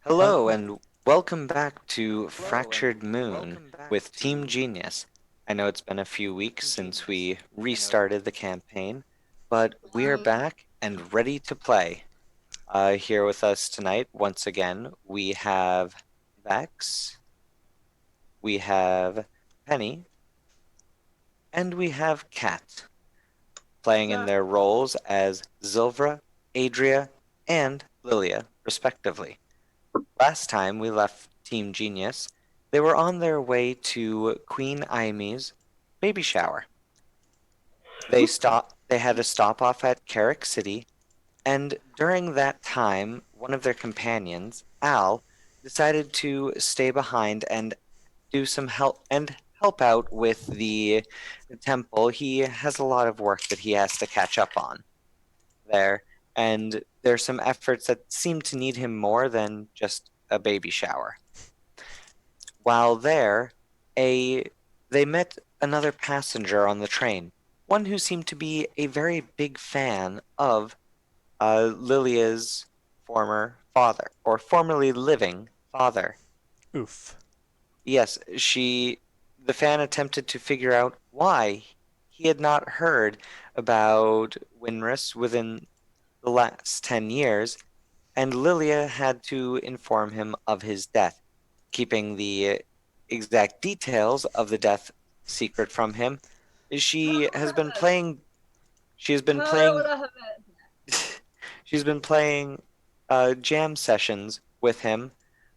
Hello and welcome back to Fractured Moon with Team Genius. I know it's been a few weeks since we restarted the campaign, but we are back and ready to play. Here with us tonight, once again, we have Vex, we have Penny, and we have Kat, playing in their roles as Zilvra, Adria, and Lilia, respectively. Last time we left Team Genius, they were on their way to Queen Aime's baby shower. They had a stop off at Carrick City, and during that time, one of their companions, Al, decided to stay behind and do some help out with the temple. He has a lot of work that he has to catch up on there, and there's some efforts that seem to need him more than just a baby shower. While there, a they met another passenger on the train, one who seemed to be a very big fan of Lilia's former father, or formerly living father. Oof. Yes, the fan attempted to figure out why he had not heard about Winrus within the last 10 years, and Lilia had to inform him of his death, keeping the exact details of the death secret from him. She has been playing. She has been playing. She's been playing jam sessions with him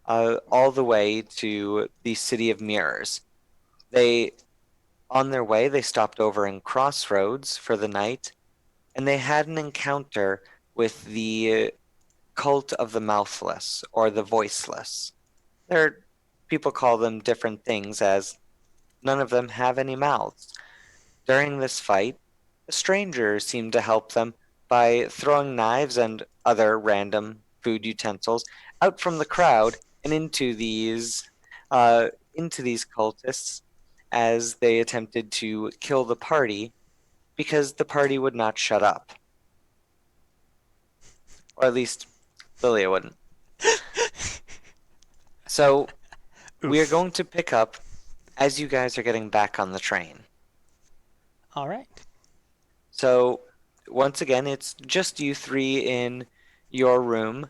all the way to the City of Mirrors. They, on their way, they stopped over in Crossroads for the night, and they had an encounter with the cult of the mouthless or the voiceless. There, people call them different things as none of them have any mouths. During this fight, a stranger seemed to help them by throwing knives and other random food utensils out from the crowd and into these cultists as they attempted to kill the party because the party would not shut up. Or at least Lilia wouldn't. So we are Oof. going to pick up as you guys are getting back on the train. All right. So once again, it's just you three in your room,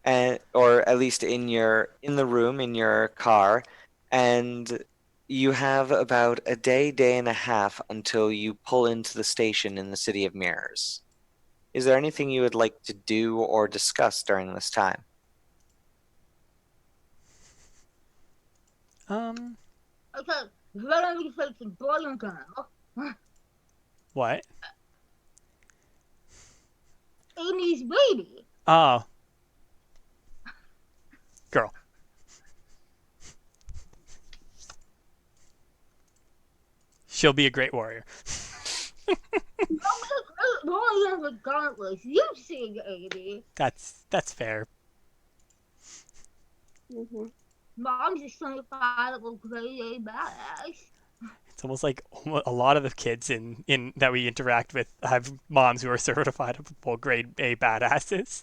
and or at least in the room in your car, and you have about a day and a half until you pull into the station in the City of Mirrors. Is there anything you would like to do or discuss during this time? Um. Okay, let me say some boring girl. What? Amy's baby. Oh, girl. She'll be a great warrior. No, regardless. You see Amy. That's fair. Mm-hmm. Mom's just certifiable grade A badass. It's almost like a lot of the kids in that we interact with have moms who are certified full grade A badasses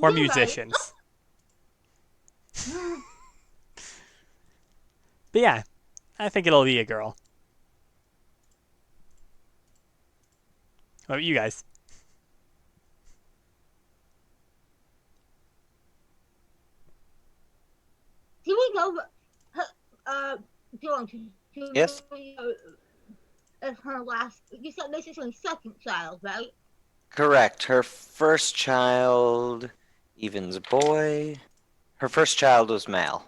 or You're right. musicians. But yeah, I think it'll be a girl. What about you guys? Here we go. Uh, John, Yes, as her last. You said this is her second child, right? correct. Her first child, Evan's boy. Her first child was male.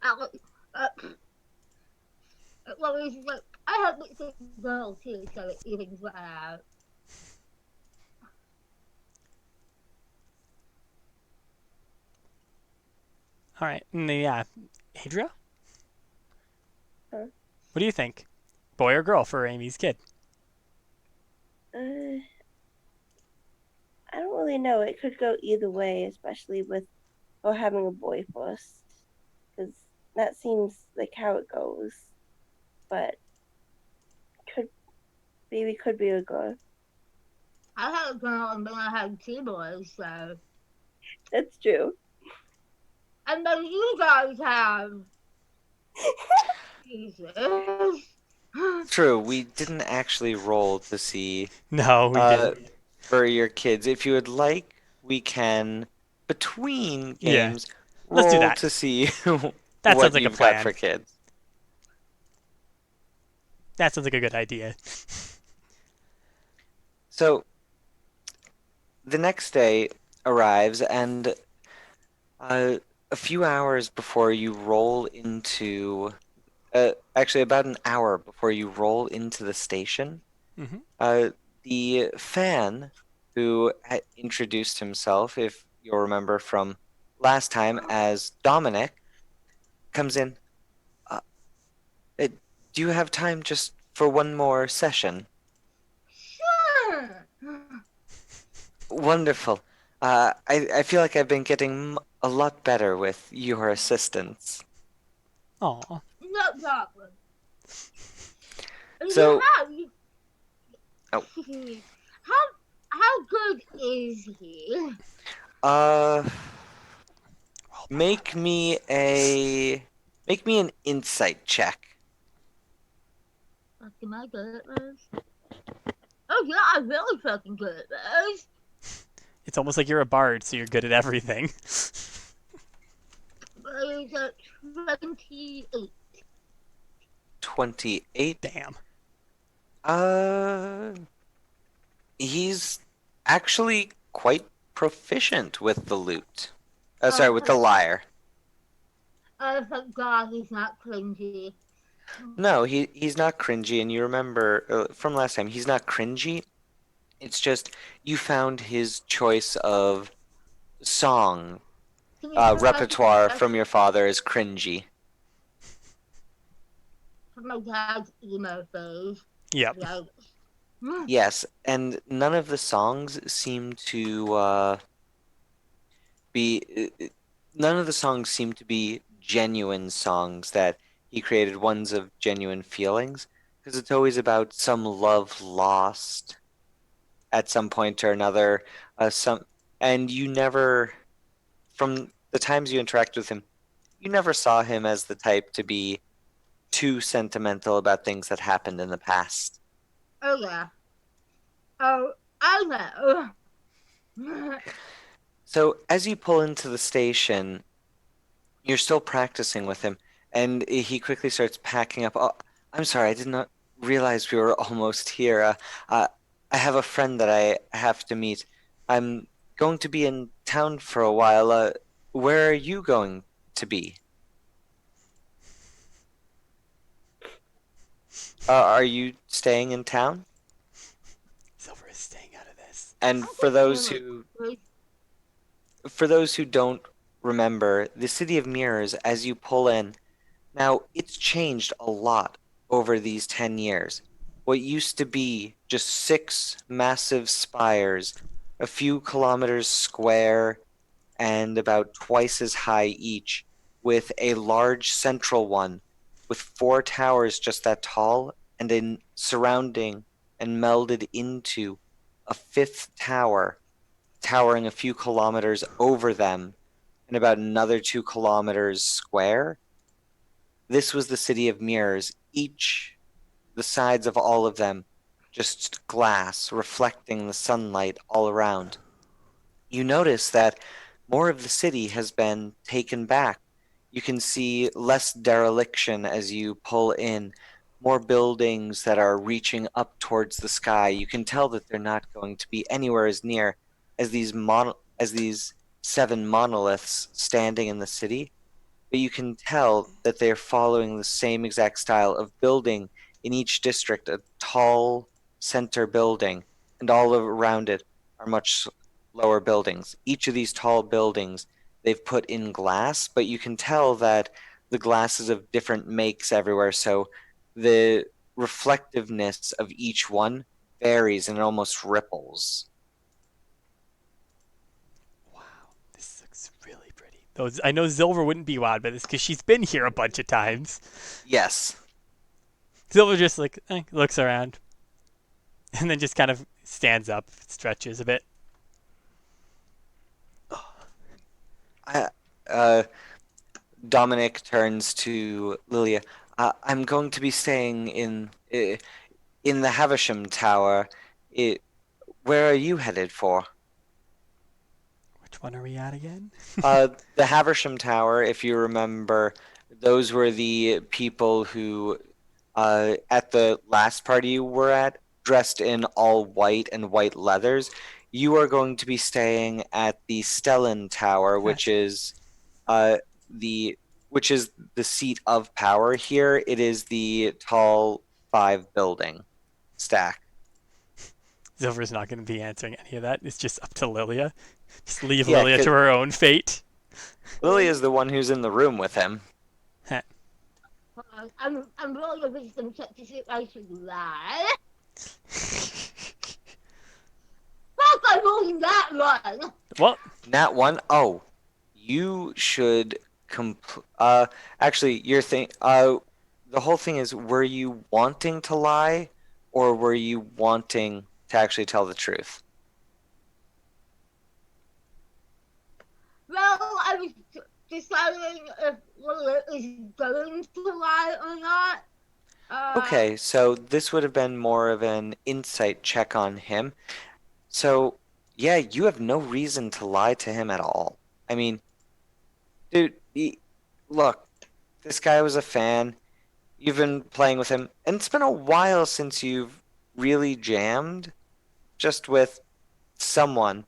Uh, uh, well, it's like I hope it's a girl too, so it evens right out. All right. And yeah, Adria, Huh? what do you think? Boy or girl for Amy's kid? Uh, I don't really know. It could go either way, especially with having a boy first, because that seems like how it goes. But could could be a girl. I had a girl and then I had two boys, so. That's true. And then you guys have. Jesus. True, we didn't actually roll to see No, we didn't. for your kids. If you would like, we can, between Yeah, games, let's do roll that. to see That what sounds like a you've got for plan. kids. That sounds like a good idea. So the next day arrives, and uh, a few hours before you roll into, actually about an hour before you roll into the station, Hmm. uh, the fan who had introduced himself, if you'll remember from last time, as Dominic, comes in. Uh, do you have time just for one more session? Sure. Wonderful. I feel like I've been getting a lot better with your assistance. Aw. No problem. So, You oh, how good is he? uh, make me an insight check. Fuck, am I good at this? Oh yeah, I'm really fucking good at this. It's almost like you're a bard, so you're good at everything. But it's a 28. 28. Damn. Uh, he's actually quite proficient with the lute. Sorry, with the lyre. Oh, thank God he's not cringy. No, he's not cringy, and you remember from last time, he's not cringy. It's just you found his choice of song Can you tell us repertoire from your father is cringy. from my dad's emo phase? Yep. Like, Yes, and none of the songs seem to be none of the songs seem to be genuine songs that he created, ones of genuine feelings, because it's always about some love lost at some point or another. And you never, from the times you interact with him, you never saw him as the type to be too sentimental about things that happened in the past. oh yeah. Oh, I know. So as you pull into the station, you're still practicing with him, and he quickly starts packing up. Oh, I'm sorry, I did not realize we were almost here. I have a friend that I have to meet. I'm going to be in town for a while. Where are you going to be? Are you staying in town? Silver is staying out of this. And for those who don't remember, the City of Mirrors, as you pull in, now it's changed a lot over these 10 years. What used to be just 6 massive spires, a few kilometers square and about twice as high each, with a large central one with 4 towers just that tall, and in surrounding and melded into a 5th tower, towering a few kilometers over them and about another 2 kilometers square. This was the City of Mirrors, each, the sides of all of them, just glass reflecting the sunlight all around. You notice that more of the city has been taken back. You can see less dereliction as you pull in, more buildings that are reaching up towards the sky. You can tell that they're not going to be anywhere as near as these 7 monoliths standing in the city, but you can tell that they're following the same exact style of building in each district, a tall center building, and all around it are much lower buildings. Each of these tall buildings they've put in glass, but you can tell that the glass is of different makes everywhere, so the reflectiveness of each one varies and it almost ripples. Wow, this looks really pretty. Those I know Silver wouldn't be wowed by this because she's been here a bunch of times. Yes. Silver just like looks around, and then just kind of stands up, stretches a bit. I, uh, Dominic turns to Lilia. I'm going to be staying in the Havisham Tower. It, where are you headed for? Which one are we at again? The Havisham Tower, if you remember, those were the people who, at the last party you were at, dressed in all white and white leathers. You are going to be staying at the Stellan Tower, which is uh, the which is the seat of power here. It is the tall 5 building stack. Zilver's not going to be answering any of that. It's just up to Lilia. Just leave Yeah, Lilia to her own fate. Lily is the one who's in the room with him. I'm rolling a wisdom check to see if I should lie. Fuck, I'm rolling that one. Well, Nat 1. Oh, you should actually the whole thing is, were you wanting to lie or were you wanting to actually tell the truth? Well, I was deciding if Lily is going to lie or not. Okay, so this would have been more of an insight check on him. So, yeah, you have no reason to lie to him at all. I mean, dude, look, this guy was a fan. You've been playing with him, and it's been a while since you've really jammed just with someone.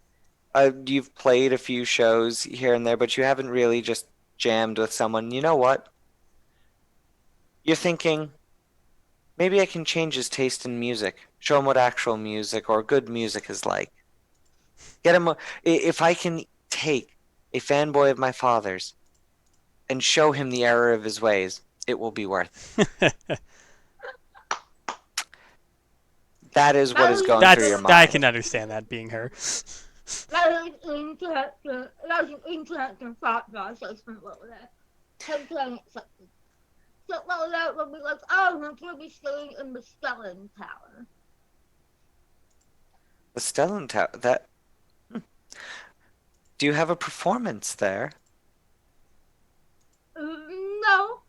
You've played a few shows here and there, but you haven't really just jammed with someone. You know what? You're thinking, maybe I can change his taste in music, show him what actual music or good music is like. Get him if I can take a fanboy of my father's and show him the error of his ways, it will be worth it. That is what is going through your mind. I can understand that being her. That is interesting. That's an interesting thought process from Lola. Totally accepted. So Lola will be like, oh, I'm going to be staying in the Stellan Tower. The Stellan Tower. That. Do you have a performance there? No.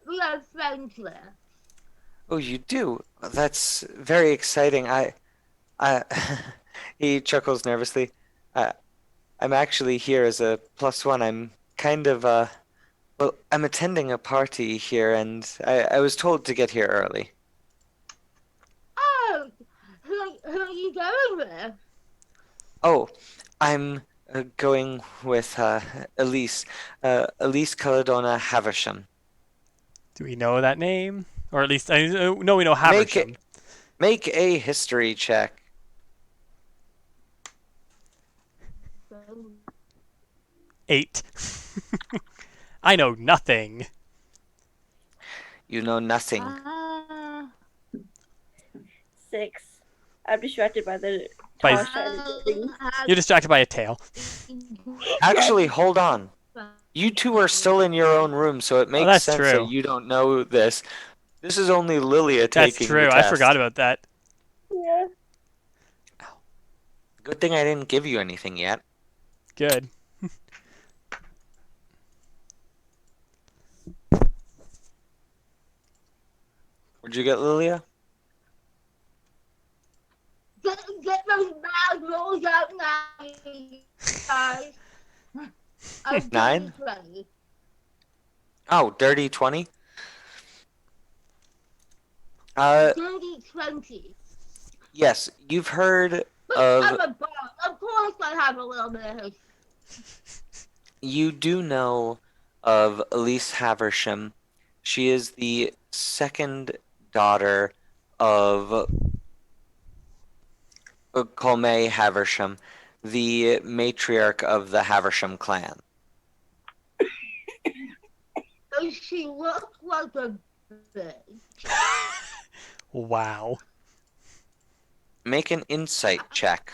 We have friends there. Oh, you do. That's very exciting. He chuckles nervously. I'm actually here as a +1. I'm kind of well, I'm attending a party here, and I was told to get here early. Oh, who are you going with? Oh, I'm going with Elise. Elise Caledona Havisham. Do we know that name? Or at least, no, we know Haversham. Make a history check. 8. I know nothing. You know nothing. 6. I'm distracted by the By- tall, shiny buildings. You're distracted by a tail. Actually, hold on. You two are still in your own room, so it makes that's sense true. that you don't know this. This is only Lilia That's taking true. the I test. forgot about that. Yeah. Good thing I didn't give you anything yet. Good. What'd you get, Lilia? Get those bad rolls out now, guys. I'm 9? ready. Oh, dirty 20? Dirty 20. Yes, you've heard But of... I'm a boss. Of course I have a little bit of history. You do know of Elise Haversham. She is the second daughter of Colmay Haversham, the matriarch of the Haversham clan. Does she look like a bitch? Wow. Make an insight check.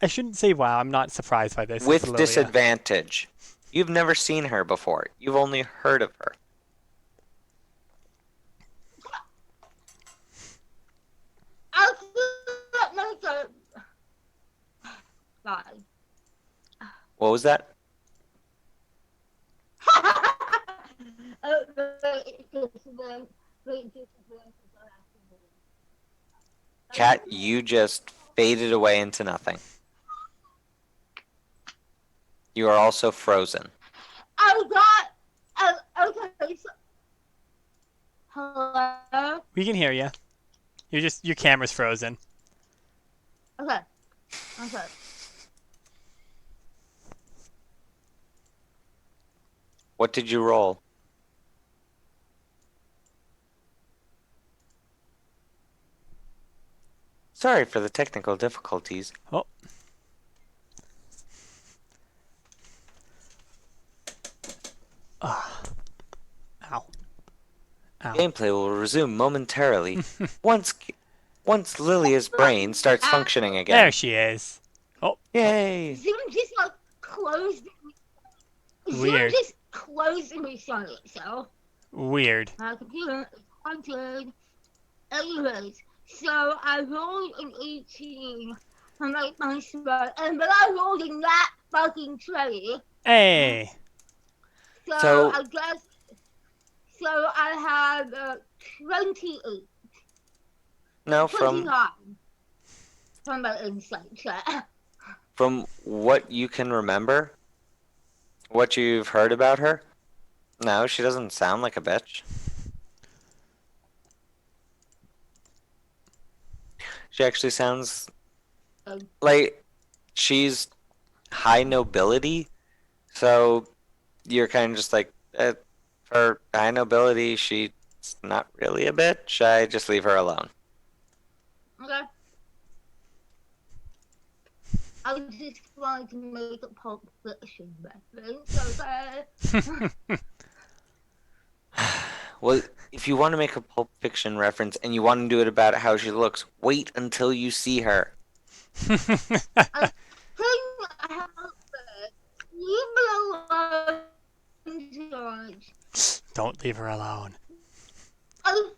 I shouldn't say wow. I'm not surprised by this. With Lilia. disadvantage. You've never seen her before. You've only heard of her. What was that? Cat, you just faded away into nothing. You are also frozen. I got. Okay. So, hello. We can hear you. Your camera's frozen. Okay. Okay. What did you roll? Sorry for the technical difficulties. Oh. Ah. Ow. Ow. Gameplay will resume momentarily once Lilia's brain starts functioning There again. she is. Yay! Zoom just like closed. Zoom Weird. just closed and restarted itself. Weird. My computer is haunted. Anyways, so I rolled an 18 for my first run, and then I rolled in that fucking trade. Hey. So- I guess. So I had 28. No, 29 from my insight check. from what you can remember, what you've heard about her, no, she doesn't sound like a bitch. She actually sounds like she's high nobility, so you're kind of just like, for high nobility, she's not really a bitch. I just leave her alone. Okay. I just wanted to make a Pulp Fiction reference, okay? Well, if you want to make a Pulp Fiction reference and you want to do it about how she looks, wait until you see her. Couldn't help it. Leave me alone, George. Don't leave her alone.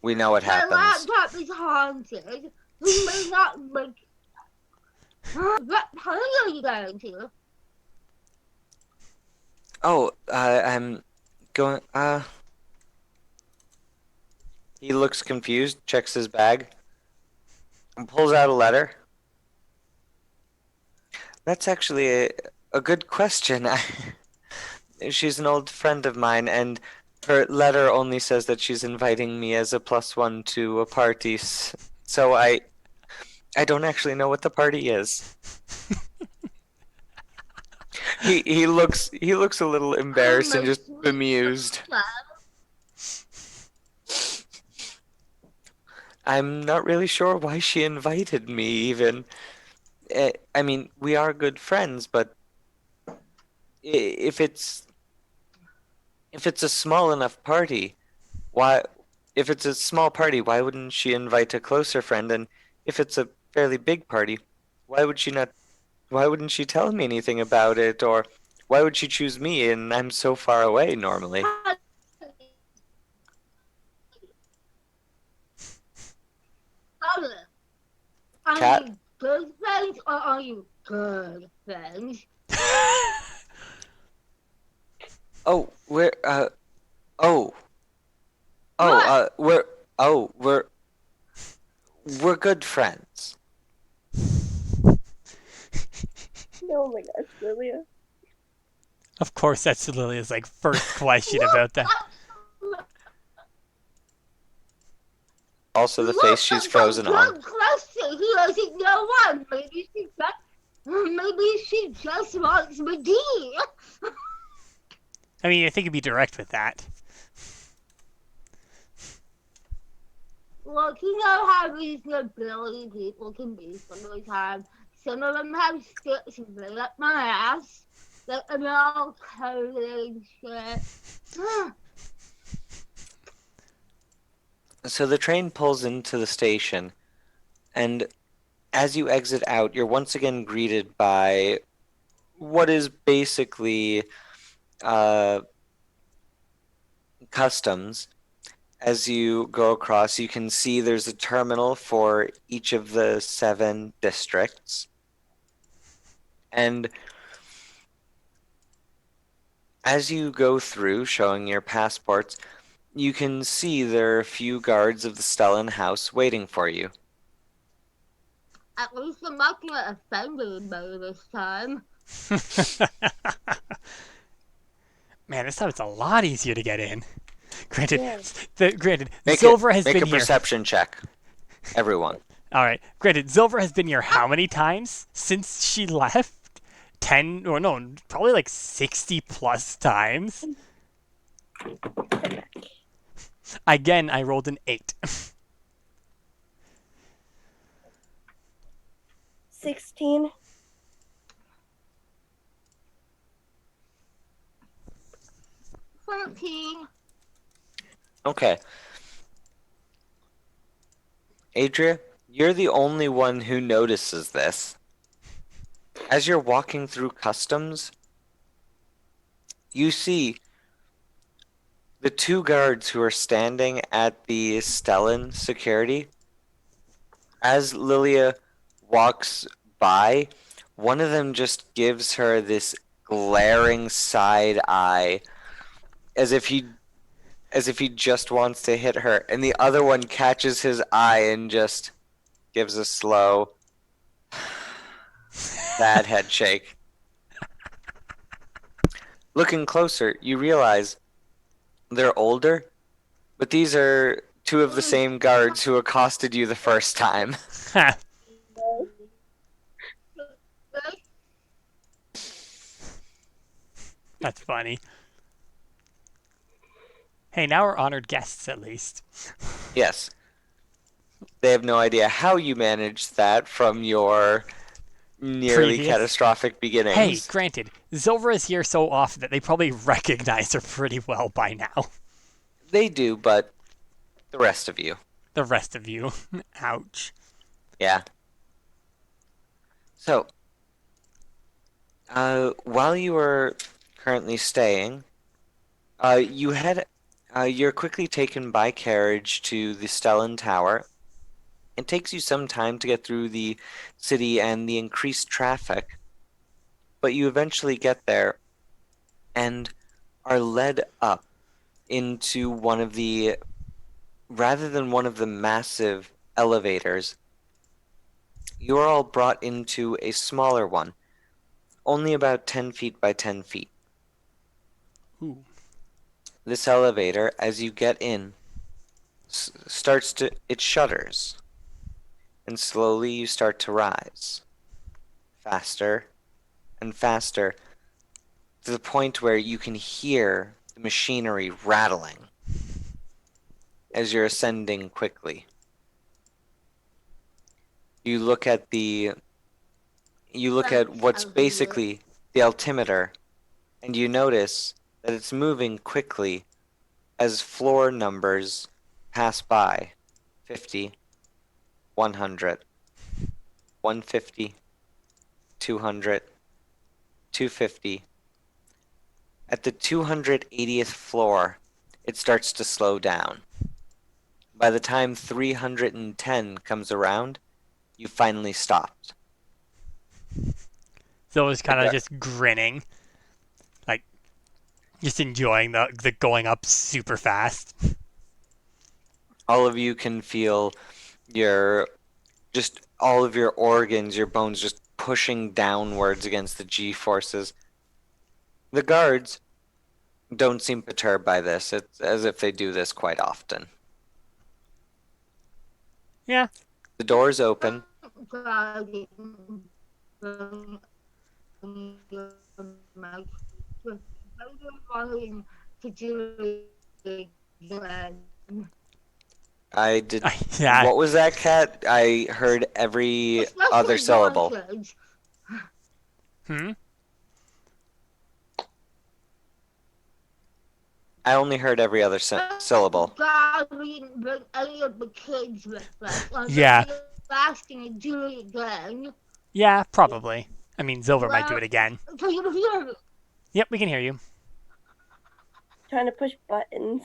We know what My happens. laptop is haunted. We may not make. What party are you going to? Oh, I'm going. He looks confused, checks his bag, and pulls out a letter. That's actually a good question. She's an old friend of mine, and her letter only says that she's inviting me as a +1 to a party. So I don't actually know what the party is. He looks a little embarrassed and just bemused. I'm not really sure why she invited me even. I mean, we are good friends, but if it's a small enough party, why if it's a small party, why wouldn't she invite a closer friend? And if it's a fairly big party, why wouldn't she tell me anything about it? Or why would she choose me and I'm so far away normally? Are Cat? you good friends or are you good friends? Oh, we're we're good friends. Oh my gosh, Lilia. Of course, that's Lilia's like first question about that. Also, the face she's frozen on. Good question. He doesn't know one. Maybe she just wants Medea. I mean, I think you'd be direct with that. Look, you know how reasonability people can be sometimes. Some of them have sticks right up my ass. Like, and they're all coded and shit. So the train pulls into the station, and as you exit out, you're once again greeted by what is basically customs. As you go across, you can see there's a terminal for each of the 7 districts. And As you go through showing your passports, you can see there are a few guards of the Stellan house waiting for you. At least I'm not gonna offend anybody this time. Man, this time it's a lot easier to get in. Granted, Yeah. Silver has Make been a here. perception check, everyone. All right. Granted, Silver has been here how many times since she left? 10 or no, probably like 60 plus times. Again, I rolled an 8. 16. 13. Okay. Adria, you're the only one who notices this. As you're walking through customs, you see the two guards who are standing at the Stellan security. As Lilia walks by, one of them just gives her this glaring side eye, as if he just wants to hit her, and the other one catches his eye and just gives a slow, sad head shake. Looking closer, you realize they're older, but these are two of the same guards who accosted you the first time. That's funny. Hey, now we're honored guests at least. Yes. They have no idea how you managed that from your nearly Previous. catastrophic beginnings. Hey, granted, Silver is here so often that they probably recognize her pretty well by now. They do, but the rest of you. The rest of you. Ouch. Yeah. So, while you were currently staying, you're quickly taken by carriage to the Stellan Tower. It takes you some time to get through the city and the increased traffic, but you eventually get there and are led up into rather than one of the massive elevators, you are all brought into a smaller one, only about 10 feet by 10 feet. Ooh. This elevator, as you get in, it shudders, and slowly you start to rise, faster and faster, to the point where you can hear the machinery rattling as you're ascending quickly. You look at what's basically the altimeter, and you notice that it's moving quickly as floor numbers pass by. 50, 100, 150, 200, 250. At the 280th floor, it starts to slow down. By the time 310 comes around, you finally stopped. Silver's kind of Okay. just grinning. Like, just enjoying the going up super fast. All of you can feel all of your organs, your bones just pushing downwards against the G-forces. The guards don't seem perturbed by this. It's as if they do this quite often. Yeah. The doors open. I did. Yeah. What was that, Cat? I heard every other syllable. Hmm? I only heard every other syllable. God, we didn't bring any of the kids with us. Yeah. Last thing to do it again. Yeah, probably. I mean, Silver might do it again. So you hear me? Yep, we can hear you. Trying to push buttons.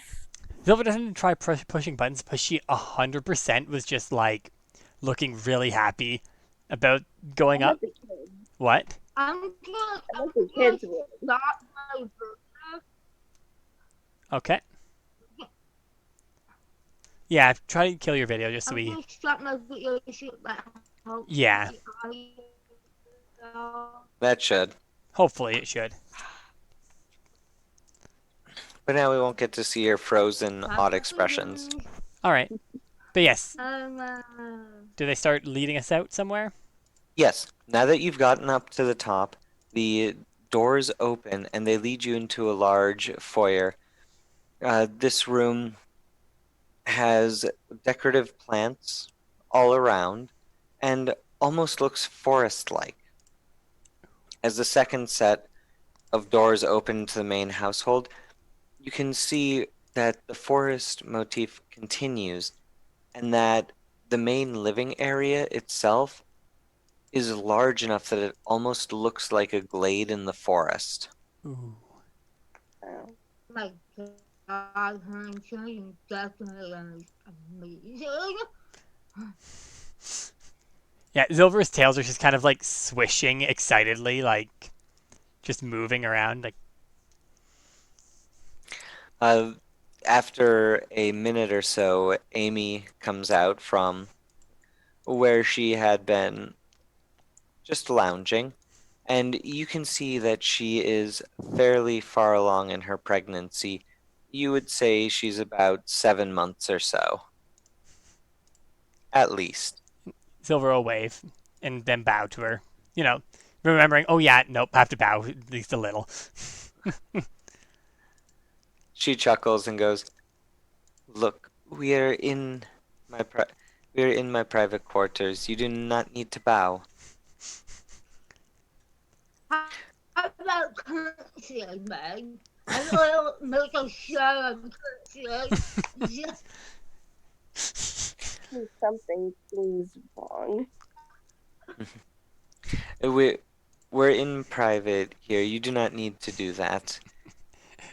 Silver doesn't try pushing buttons, but she 100% was just like looking really happy about going I up. hope the kids. What? I'm gonna I hope the kids will. not my birthday. Okay. Yeah, try to kill your video just so I'm we. gonna start my video shoot that Yeah, hopefully That should. hopefully it should. But now we won't get to see your frozen odd expressions. All right. But yes, uh, do they start leading us out somewhere? Yes, now that you've gotten up to the top, the doors open and they lead you into a large foyer. This room has decorative plants all around and almost looks forest-like. As the second set of doors open to the main household, you can see that the forest motif continues and that the main living area itself is large enough that it almost looks like a glade in the forest. Ooh. Oh. my God, Hunter, definitely amazing. Yeah, Zilver's tails are just kind of like swishing excitedly, like just moving around. Like, Uh, After a minute or so, Amy comes out from where she had been just lounging, and you can see that she is fairly far along in her pregnancy. You would say she's about 7 months or so, at least. Silver will wave and then bow to her. You know, remembering, oh yeah, nope, have to bow at least a little. She chuckles and goes, "Look, my pri- we are in my private quarters. You do not need to bow." How about curtsy, Meg? I will make a show of curtsy. Something seems wrong. We we're in private here. You do not need to do that.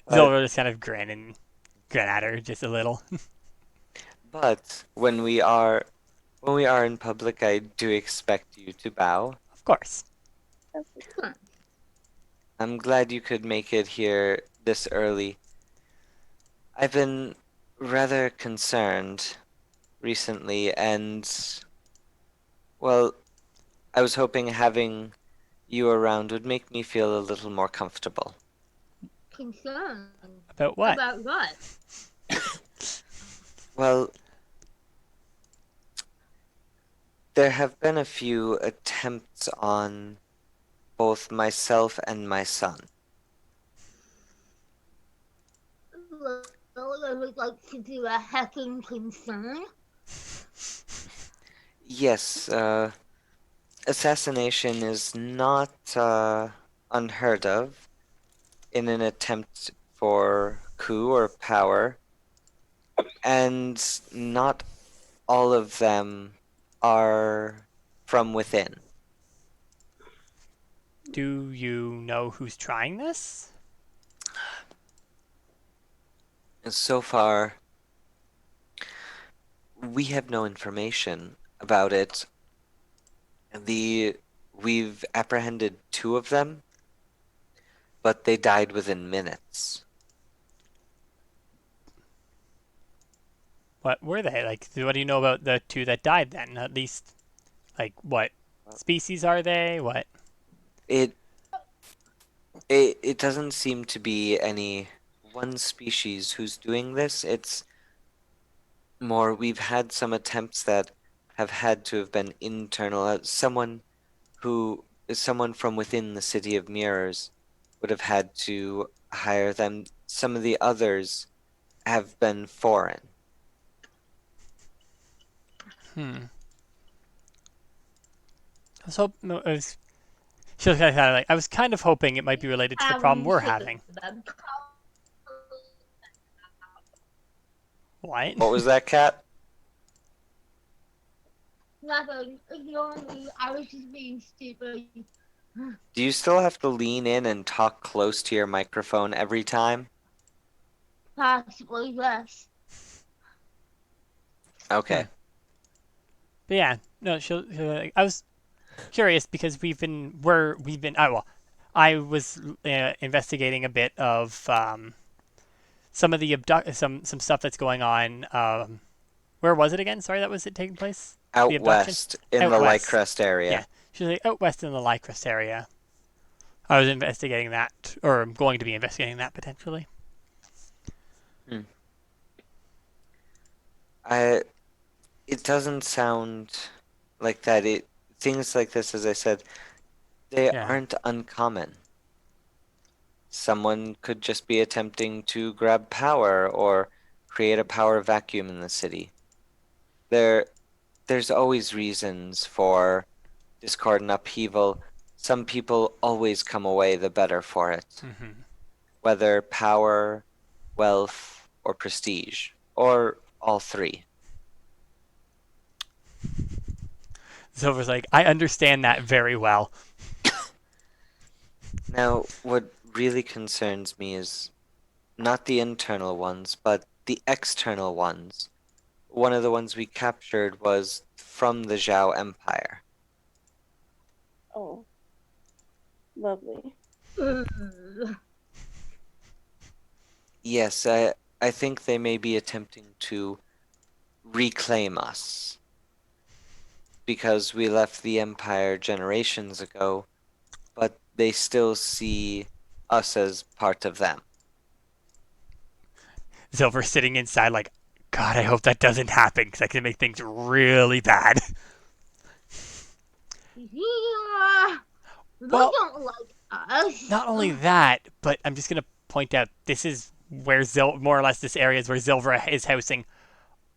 Silver just kind of grin at her just a little. But when we are in public, I do expect you to bow. Of course. I'm glad you could make it here this early. I've been rather concerned recently, and well, I was hoping having you around would make me feel a little more comfortable. Concerned About what? about what? Well, there have been a few attempts on both myself and my son. Well, I would like to do a hacking concern. Yes, assassination is not unheard of in an attempt for coup or power, and not all of them are from within. Do you know who's trying this? And so far, we have no information about it. We've apprehended 2 of them, but they died within minutes. What were they? Like, what do you know about the 2 that died then? At least, like, what species are they? What? It it doesn't seem to be any one species who's doing this. It's more we've had some attempts that have had to have been internal. Someone from within the city of mirrors would have had to hire them. Some of the others have been foreign. Hmm. I was hoping no, she was kind of like I was kind of hoping it might be related to the problem we're having. What? What was that, Cat? Nothing. Ignore me. I was just being stupid. Do you still have to lean in and talk close to your microphone every time? Possibly yes. Okay. But yeah, no. I was curious because I was investigating a bit of some of the some stuff that's going on. Where was it again? Sorry, that was it taking place? Out The abduction? west in Out the west. Lycrest area. Yeah, she's like out west in the Lycrest area. I was investigating that, or I'm going to be investigating that potentially. I it doesn't sound like that. It things like this, as I said, they Yeah. aren't uncommon. Someone could just be attempting to grab power or create a power vacuum in the city. There's always reasons for discord and upheaval. Some people always come away the better for it, whether power, wealth, or prestige, or all three. Silver's like, I understand that very well. Now, what really concerns me is not the internal ones, but the external ones. One of the ones we captured was from the Zhao Empire. Oh, lovely. Ugh. Yes, I think they may be attempting to reclaim us because we left the Empire generations ago, but they still see us as part of them. Silver sitting inside like, God, I hope that doesn't happen because that can make things really bad. Yeah. They Well- don't like us. Not only that, but I'm just gonna point out this is where more or less this area is where Zilver is housing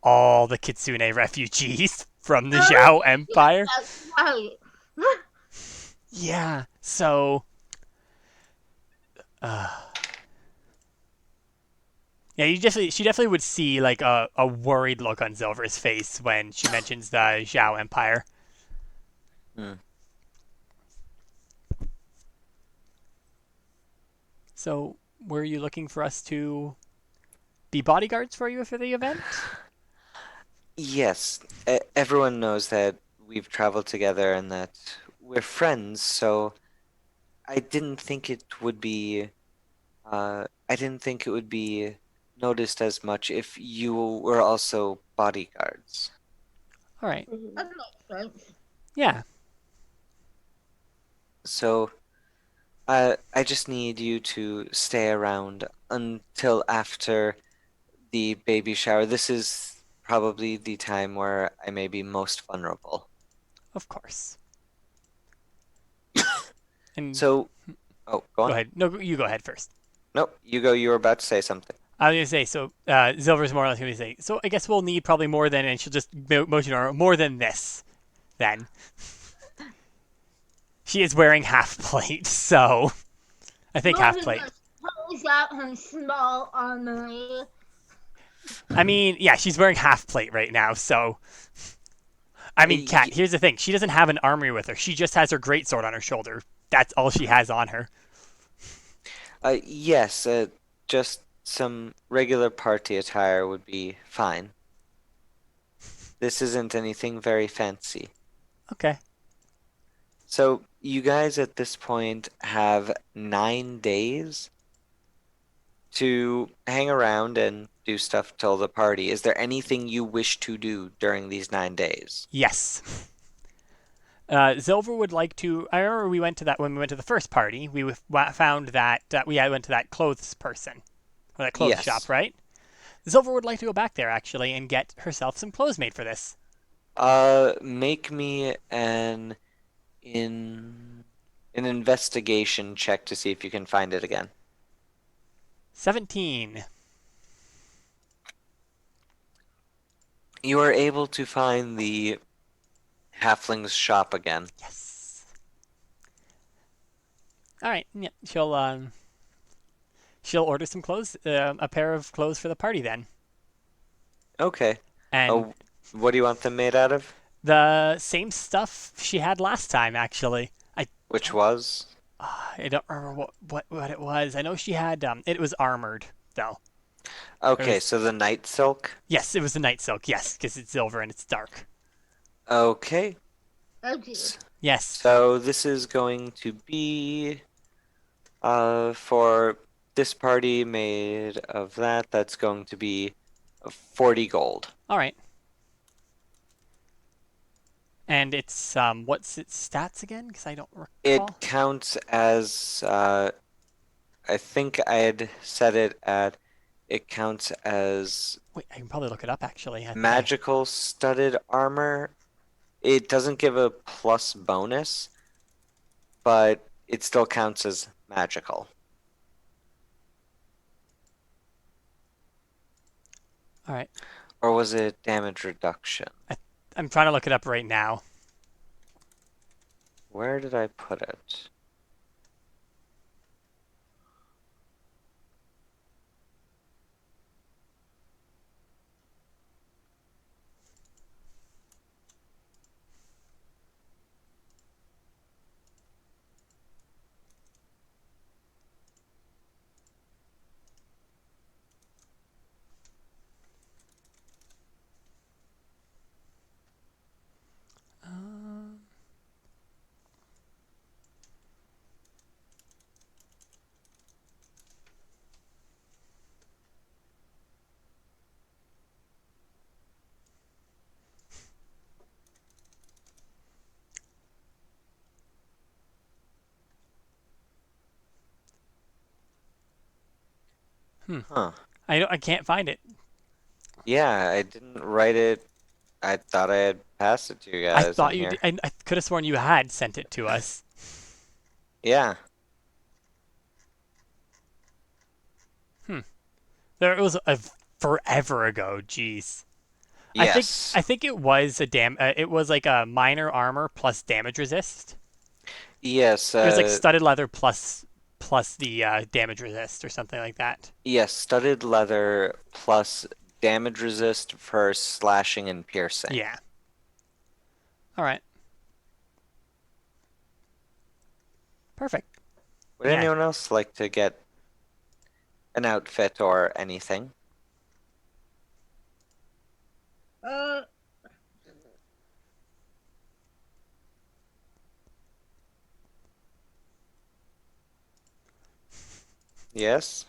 all the Kitsune refugees from the Zhao Empire. That's right. Yeah, so yeah, she definitely would see like a worried look on Zilver's face when she mentions the Zhao Empire. Hmm. So, were you looking for us to be bodyguards for you for the event? Yes, everyone knows that we've traveled together and that we're friends, so I didn't think it would be I didn't think it would be noticed as much if you were also bodyguards. All right. Mhm. That makes sense. Yeah. So I just need you to stay around until after the baby shower. This is probably the time where I may be most vulnerable. Of course. And So, oh, go go on. ahead. No, you go ahead first. Nope, you go. You were about to say something. I was gonna say so. Zilver's more or less gonna say. So I guess we'll need probably more than, and she'll just motion her more than this. Then she is wearing half plate, so I think half plate. Pulls out her small armory. I mean, yeah, she's wearing half plate right now, so. I mean, Kat, here's the thing. She doesn't have an armory with her. She just has her greatsword on her shoulder. That's all she has on her. Yes, just some regular party attire would be fine. This isn't anything very fancy. Okay. So, you guys at this point have 9 days to hang around and do stuff till the party. Is there anything you wish to do during these 9 days? Yes. Zilver would like to. I remember we went to that when we went to the first party. We found that we went to that clothes person, or that clothes Yes. shop, right? Zilver would like to go back there actually and get herself some clothes made for this. Make me an investigation check to see if you can find it again. 17. You are able to find the halfling's shop again. Yes. All right. Yeah, she'll order some clothes, a pair of clothes for the party then, Okay. and Oh, what do you want them made out of? the same stuff she had last time actually. Which was? I don't remember what it was. I know she had it was armored though. Okay, was- so the night silk. Yes, it was the night silk. Yes, because it's silver and it's dark. Okay. Okay. Yes. So this is going to be for this party made of that, that's going to be 40 gold. All right. And it's what's its stats again? Because I don't recall. It counts as I think I had set it at. It counts as Wait, I can probably look it up actually. I think magical studded armor. It doesn't give a plus bonus, but it still counts as magical. All right. Or was it damage reduction? I'm trying to look it up right now. Where did I put it? Um, Huh. I can't find it. Yeah, I didn't write it. I thought I had passed it to you I guys thought in you here. did. I could have sworn you had sent it to us. Yeah. There it was forever ago. Jeez. Yes. I think it was it was like a minor armor plus damage resist. Yes. It was like studded leather plus the damage resist or something like that. Yes, studded leather plus damage resist for slashing and piercing. Yeah. All right. Perfect. Would Yeah. anyone else like to get an outfit or anything? Uh, Yes?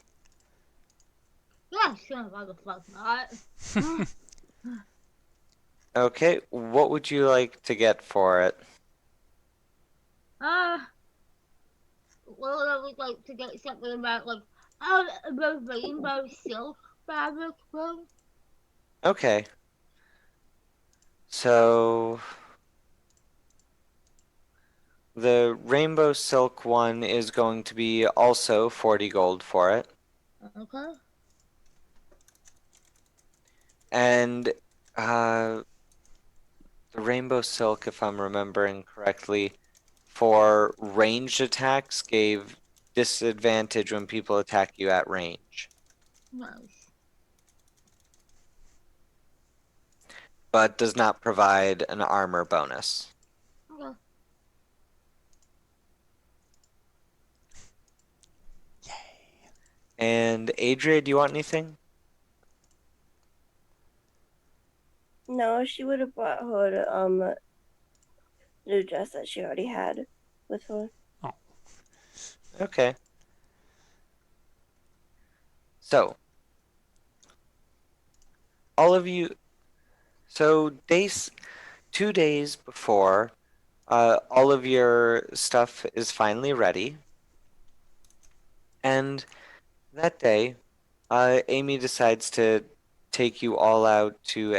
yeah, sure, why the fuck not? Okay, what would you like to get for it? Uh, well, I would like to get something about, like, the rainbow silk fabric one. Okay. So the rainbow silk one is going to be also 40 gold for it. Okay. And the rainbow silk, if I'm remembering correctly, for ranged attacks gave disadvantage when people attack you at range, Nice. but does not provide an armor bonus. Okay. And Adria, do you want anything? No, she would have bought her the new dress that she already had with her. Okay. So, all of you, so 2 days before, all of your stuff is finally ready. And that day, Amy decides to take you all out to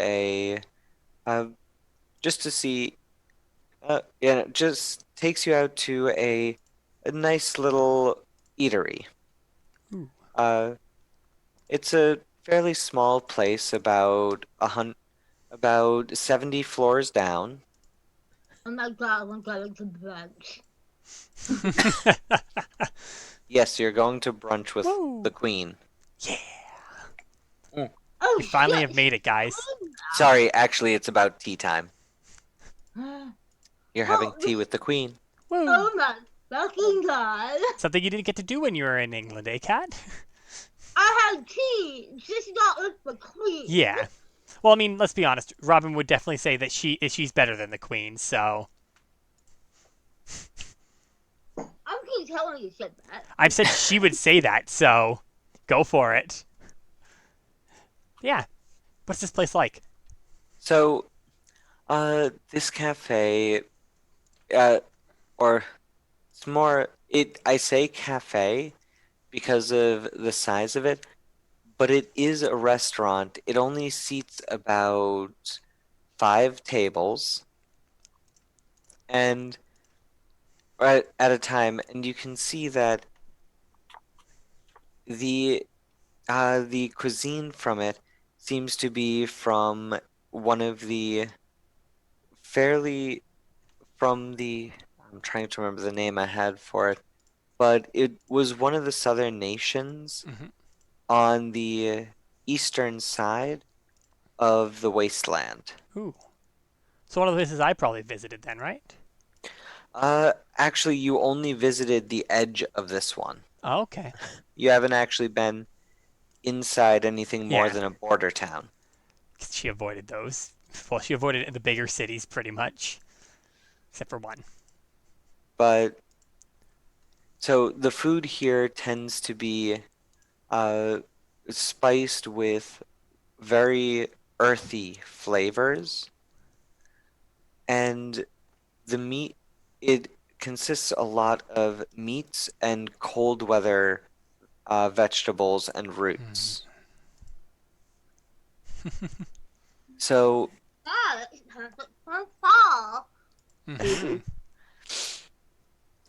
just to see, yeah, just takes you out to a nice little eatery. Ooh. It's a fairly small place, about 70 floors down. Oh my god, I'm going to brunch. Yes, you're going to brunch with Woo. the queen. Oh, We finally shit. have made it, guys. Sorry, actually, it's about tea time. Oh You're having tea with the queen. Woo. my fucking god. Something you didn't get to do when you were in England, eh, Kat? I had tea, just not with the queen. Yeah. Well, I mean, let's be honest. Robin would definitely say that she's better than the queen. So I'm you tell me you said that. I've said she would say that, so go for it. Yeah. What's this place like? So, this cafe, uh, or it's more, I say cafe because of the size of it, but it is a restaurant. It only seats about 5 tables and at a time, and you can see that the the cuisine from it seems to be from one of the fairly from the I'm trying to remember the name I had for it, but it was one of the southern nations Hmm. on the eastern side of the wasteland. Ooh. So one of the places I probably visited then, right? Actually, you only visited the edge of this one. Oh, okay. You haven't actually been inside anything more Yeah. than a border town. She avoided those. Well, she avoided the bigger cities pretty much, except for one. But so the food here tends to be uh, spiced with very earthy flavors, and the meat it consists a lot of meats and cold weather vegetables and roots. So Ah, it's perfect for fall. Hmm.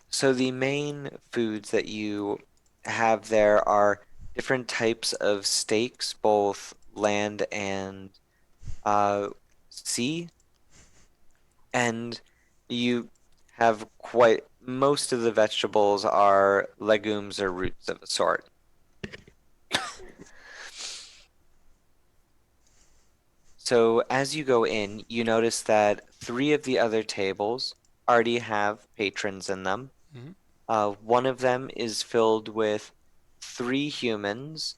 So the main foods that you have there are different types of steaks, both land and sea, and you have quite most of the vegetables are legumes or roots of a sort. So as you go in, you notice that 3 of the other tables already have patrons in them. Hmm. One of them is filled with 3 humans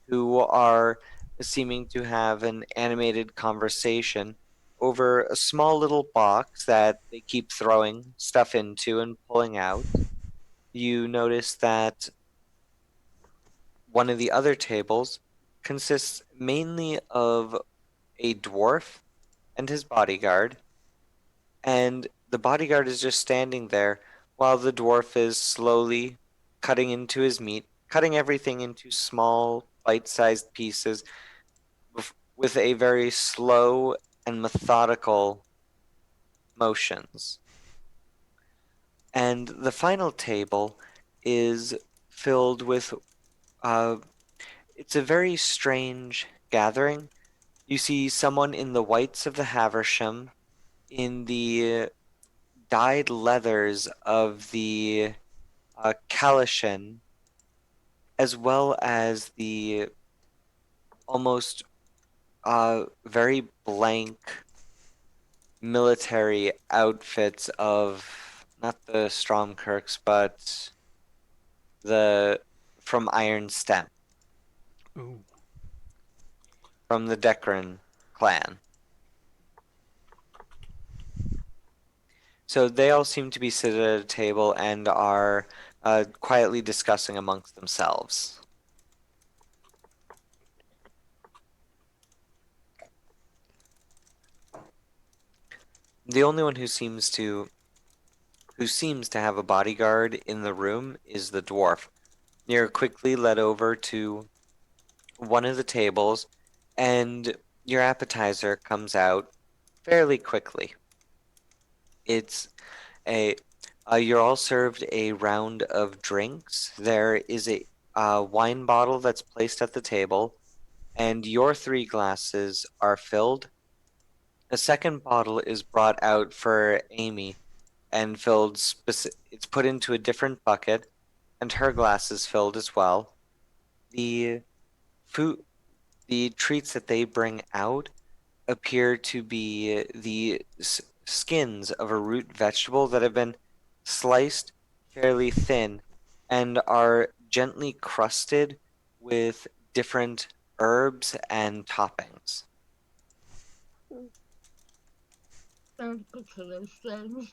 who are seeming to have an animated conversation over a small little box that they keep throwing stuff into and pulling out. You notice that one of the other tables consists mainly of a dwarf and his bodyguard, and the bodyguard is just standing there while the dwarf is slowly cutting into his meat, cutting everything into small, bite-sized pieces with a very slow and methodical motions. And the final table is filled with uh, it's a very strange gathering. You see someone in the whites of the Haversham, in the dyed leathers of the Calishan, as well as the almost very blank military outfits of not the Stromkirks, but the from Iron Stem, Ooh. from the Decran clan. So they all seem to be seated at a table and are quietly discussing amongst themselves. The only one who seems to have a bodyguard in the room is the dwarf. You're quickly led over to one of the tables, and your appetizer comes out fairly quickly. It's a you're all served a round of drinks. There is a wine bottle that's placed at the table, and your 3 glasses are filled. A second bottle is brought out for Amy and filled. It's put into a different bucket, and her glass is filled as well. The food, the treats that they bring out appear to be the skins of a root vegetable that have been sliced fairly thin and are gently crusted with different herbs and toppings. and potato skins.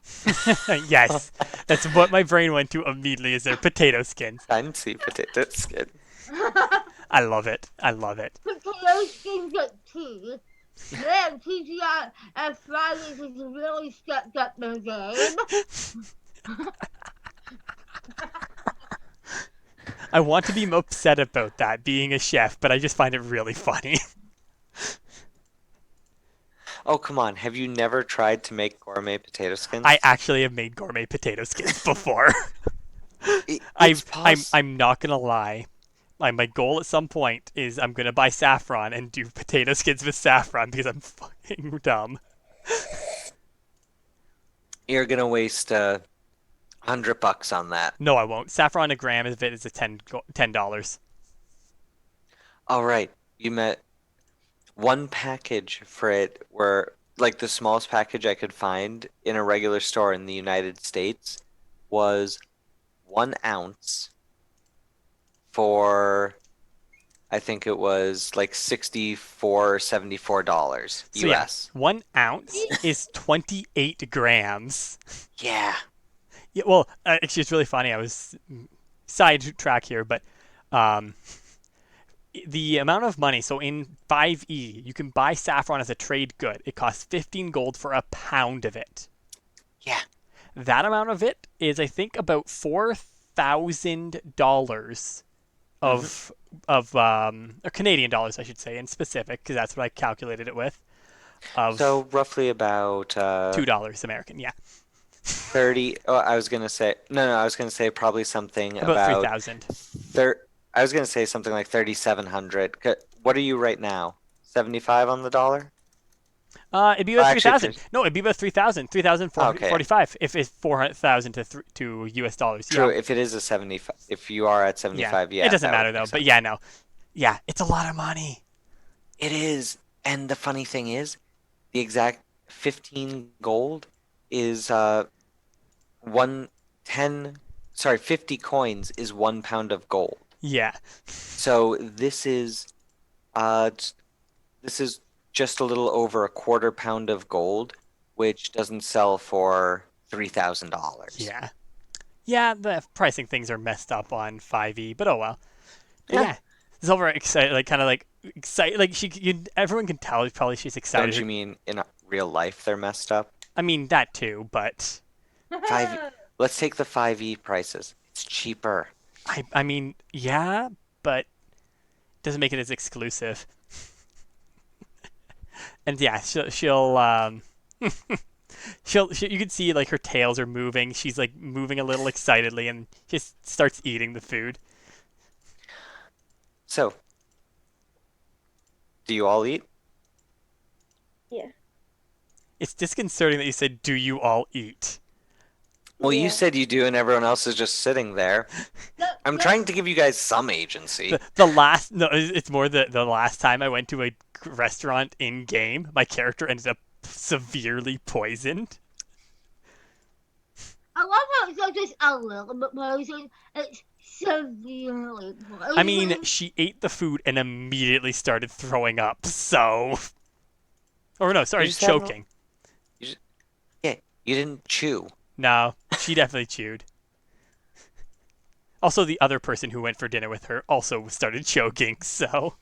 Yes, that's what my brain went to immediately. Is their potato skins? Fancy potato skin. I love it. I love it. Potato skins at tea. Man, TGI Fridays has really stepped up their game. I want to be upset about that being a chef, but I just find it really funny. Oh, come on. Have you never tried to make gourmet potato skins? I actually have made gourmet potato skins before. It's I'm not gonna lie. My goal at some point is I'm gonna buy saffron and do potato skins with saffron because I'm fucking dumb. You're gonna waste $100 on that. No, I won't. Saffron a gram of it is a $10. All right, you met one package for it where like the smallest package I could find in a regular store in the United States was 1 ounce for I think it was like $64 or $74 So yeah, US. 1 ounce is 28 grams. Yeah. Yeah, well, actually, it's really funny. I was sidetrack here, but um, the amount of money. So in 5e, you can buy saffron as a trade good. It costs 15 gold for a pound of it. Yeah. That amount of it is, I think, about $4,000 of or Canadian dollars, I should say, in specific, because that's what I calculated it with. Of So roughly about $2 American, yeah, 30. Oh, I was gonna say no, I was gonna say probably something about about 3,000. I was gonna say something like 3,700. What are you right now? 75 on the dollar? It'd be about Actually, 3,000. No, it'd be about 3,000, 3,445 if it's 400,000 to US dollars. True, Yeah. if it is a 75, if you are at 75, yeah, It doesn't that would matter make though, but sense. yeah, no. Yeah, it's a lot of money. It is. And the funny thing is, the exact 15 gold is 50 coins is 1 pound of gold. Yeah. So uh this is just a little over a quarter pound of gold, which doesn't sell for $3,000. Yeah. Yeah, the pricing things are messed up on 5e, but oh well. But Yeah. yeah. Silver excited, like kind of like excited, like everyone can tell probably she's excited. Don't you mean in real life they're messed up? I mean that too, but Let's take the 5e prices. It's cheaper. I mean yeah, but it doesn't make it as exclusive. And yeah, she'll you can see like her tails are moving. She's like moving a little excitedly and just starts eating the food. So, do you all eat? Yeah. It's disconcerting that you said, "Do you all eat?" Well, Yeah. you said you do, and everyone else is just sitting there. I'm trying to give you guys some agency. The last no, it's more the last time I went to a restaurant in game, my character ended up severely poisoned. I love how it's not just a little bit poison, it's severely poison. I mean, she ate the food and immediately started throwing up. So, or no, sorry, just had no- choking. Yeah, you didn't chew. No, she definitely chewed. Also, the other person who went for dinner with her also started choking, so.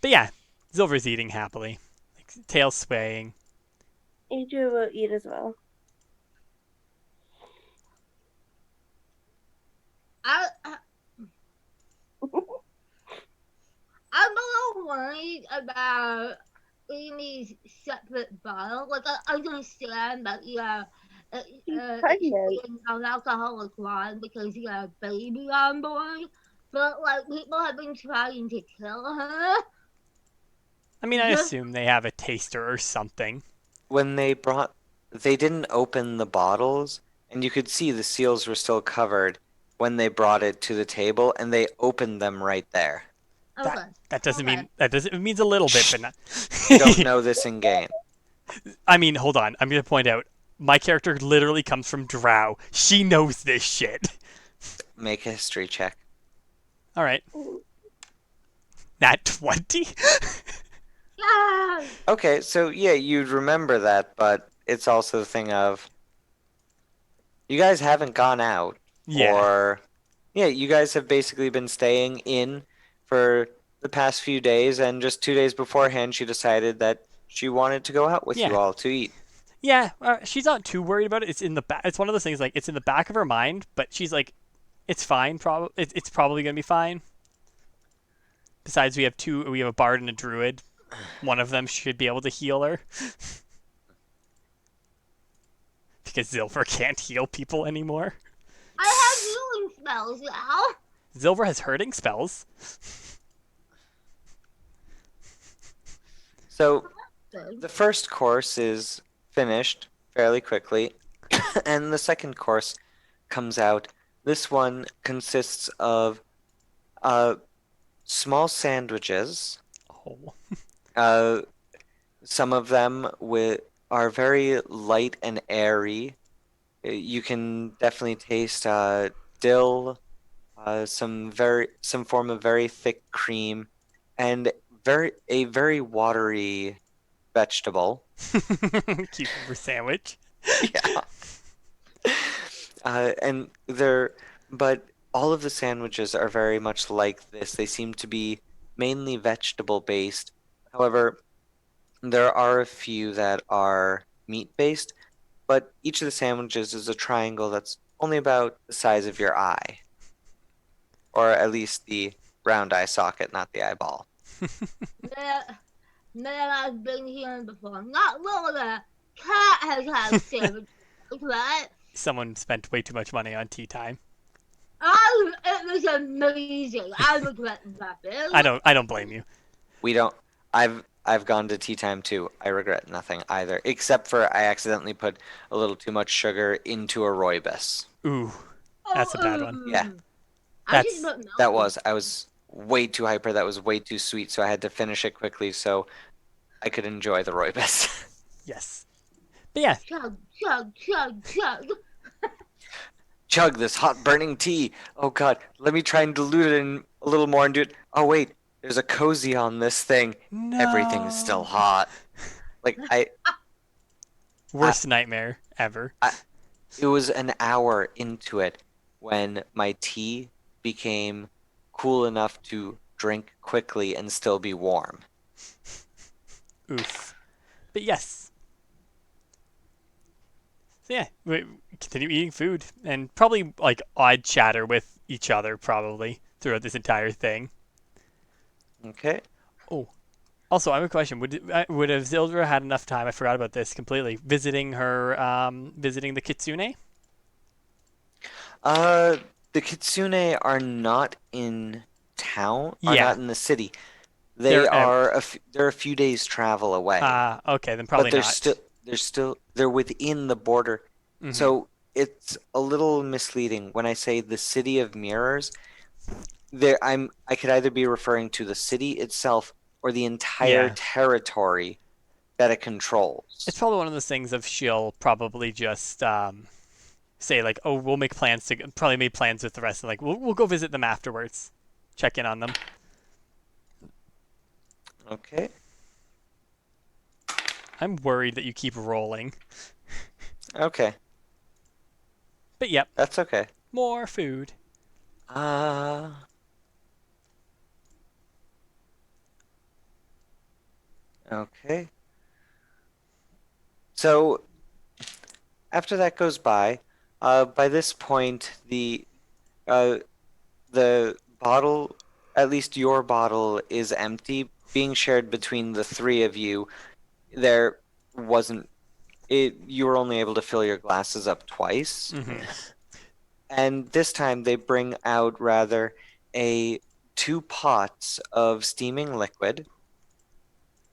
But yeah, Zilver's eating happily. Like, tail swaying. Adria will eat as well. I, I'm a little worried about eating these separate bottles. Like, I understand that, yeah, She's it's pregnant. an alcoholic wine because you got a baby on board. But, like, people have been trying to kill her. I mean, I Yeah. assume they have a taster or something. When they didn't open the bottles, and you could see the seals were still covered when they brought it to the table, and they opened them right there. Okay. That doesn't Okay. mean it means a little bit, but not. You don't know this in game. I mean, hold on. I'm gonna point out my character literally comes from Drow. She knows this shit. Make a history check. All right, Nat 20. Yeah, Yes! Okay, so yeah, you'd remember that, but it's also the thing of you guys haven't gone out, Yeah. or yeah, you guys have basically been staying in for the past few days, and just 2 days beforehand, she decided that she wanted to go out with you Yeah. all to eat. Yeah. She's not too worried about it. It's in the back. It's one of those things like it's in the back of her mind, but she's like, it's fine. It's probably gonna be fine. Besides, we have two. We have a bard and a druid. One of them should be able to heal her because Zilver can't heal people anymore. I have healing spells now. Zilver has hurting spells. So Good. the first course is finished fairly quickly, and the second course comes out. This one consists of uh, small sandwiches. Oh. Uh, some of them are very light and airy. You can definitely taste dill, some form of very thick cream, and a very watery vegetable. Cucumber sandwich. Yeah. And but all of the sandwiches are very much like this. They seem to be mainly vegetable based. However, there are a few that are meat based, but each of the sandwiches is a triangle that's only about the size of your eye, or at least the round eye socket, not the eyeball. Man, I've been here before. Not Lola. Cat has had sandwiches, right? Someone spent way too much money on tea time. It was amazing. I regret nothing. I don't blame you. We don't. I've gone to tea time too. I regret nothing either, except for I accidentally put a little too much sugar into a rooibos. Ooh, that's a bad one. Yeah. I That's- just put milk That in. was I was way too hyper. That was way too sweet, so I had to finish it quickly so I could enjoy the rooibos. Yes. But yeah, Chug, chug, chug, chug. Chug this hot burning tea. Oh God, let me try and dilute it in a little more and do it. Oh wait, there's a cozy on this thing. no. Everything's still hot. Like Worst nightmare ever. it was an hour into it when my tea became cool enough to drink quickly and still be warm. Oof. But yes. So yeah, we continue eating food and probably like odd chatter with each other probably throughout this entire thing. Okay. Also, I have a question. Would have Zildra had enough time? I forgot about this completely. Visiting visiting the Kitsune. Uh, the Kitsune are not in town, are Yeah. not in the city. They They're out. are they're a few days travel away. Okay, then probably But not. they're within the border. Mhm. So it's a little misleading when I say the city of mirrors. I could either be referring to the city itself or the entire Yeah. territory that it controls. It's probably one of those things of she'll probably just say like, "Oh, we'll make plans to probably made plans with the rest, and like we'll go visit them afterwards, check in on them." Okay. I'm worried that you keep rolling, Okay. but yep, That's okay. more food. Uh okay. So after that goes by this point uh the bottle, at least your bottle, is empty, being shared between the three of you. There wasn't it you were only able to fill your glasses up twice. Hmm. And this time they bring out rather a 2 pots of steaming liquid,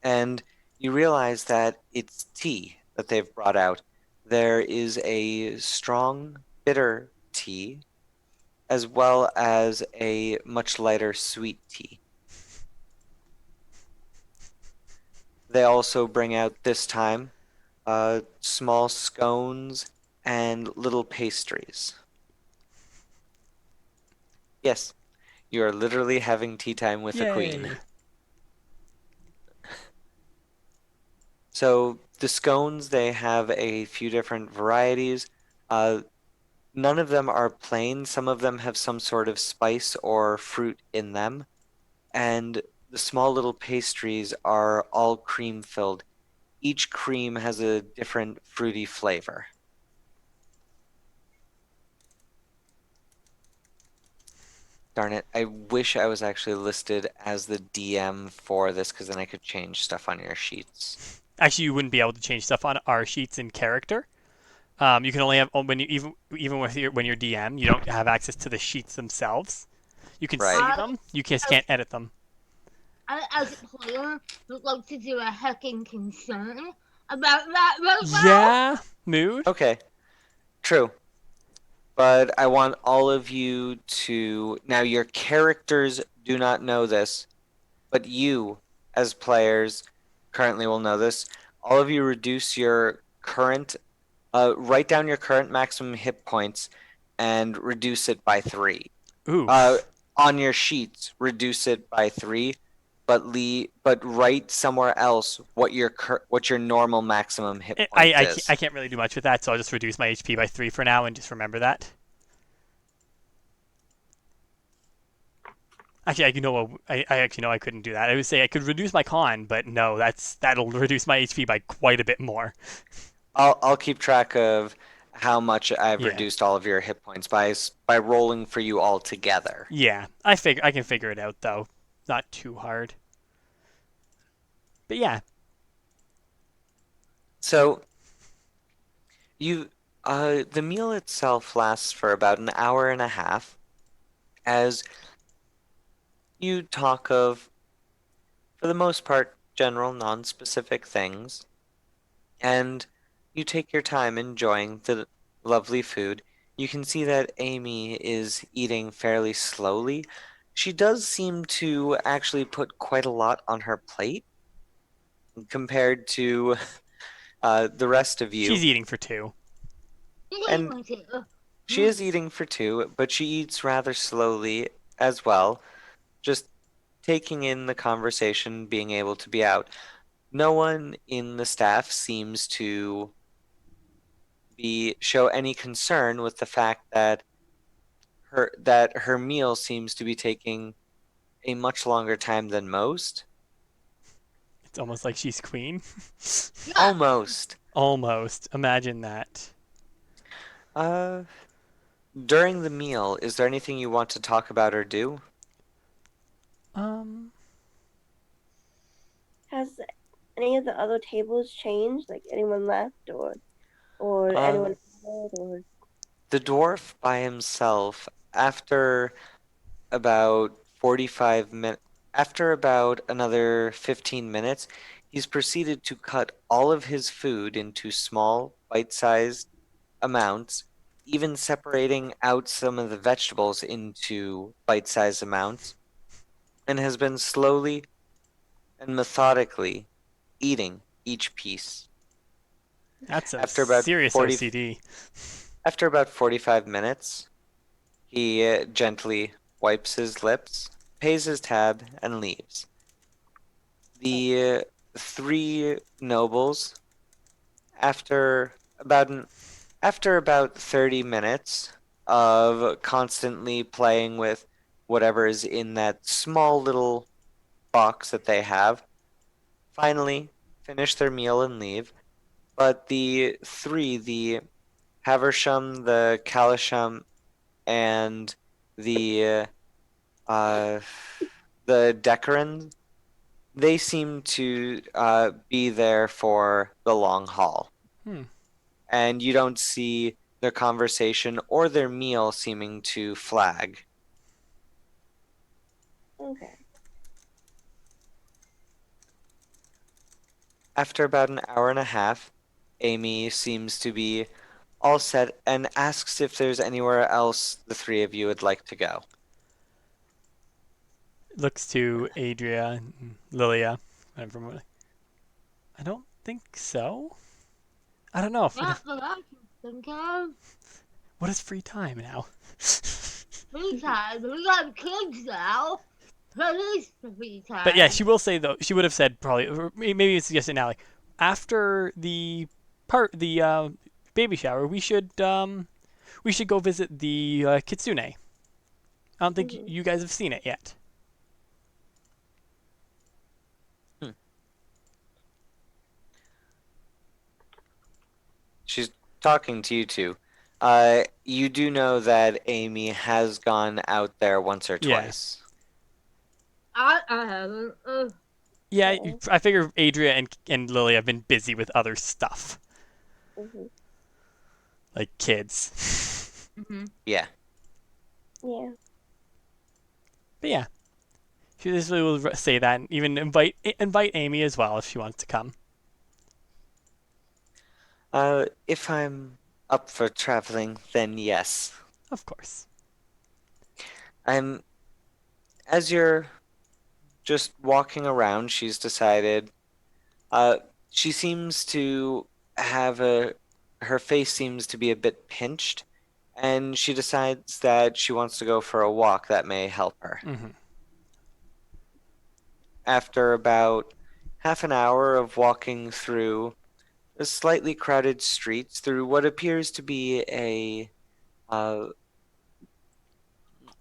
and you realize that it's tea that they've brought out. There is a strong bitter tea as well as a much lighter sweet tea. They also bring out this time small scones and little pastries. Yes, you are literally having tea time with the queen. Yay. So the scones, they have a few different varieties. Uh, None of them are plain. Some of them have some sort of spice or fruit in them. And the small little pastries are all cream filled. Each cream has a different fruity flavor. Darn it, I wish I was actually listed as the DM for this because then I could change stuff on your sheets. Actually, you wouldn't be able to change stuff on our sheets in character. You can only have when you even with when you're DM, you don't have access to the sheets themselves. You can Right. see them, you just can't edit them. As a player, would like to do a heckin' concern about that right now. Yeah, mood. Okay, true. But I want all of you to now your characters do not know this, but you as players currently will know this. All of you reduce your current write down your current maximum hit points and reduce it by 3. Ooh. On your sheets, reduce it by 3, but write somewhere else what your normal maximum hit point is. I can't really do much with that, so I'll just reduce my HP by 3 for now and just remember that. Actually, I actually know I couldn't do that. I would say I could reduce my con, but no, that'll reduce my HP by quite a bit more. I'll keep track of how much I've Yeah. reduced all of your hit points by rolling for you all together. Yeah, I can figure it out though. Not too hard. But yeah, So the meal itself lasts for about an hour and a half as you talk of, for the most part, general, non-specific things, and you take your time enjoying the lovely food. You can see that Amy is eating fairly slowly. She does seem to actually put quite a lot on her plate compared to the rest of you. she's eating for 2. And she is eating for 2, but she eats rather slowly as well, just taking in the conversation, being able to be out. No one in the staff seems to show any concern with the fact that her meal seems to be taking a much longer time than most. It's almost like she's queen. Almost. Almost. Imagine that. During the meal, is there anything you want to talk about or do? Has any of the other tables changed? Like anyone left or Um, anyone added, or The dwarf by himself, after about 45 minutes, after about another 15 minutes, he's proceeded to cut all of his food into small, bite-sized amounts, even separating out some of the vegetables into bite-sized amounts, and has been slowly and methodically eating each piece. That's a After about serious 40 OCD. After about 45 minutes, he gently wipes his lips, pays his tab, and leaves. The 3 nobles, after about 30 minutes of constantly playing with whatever is in that small little box that they have, finally finish their meal and leave. But the 3, the Haversham, the Calisham, and the Decaran, they seem to be there for the long haul. And you don't see their conversation or their meal seeming to flag. okay. After about an hour and a half, Amy seems to be all set and asks if there's anywhere else the 3 of you would like to go. Looks to Adria, Lilia. Whatever. I don't think so. I don't know. Not that I can think of. What is free time now? Free time. We got kids now. That is free time. But yeah, she will say though. She would have said probably, or maybe it's just now. Like, after the baby shower, we should go visit the kitsune. I don't think Mhm. you guys have seen it yet. Hmm. She's talking to you two. You do know that Amy has gone out there once or Yeah. twice. I haven't. Yeah, Yeah. I figure Adria and Lily have been busy with other stuff, Mhm. like kids. Mm-hmm. Yeah. Yeah. But yeah, she usually will say that and even invite Amy as well if she wants to come. If I'm up for traveling, then yes. Of course. I'm, as you're just walking around, she's decided, uh, she seems to have her face seems to be a bit pinched, and she decides that she wants to go for a walk that may help her. Hmm. After about half an hour of walking through the slightly crowded streets through what appears to be uh,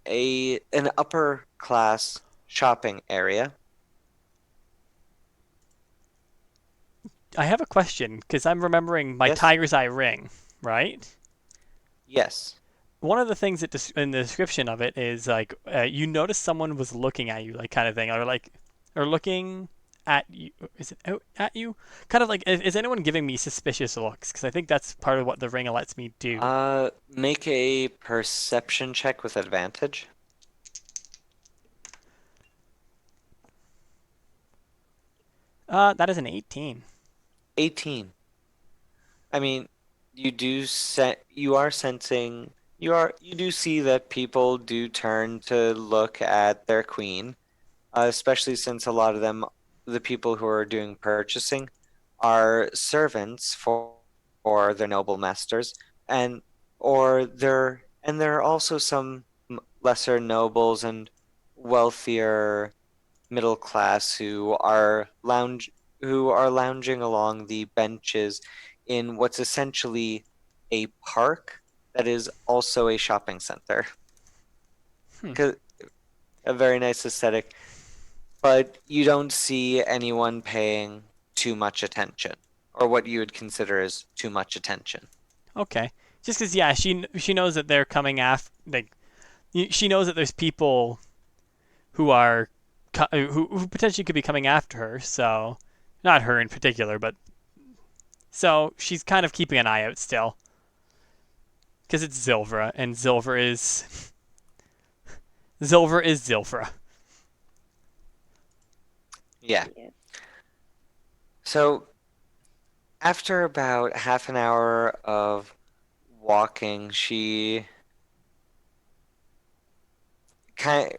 an upper class shopping area. I have a question because I'm remembering my Yes? tiger's eye ring, right? Yes. One of the things that in the description of it is like you notice someone was looking at you, like kind of thing, or looking at you. Is it out at you? Kind of like is anyone giving me suspicious looks? Because I think that's part of what the ring lets me do. Make a perception check with advantage. That is an 18. 18. I mean, you are sensing you do see that people do turn to look at their queen, especially since a lot of them, the people who are doing purchasing, are servants for their noble masters, and there are also some lesser nobles and wealthier middle class who are lounging along the benches in what's essentially a park that is also a shopping center. Hmm. 'Cause- A very nice aesthetic, but you don't see anyone paying too much attention, or what you would consider as too much attention. Okay. Just because yeah, she knows that they're coming after like she knows that there's people who are who potentially could be coming after her. So not her in particular, but so she's kind of keeping an eye out still because it's Zilvra, and Zilver is Zilvra. Yeah. Yeah. So after about half an hour of walking, kind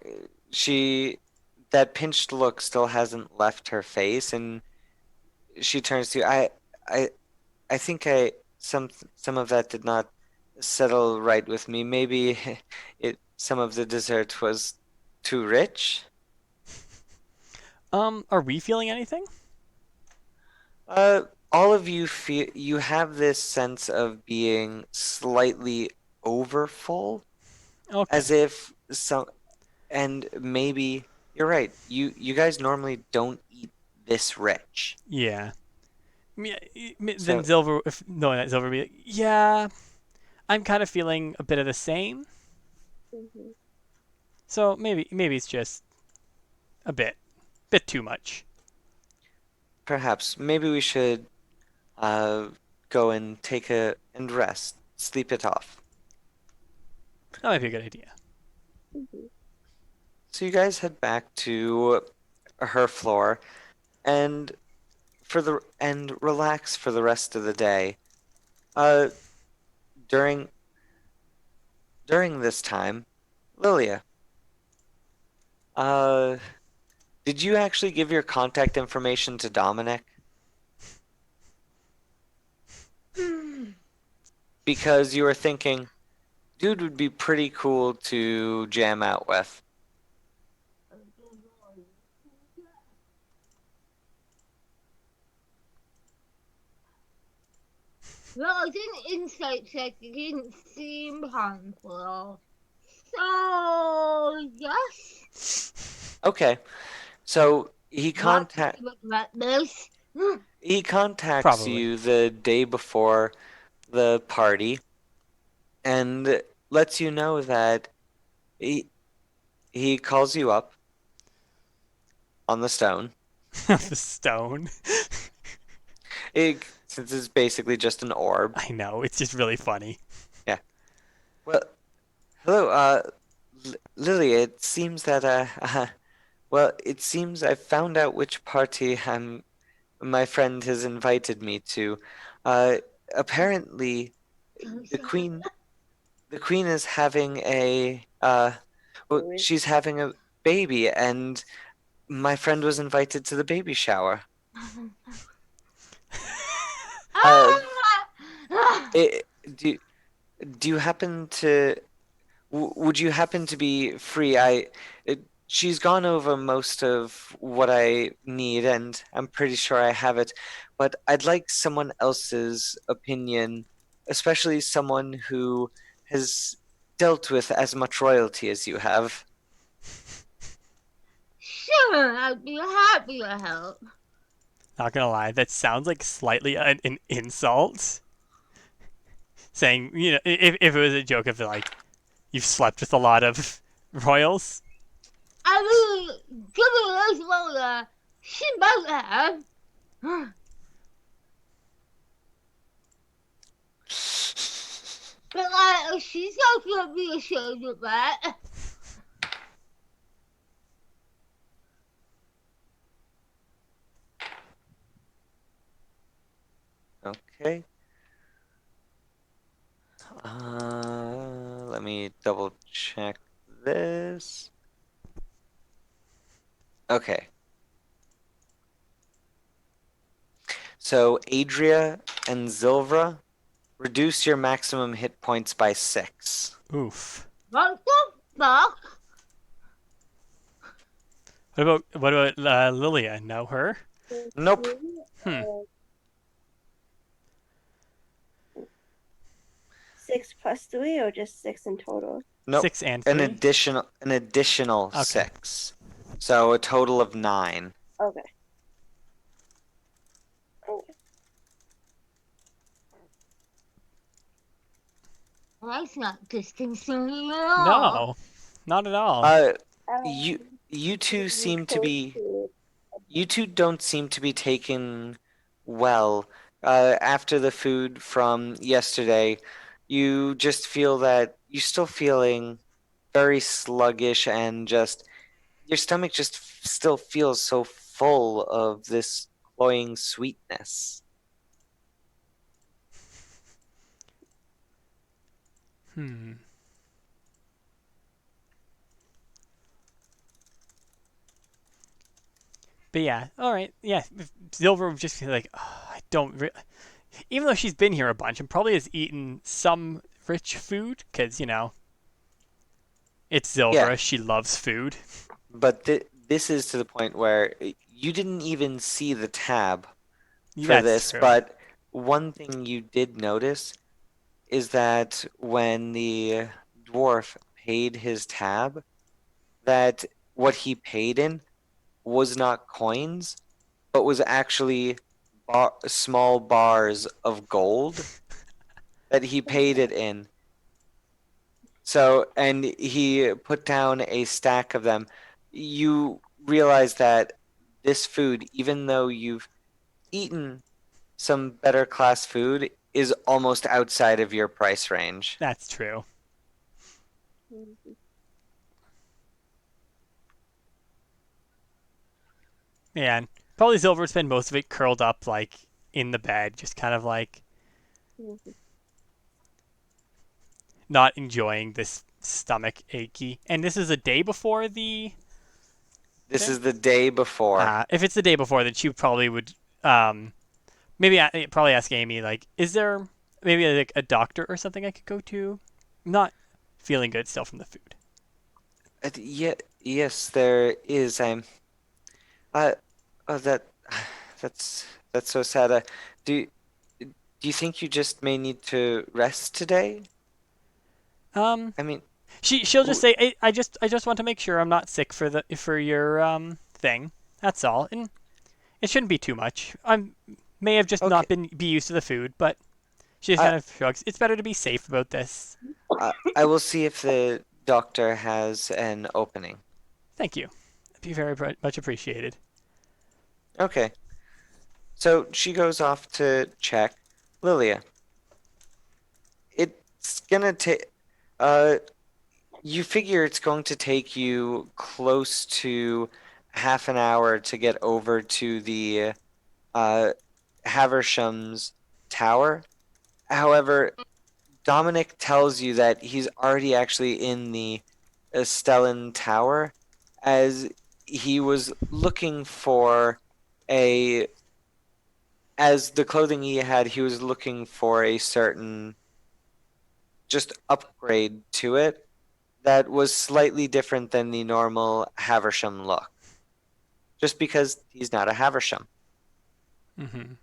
she that pinched look still hasn't left her face, and she turns to you. I I think some of that did not settle right with me. Maybe it some of the dessert was too rich. Are we feeling anything? All of you feel you have this sense of being slightly overfull, Okay. as if some, and maybe you're right. You guys normally don't eat this rich. Yeah. Yeah, then So Zilver, if no, not Zilver, be like, yeah, I'm kind of feeling a bit of the same. Mhm. So maybe it's just a bit too much. perhaps maybe we should uh go and take a and rest, sleep it off. That might be a good idea. Mhm. So you guys head back to her floor and relax for the rest of the day. Uh, during this time, Lilia, uh, did you actually give your contact information to Dominic? Because you were thinking, dude would be pretty cool to jam out with. Well, I did an insight check. It didn't seem harmful. So, yes. Okay, so Not to regret this. he contacts Probably. you the day before the party and lets you know that he he calls you up on the stone. The stone. Since it's basically just an orb. I know, it's just really funny. Yeah. Well, hello, Lily. It seems that well, it seems I found out which party my friend has invited me to. Uh, apparently, the queen the queen is having well, Wait, she's having a baby, and my friend was invited to the baby shower. Uh, it, do you happen to would you happen to be free? She's gone over most of what I need, and I'm pretty sure I have it, but I'd like someone else's opinion, especially someone who has dealt with as much royalty as you have. Sure, I'd be happy to help. Not gonna lie, that sounds like slightly an insult. Saying, if it was a joke of like, you've slept with a lot of royals. I mean, given this Lola, she might have. But she's not gonna be ashamed of that. Okay. Let me double check this. Okay. So Adria and Zilvra, reduce your maximum hit points by 6. Oof. What the fuck? What about Lilia? Know her? Nope. Hmm. 6 plus 3, or just 6 in total? Nope. 6 and An 3. additional Okay. 6. So a total of 9. Okay. Okay. Well, that's not disconcerting at all. No, not at all. You you two seem to close be to it. you two don't seem to be taken well. After the food from yesterday, you just feel that you're still feeling very sluggish and just your stomach just still feels so full of this cloying sweetness. Hmm. But yeah, all right. Yeah, Silver would just be like, oh, I don't. Even though she's been here a bunch and probably has eaten some rich food, because it's Yeah, Zilvra. She loves food. but this is to the point where you didn't even see the tab for That's this, true. but one thing you did notice is that when the dwarf paid his tab, that what he paid in was not coins, but was actually small bars of gold that he paid it in. So, and he put down a stack of them. You realize that this food, even though you've eaten some better class food, is almost outside of your price range. That's true. Yeah, and probably Silver spent most of it curled up like in the bed, just kind of like not enjoying this stomach achy. And this is a day before the This thing. is the day before. If it's the day before, then she probably would maybe probably ask Amy like, is there maybe like a doctor or something I could go to? I'm not feeling good still from the food. Yeah, yes, there is. Uh, oh, that's so sad. Do do you think you just may need to rest today? Um, I mean, she'll just w- say, I just want to make sure I'm not sick for your thing. That's all, and it shouldn't be too much. I may have just okay. not be used to the food, but she just I, kind of shrugs. It's better to be safe about this. I will see if the doctor has an opening. Thank you. It'd be very much appreciated. Okay. So she goes off to check. Lilia, it's gonna take. Uh, you figure it's going to take you close to half an hour to get over to the uh, Haversham's tower. However, Dominic tells you that he's already actually in the Stellan Tower, as he was looking for a as the clothing he had, he was looking for a certain just upgrade to it that was slightly different than the normal Haversham look. Just because he's not a Haversham. Mm-hmm.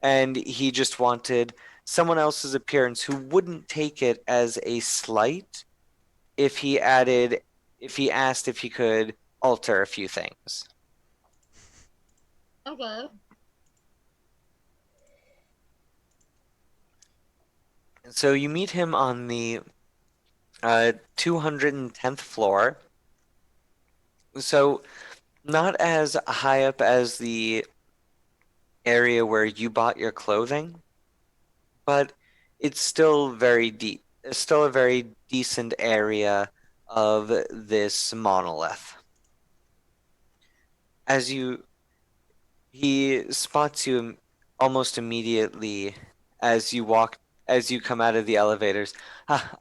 And he just wanted someone else's appearance who wouldn't take it as a slight if he asked if he could alter a few things. Okay. So you meet him on the 210th floor. So not as high up as the area where you bought your clothing, but it's still very deep. It's still a very decent area of this monolith. As you, he spots you almost immediately as you come out of the elevators. Ah,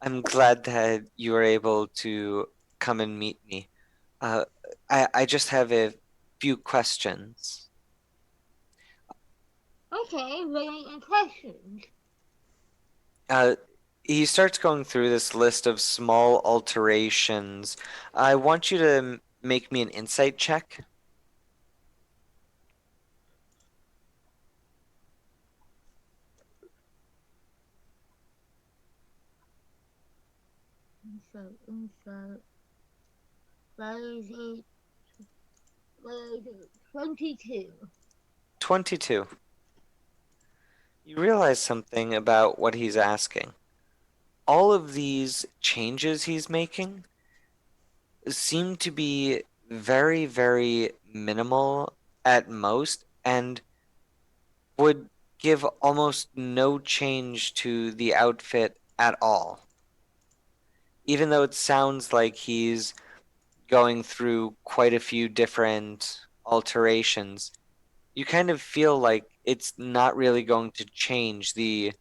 I'm glad that you were able to come and meet me. Uh, I just have a few questions. Okay, very impressive. Uh, he starts going through this list of small alterations. I want you to make me an insight check. Info. Where 22. 22. You realize something about what he's asking. All of these changes he's making seem to be very, very minimal at most and would give almost no change to the outfit at all. Even though it sounds like he's going through quite a few different alterations, you kind of feel like it's not really going to change the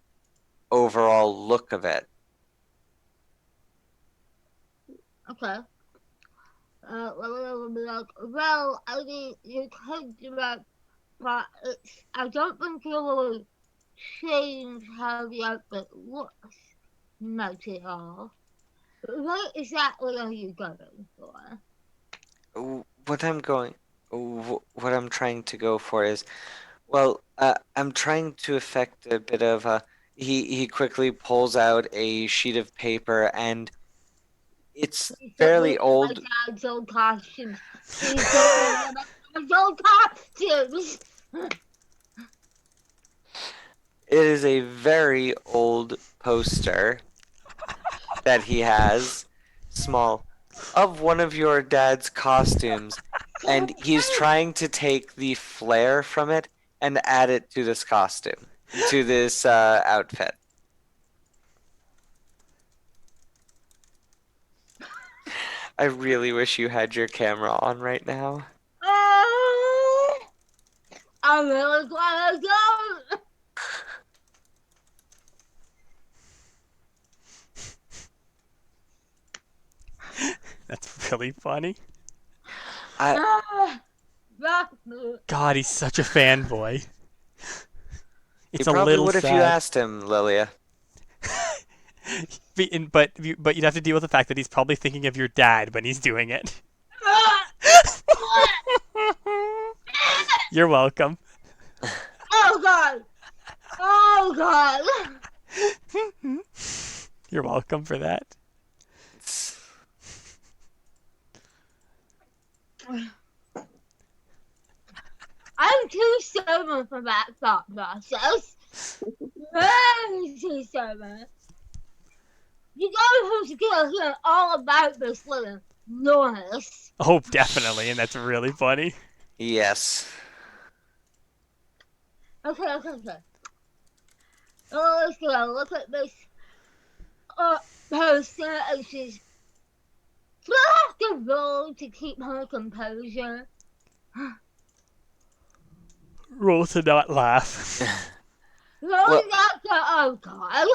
overall look of it. Okay. Will be like, well, I mean, you could do that, but I don't think it will change how the outfit looks much at all. What exactly are you going for? What I'm going, what I'm trying to go for is, well, I'm trying to effect a bit of a. He quickly pulls out a sheet of paper and it's Please don't fairly bring up my old. dad's old costumes. Please don't bring up my dad's old costumes. It is a very old poster that he has, small, of one of your dad's costumes, and he's trying to take the flair from it and add it to this costume, to this outfit. I really wish you had your camera on right now. I'm really glad I don't. That's really funny. I God, he's such a fanboy. He It's a probably little would if you sad. asked him, Lilia. But you'd have to deal with the fact that he's probably thinking of your dad when he's doing it. You're welcome. Oh god! Oh God. You're welcome for that. It's- I'm too stubborn for that thought process. Very too stubborn. You guys have to get hear all about this little Norris. Oh, definitely, and that's really funny. yes. Okay. Oh, let's go. Look at this poster, and she's flat the roll to keep her composure. Roll to not laugh. Rolling out the oh God.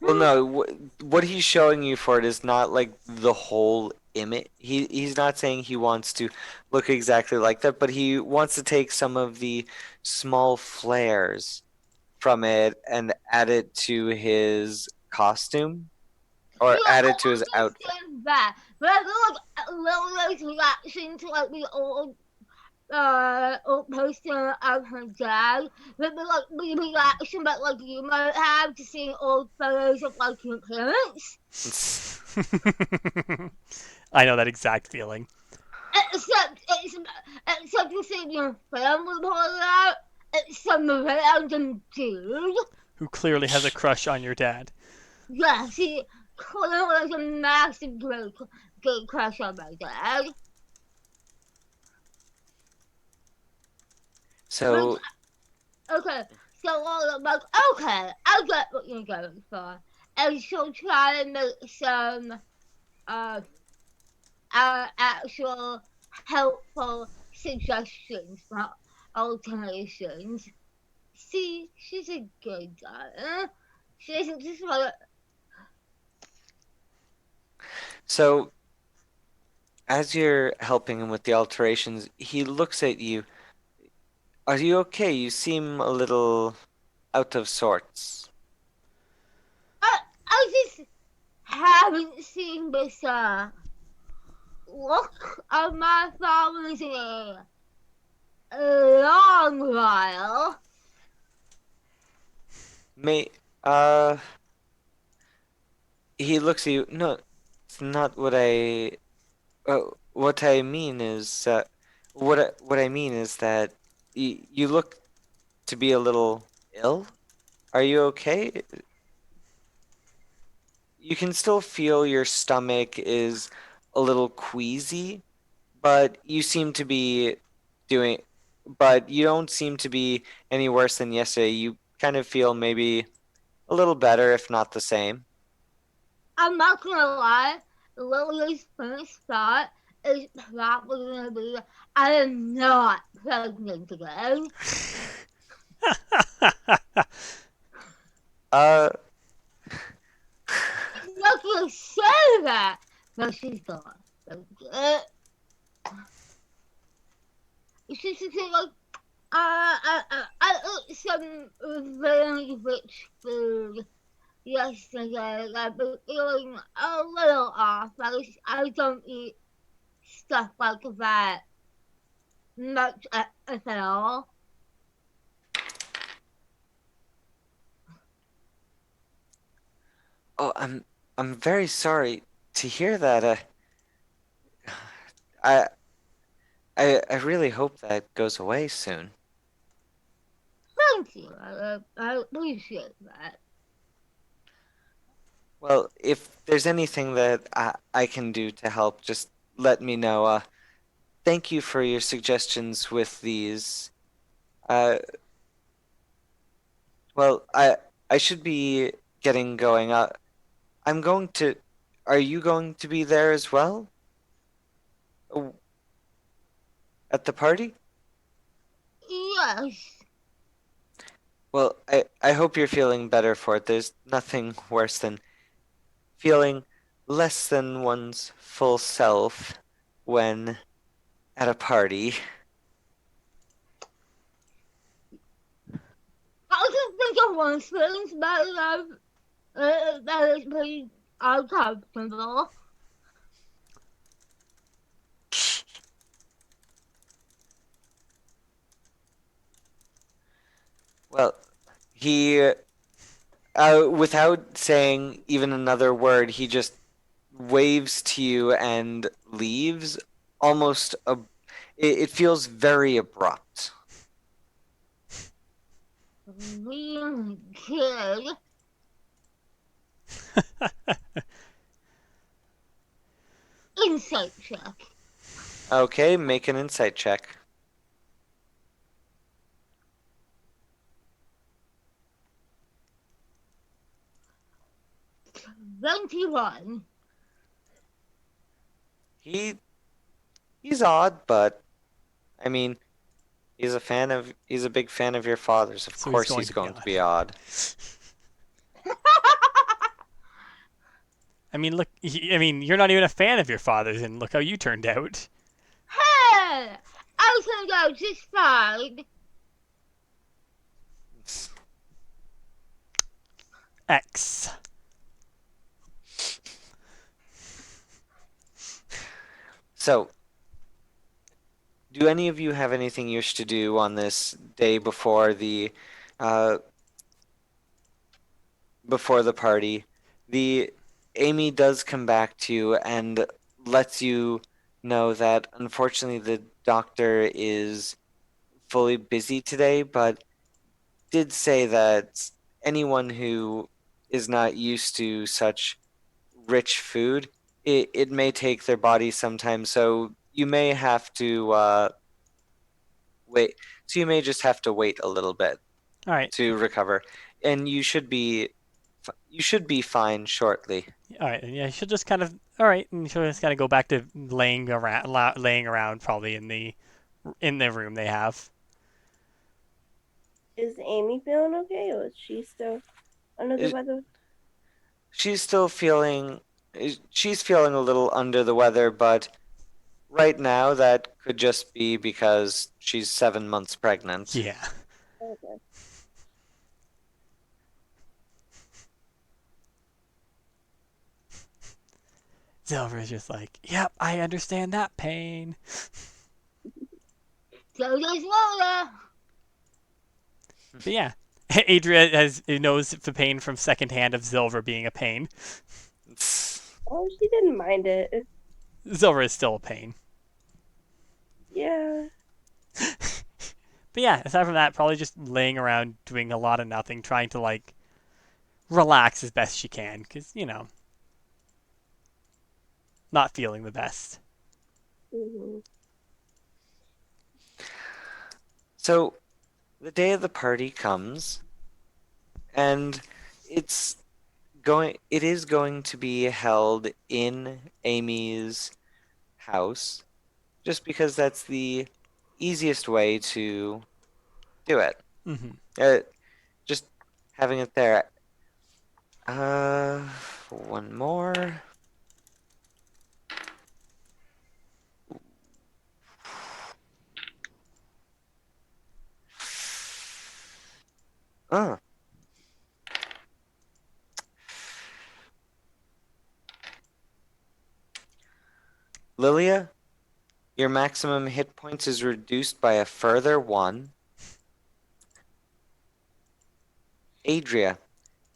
Well, no. What he's showing you for it is not like the whole image. He's not saying he wants to look exactly like that, but he wants to take some of the small flares from it and add it to his costume or Yeah, add I it to his outfit. understand that, but I feel like Lily's reaction to like the old poster of her dad would be like the reaction that like you might have to seeing old photos of like your parents. I know that exact feeling. Except you see your family pulling out, it's some random dude. Who clearly has a crush on your dad. Yeah, she clearly has a massive great crush on my dad. So Okay, so I'm like, okay, I get what you're going for. And she'll try and make some actual helpful suggestions for alterations. See, she's a good daughter. She isn't just like, so as you're helping him with the alterations, he looks at you. Are you okay? You seem a little out of sorts. I just haven't seen this look of my father's in a long while. May he looks at you. No, it's not what I. What I mean is, what I mean is that you look to be a little ill. Are you okay? You can still feel your stomach is a little queasy, but you seem to be doing, but you don't seem to be any worse than yesterday. You kind of feel maybe a little better, if not the same. I'm not gonna lie, Lily's first thought is probably gonna be, I am not pregnant again. Uh, She's not gonna say that, but she's not. She's just like, I ate some very rich food yesterday. I've been feeling a little off. I don't eat stuff like that much if at all. oh, I'm very sorry to hear that. I I really hope that goes away soon. Thank you. I appreciate that. Well, if there's anything that I can do to help, just let me know. Thank you for your suggestions with these. Uh, well, I should be getting going. I'm going to. Are you going to be there as well? Oh, at the party? Yes. Well, I hope you're feeling better for it. There's nothing worse than feeling less than one's full self when at a party. I just think of one feelings about love that is pretty uncomfortable. Well, he without saying even another word, he just waves to you and leaves. Almost it feels very abrupt. Really good. Insight check. Okay, make an insight check. 21. He's odd, but I mean, he's a big fan of your father's. Of So he's course going he's to be going to odd. be odd. I mean, look. I mean, you're not even a fan of your father's, and look how you turned out. Hey! I turned out just fine. X. So, do any of you have anything you wish to do on this day uh, before the party? The Amy does come back to you and lets you know that unfortunately the doctor is fully busy today, but did say that anyone who is not used to such rich food, it may take their body sometime, so you may have to wait. So you may just have to wait a little bit All right. to recover, and you should be fine shortly. All right. Yeah, she'll just kind of. All right, and she'll just kind of go back to laying around, probably in the room they have. Is Amy feeling okay, or is she still under the Is- weather? She's still feeling she's feeling a little under the weather, but right now that could just be because she's 7 months pregnant. Yeah. Okay. Silver's just like, yep, I understand that pain. So does Lola. But yeah, Adria knows the pain from secondhand of Silver being a pain. Oh, she didn't mind it. Silver is still a pain. Yeah. But yeah, aside from that, probably just laying around doing a lot of nothing, trying to like relax as best she can, because not feeling the best. Hmm. So the day of the party comes, and it is going to be held in Amy's house, just because that's the easiest way to do it. Hmm. Uh, just having it there. Uh, one more. Oh, Lilia, your maximum hit points is reduced by a further 1. Adria,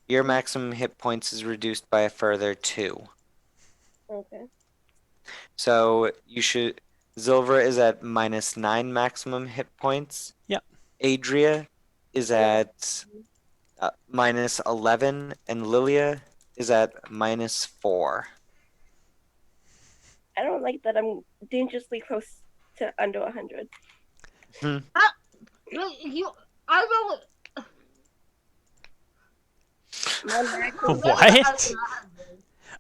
your maximum hit points is reduced by a further 2. Okay. So Zilver is at -9 maximum hit points. Yep. Adria is Yeah. at -11, and Lilia is at -4. I don't like that I'm dangerously close to under 100. I don't. My max What?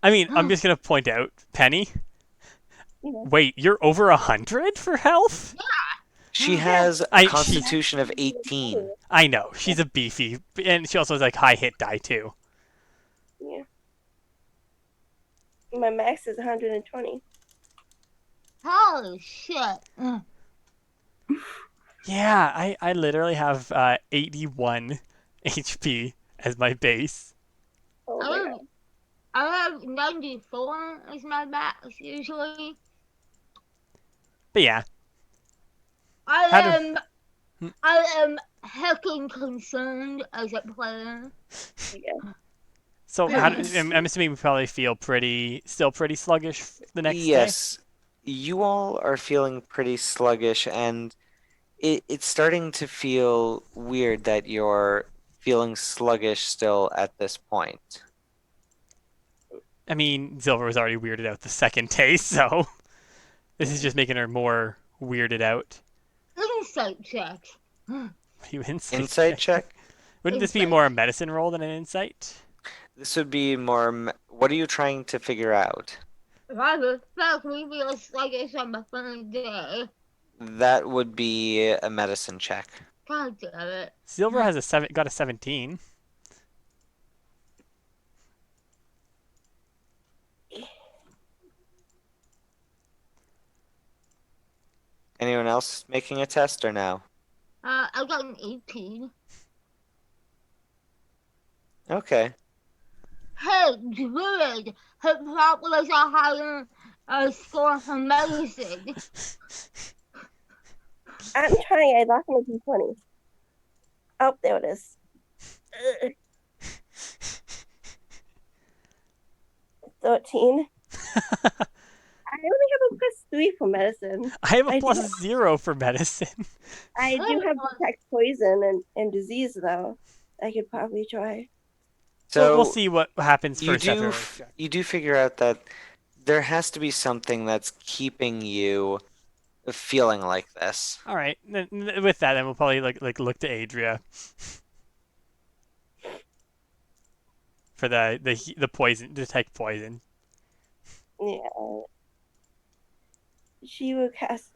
I mean, I'm just gonna point out, Penny. you know, Wait, you're over 100 for health? She has a She's- constitution of 18. I know she's a beefy, and she also has like high hit die too. Yeah. My max is 120. Holy shit. Yeah, I literally have 81 HP as my base. Oh my I god. have, I have 94 as my max usually. But yeah, I How do- am I am heckin' concerned as a player. Yeah. So Yes. I'm assuming we probably feel still pretty sluggish the next day. Yes, you all are feeling pretty sluggish, and it's starting to feel weird that you're feeling sluggish still at this point. I mean, Silver was already weirded out the second day, so this is just making her more weirded out. Insight check. What are you insight Insight check? check? Wouldn't this be Insight. more a medicine roll than an insight? This would be more. What are you trying to figure out? Why the fuck we feel sluggish on the third day? That would be a medicine check. God damn it. Silver has got a 17. Anyone else making a test or no? I got an 18. Okay. Hey, Druid! Her problem is a higher score for medicine. I'm trying. I lost my D20. Oh, there it is. Ugh. 13. I only have a +3 for medicine. I have a I plus do. 0 for medicine. I do have detect poison and disease though. I could probably try. So we'll see what happens you first after do our check. you do figure out that there has to be something that's keeping you feeling like this. All right. With that, then we'll probably like look to Adria for the poison, detect poison. Yeah. She will cast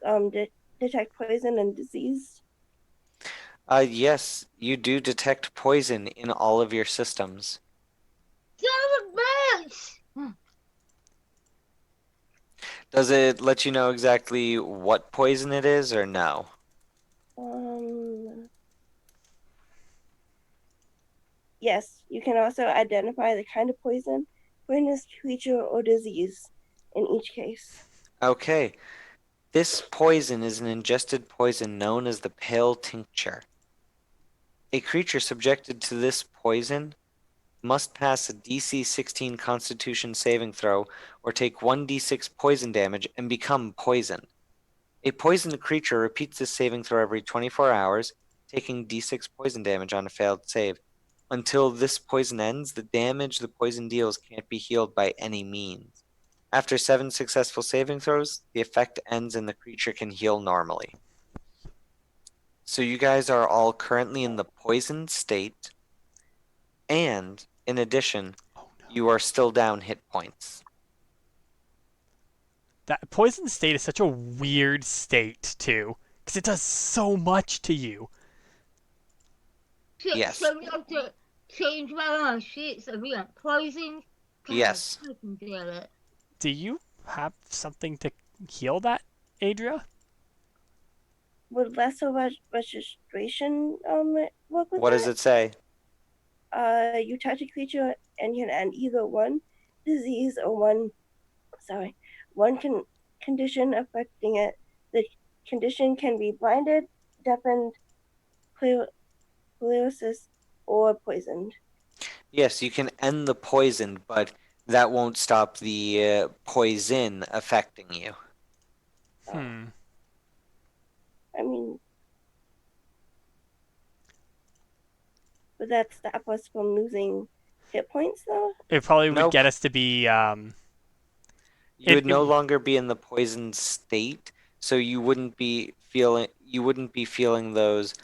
detect poison and disease. Yes, you do detect poison in all of your systems. Son of a bitch! Does it let you know exactly what poison it is or no? Yes, you can also identify the kind of poison, poisonous creature, or disease in each case. Okay. This poison is an ingested poison known as the Pale Tincture. A creature subjected to this poison must pass a DC 16 Constitution saving throw or take 1d6 poison damage and become poisoned. A poisoned creature repeats this saving throw every 24 hours, taking d6 poison damage on a failed save. Until this poison ends, the damage the poison deals can't be healed by any means. After 7 successful saving throws, the effect ends and the creature can heal normally. So you guys are all currently in the poisoned state, and in addition, Oh no. you are still down hit points. That poison state is such a weird state too, because it does so much to you. Yes. So we have to change my sheets so we aren't poisoned? God, Yes. fucking damn it. Do you have something to heal that, Adria? Would lesser registration work with What does that? it say? You touch a creature and can end either one disease or one condition affecting it. The condition can be blinded, deafened, paralysis, or poisoned. Yes, you can end the poison, but that won't stop the poison affecting you. Hmm. I mean, would that stop us from losing hit points though? It probably would Nope. get us to be You would no longer be in the poisoned state, so you wouldn't be feeling those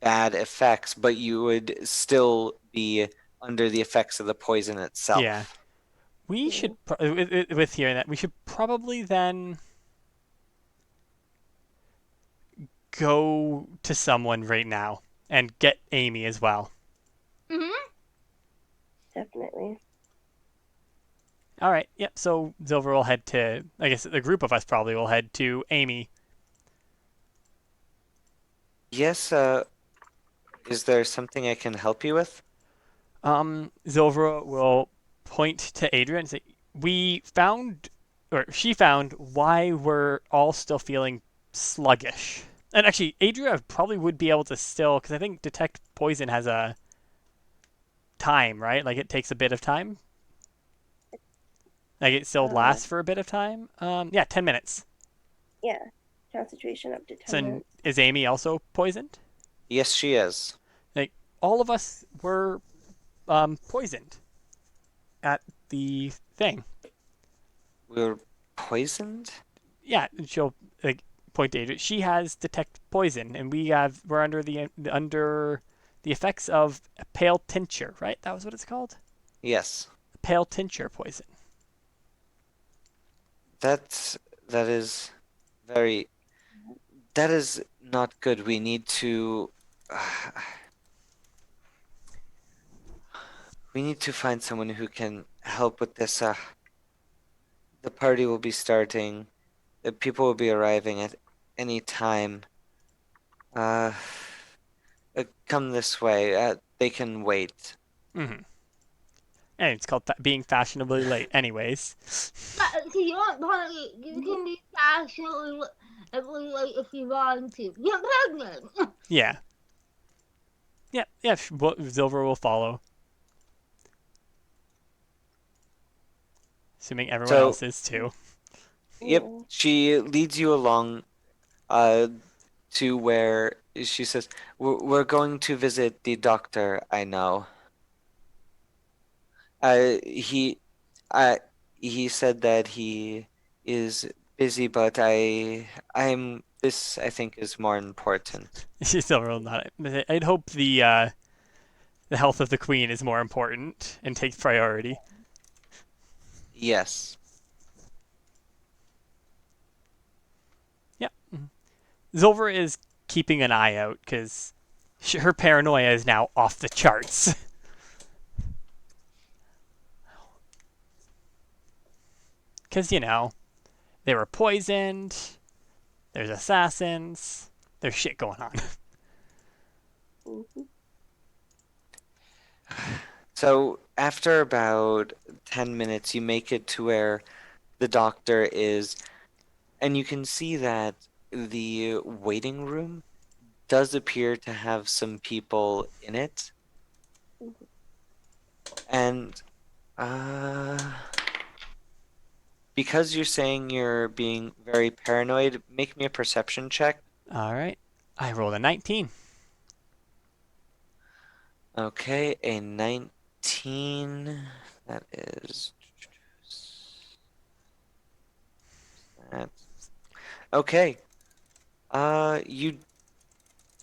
bad effects, but you would still be under the effects of the poison itself. Yeah. We should with hearing that we should probably then go to someone right now and get Amy as well. Definitely. All right. Yep. So Silver will head to. I guess the group of us probably will head to Amy. Yes, is there something I can help you with? Silver will point to Adrian and say, "We found, or she found, why we're all still feeling sluggish." And actually, Adria probably would be able to still, because I think detect poison has a time, right? Like it takes a bit of time. Like it still Uh, lasts for a bit of time. Yeah, 10 minutes. yeah, concentration up to 10 So minutes. is Amy also poisoned? Yes, she is. Like all of us were poisoned at the thing. We were poisoned? Yeah, and she'll like point to Adria. She has detect poison, and we're under the effects of a pale tincture, right? That was what it's called. Yes. Pale tincture poison. That's that is very that is not good. We need to we need to find someone who can help with this. The party will be starting. The people will be arriving at any time. Uh, come this way. They can wait. Mm-hmm. And it's called being fashionably late, anyways. But so you want party, you can be casually like if you want to. You're pregnant. Yeah. Yeah, yeah. Zilver will follow, assuming everyone So, else is too. yep, Yeah. she leads you along uh to where she says, we're going to visit the doctor I know. Uh, he, uh, he said that he is busy, but this I think is more important. Zilver will not. I'd hope the health of the queen is more important and takes priority. Yes. Yeah. Zilver is keeping an eye out because her paranoia is now off the charts. Because they were poisoned. There's assassins. There's shit going on. Mhm. So after about 10 minutes, you make it to where the doctor is, and you can see that the waiting room does appear to have some people in it. And uh, because you're saying you're being very paranoid, make me a perception check. All right. I rolled a 19. Okay, a 19. That is that. Okay. You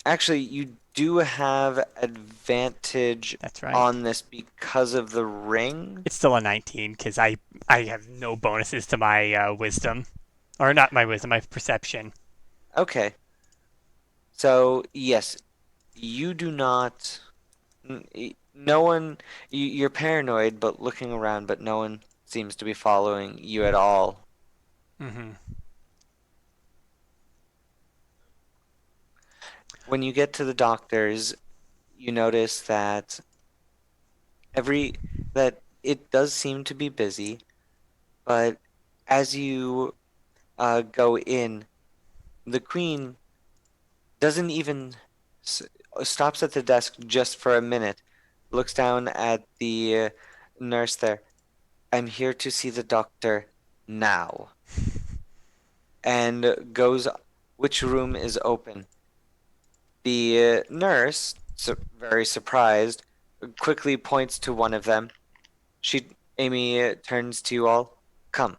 actually you do have advantage That's right. on this because of the ring. It's still a 19 because I have no bonuses to my wisdom, or not my wisdom, my perception. Okay. So, yes, you do not. No one. You're paranoid, but looking around, but no one seems to be following you at all. Mm-hmm. When you get to the doctor's, you notice that every that it does seem to be busy, but as you go in, the queen doesn't even s- stops at the desk just for a minute, looks down at the nurse there. I'm here to see the doctor now, and goes, which room is open? The nurse, very surprised, quickly points to one of them. Amy turns to you all, come,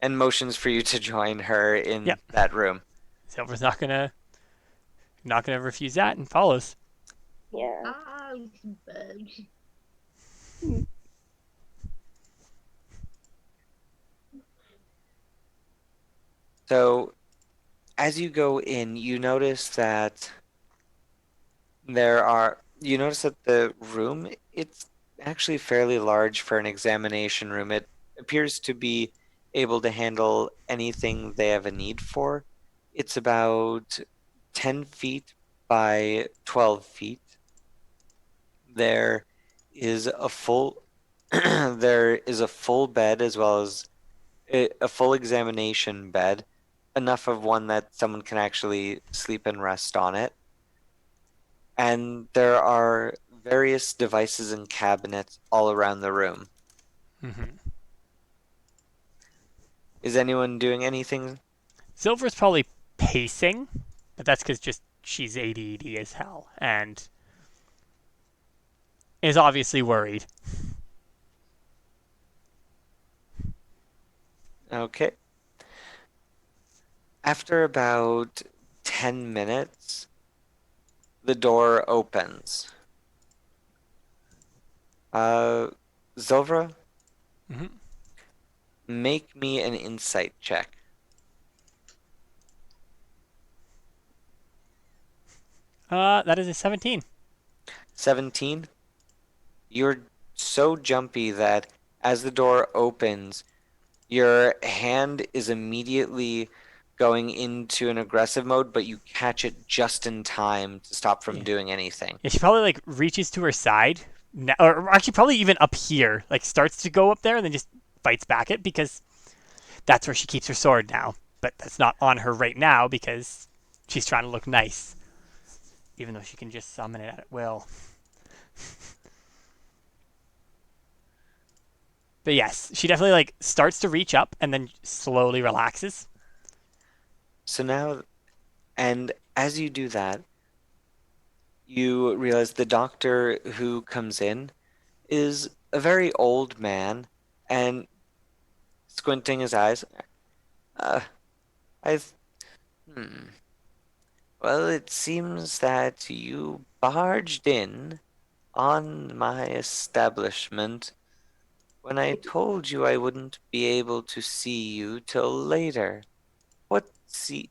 and motions for you to join her in Yep. that room. Silver's not gonna refuse that and follows. Yeah. Ah, big. So as you go in, you notice that the room, it's actually fairly large for an examination room. It appears to be able to handle anything they have a need for. It's about 10 feet by 12 feet. There is a full there is a full bed as well as a full examination bed. enough of one that someone can actually sleep and rest on it. And there are various devices and cabinets all around the room. Hmm. Is anyone doing anything? Silver's probably pacing, but that's because just she's ADD as hell and is obviously worried. Okay. After about 10 minutes, the door opens. Zilvra, Hmm. make me an insight check. That is a 17. 17. You're so jumpy that as the door opens, your hand is immediately going into an aggressive mode, but you catch it just in time to stop from Yeah. doing anything. Yeah, she probably like reaches to her side, or actually probably even up here, like starts to go up there and then just fights back it because that's where she keeps her sword now. But that's not on her right now because she's trying to look nice, even though she can just summon it at will. But yes, she definitely like starts to reach up and then slowly relaxes. So now, and as you do that, you realize the doctor who comes in is a very old man and squinting his eyes. Uh, I, hmm. Well, it seems that you barged in on my establishment when I told you I wouldn't be able to see you till later. What see?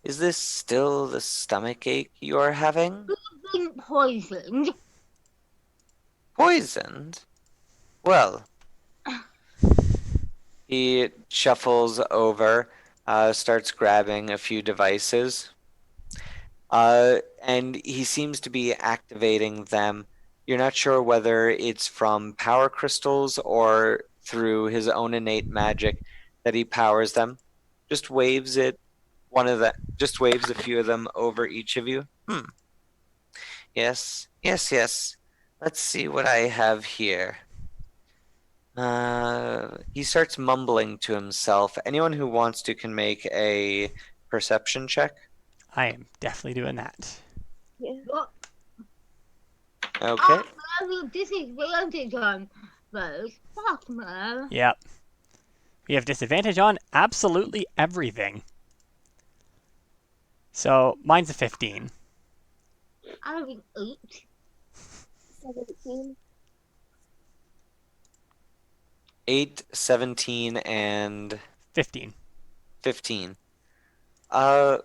Is this still the stomach ache you are having? Been poisoned. Poisoned? Well, he shuffles over, starts grabbing a few devices, and he seems to be activating them. You're not sure whether it's from power crystals or through his own innate magic that he powers them. Just waves it, just waves a few of them over each of you. Yes, yes, yes. Let's see what I have here. He starts mumbling to himself. Anyone who wants to can make a perception check. I am definitely doing that. Yeah. What? Okay. I have a disadvantage on those. Fuck, man. Yep. We have disadvantage on absolutely everything. So mine's a 15. I have an 8. 17. 8, 17, and 15. 15. Uh,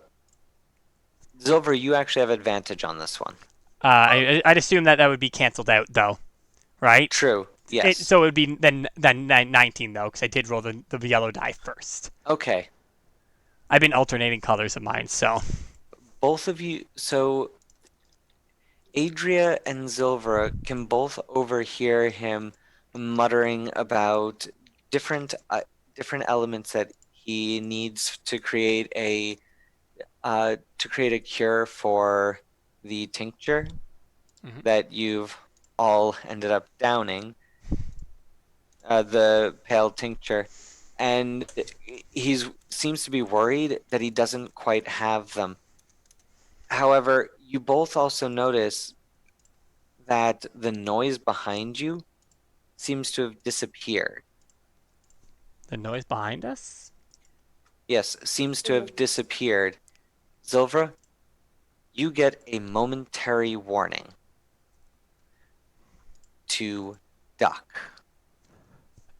Zilver, you actually have advantage on this one. I'd assume that would be canceled out though, right? True. Yes. So it would be then 19 though, because I did roll the yellow die first. Okay. I've been alternating colors of mine, so Both of you. So Adria and Zilver can both overhear him muttering about different elements that he needs to create a cure for the tincture Mhm. that you've all ended up downing, the pale tincture, and he seems to be worried that he doesn't quite have them. However, you both also notice that the noise behind you seems to have disappeared. the noise behind us. Yes, seems to have disappeared. Zilvra, you get a momentary warning to duck.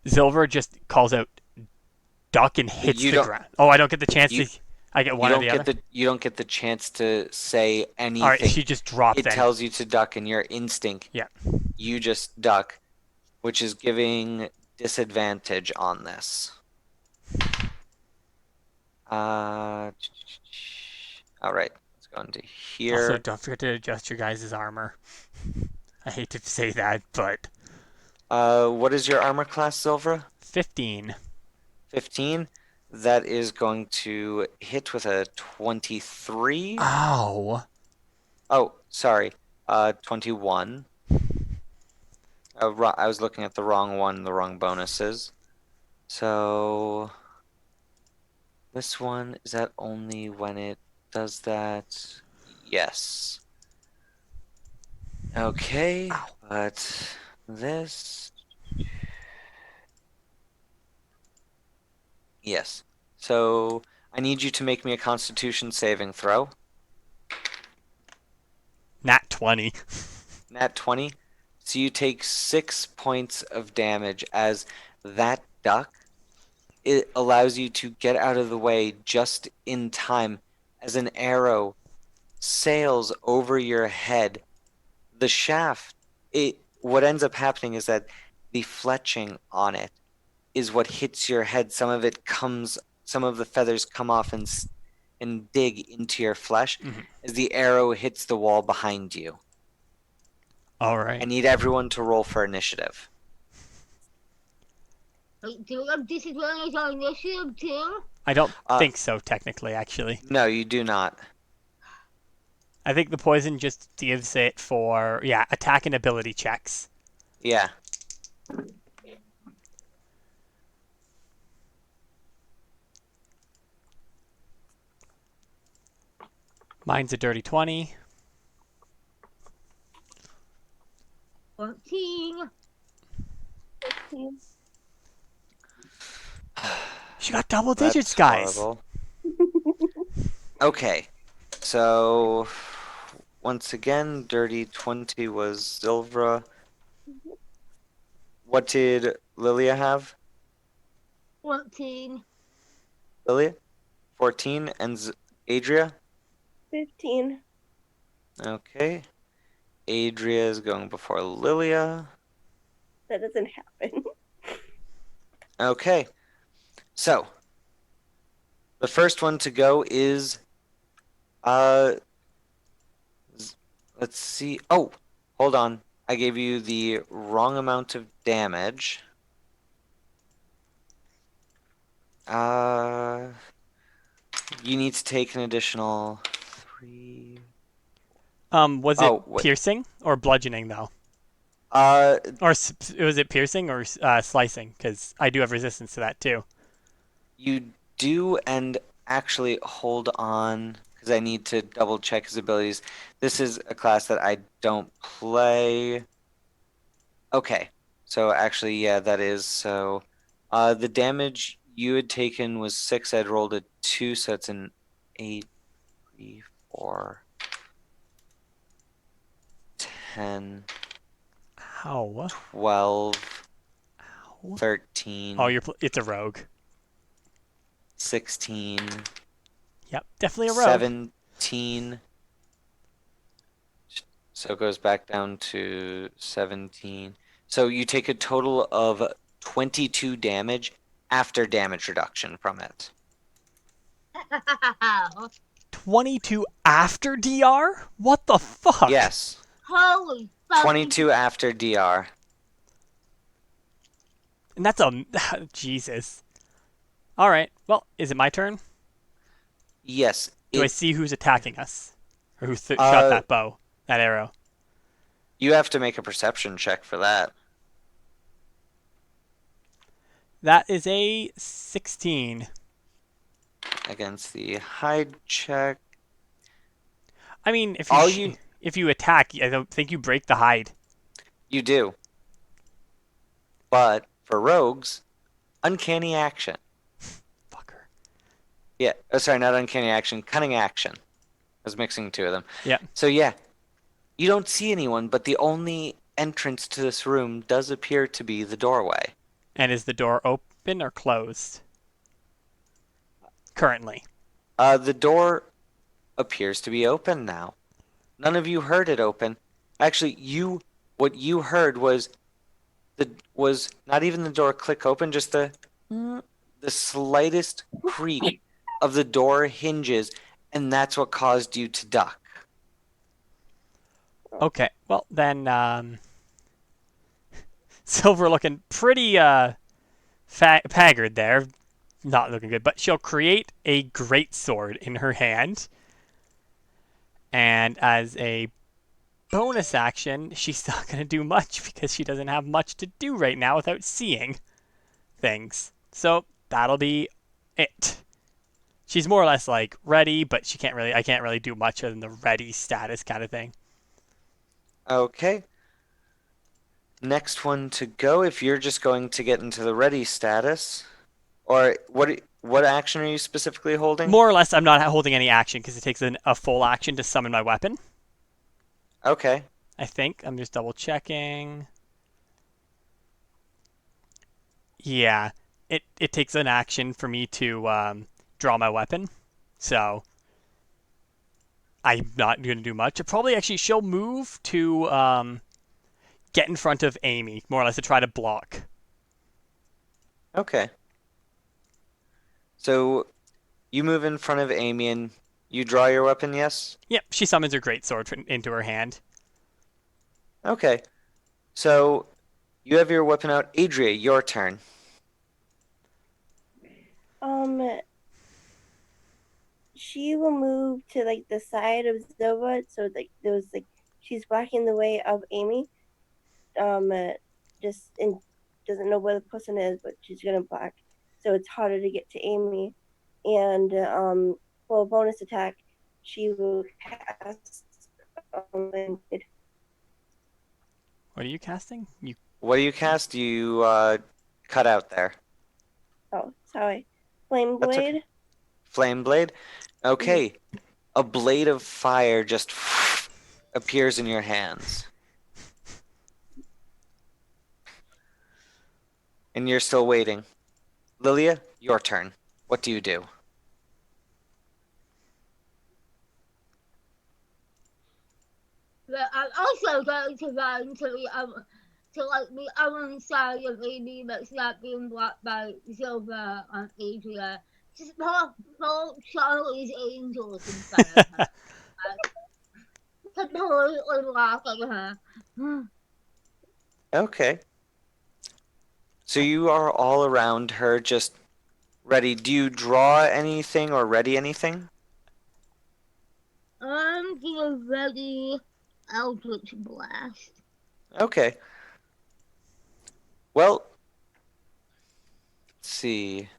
Silver just calls out duck and hits You the don't ground. Oh, I don't get the chance you to. I get you one or don't the get other. you don't get the chance to say All right, anything. she just dropped It then. tells you to duck and your instinct. Yeah. You just duck, which is giving disadvantage on this. All right, let's go into Also, here. don't forget to adjust your guys' armor. I hate to say that, but What is your armor class, Zilvra? 15. 15. That is going to hit with a 23. Ow. Oh, sorry. 21. I was looking at the wrong one, the wrong bonuses. So this one, is that only when it does that? Yes. Okay, Ow. but this. Yes. So I need you to make me a Constitution saving throw. Nat 20. Nat 20. So you take 6 points of damage as that duck. It allows you to get out of the way just in time as an arrow sails over your head. The shaft, what ends up happening is that the fletching on it is what hits your head. Some of the feathers come off and dig into your flesh Mhm. as the arrow hits the wall behind you. All I right. need everyone to roll for initiative. Wait, do we have disadvantage on initiative too? I don't Uh, think so, technically, actually. No, you do not. I think the poison just gives it for, yeah, attack and ability checks. Yeah. Mine's a dirty 20. 14. She got double That's digits, guys. horrible. Okay. So once again, dirty 20 was Zilvra. What did Lilia have? 14. Lilia? 14 and Adria? 15. Okay. Adria is going before Lilia. That doesn't happen. Okay. So the first one to go is let's see. Oh, hold on. I gave you the wrong amount of damage. You need to take an additional 3. Was it Oh, wait. piercing or bludgeoning, though? Uh, Or was it piercing or slicing? Because I do have resistance to that, too. you do, and actually hold on, because I need to double check his abilities. This is a class that I don't play. Okay, so actually, yeah, that is so. The damage you had taken was 6. I'd rolled a 2, so it's an 8, 3, 4, 10, Ow. 12, Ow. 13, Oh, it's a rogue. 16, Yep, definitely a rogue. 17. So it goes back down to 17. So you take a total of 22 damage after damage reduction from it. 22 after DR? What the fuck? Yes, Holy fuck. 22 after DR. And that's a Jesus. All right. Well, is it my turn? Yes. Do I see who's attacking us, or who shot that bow, that arrow? You have to make a perception check for that. That is a 16. Against the hide check. I mean, if All you if you attack, I don't think you break the hide. You do. But for rogues, uncanny action. Fucker. Yeah. Oh, sorry, not uncanny action. Cunning action. I was mixing two of them. Yeah. So yeah, you don't see anyone, but the only entrance to this room does appear to be the doorway. And is the door open or closed? Currently. The door appears to be open now. None of you heard it open. Actually, what you heard was not even the door click open, just the slightest creak of the door hinges, and that's what caused you to duck. Okay. Well, then Silver looking pretty haggard there. not looking good. But she'll create a great sword in her hand, and as a bonus action, she's not going to do much because she doesn't have much to do right now without seeing things. So that'll be it. She's more or less like ready, but I can't really do much other than the ready status kind of thing. Okay. Next one to go, if you're just going to get into the ready status, or what action are you specifically holding? More or less, I'm not holding any action because it takes a full action to summon my weapon. Okay. I think. I'm just double checking. Yeah, it takes an action for me to draw my weapon, so I'm not going to do much. Probably actually she'll move to get in front of Amy, more or less to try to block. Okay. So you move in front of Amy and you draw your weapon, yes? Yep, she summons her greatsword into her hand. Okay. So you have your weapon out. Adria, your turn. She will move to like the side of Zova, so like those like she's blocking the way of Amy. Just and doesn't know where the person is, but she's gonna block, so it's harder to get to Amy. And for a bonus attack, she will cast. What are you casting? You What do you cast? You cut out there. Oh, sorry, Flame That's okay. Blade. Flame blade? Okay. A blade of fire just appears in your hands. And you're still waiting. Lilia, your turn. What do you do? But I'm also going to run to the other side of Amy that's not being blocked by Silver and Adria. Just pull Charlie's Angels in front of her. Completely blocking her. Okay. So you are all around her, just ready. Do you draw anything or ready anything? I'm gonna ready Eldritch Blast. Okay. Well, let's see.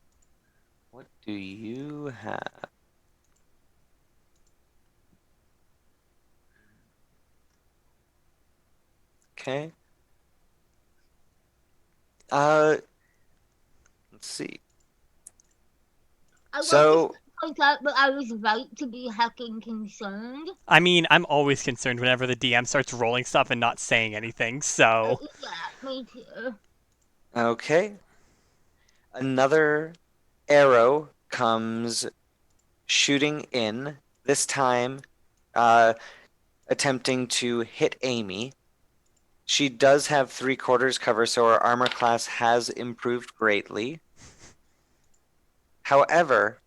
What do you have? Okay. Let's see. I So, want to point out that I was right to be heckin' concerned. I mean, I'm always concerned whenever the DM starts rolling stuff and not saying anything, so Yeah, me too. okay. Another arrow comes shooting in, this time attempting to hit Amy. She does have 3/4 cover, so her armor class has improved greatly. However,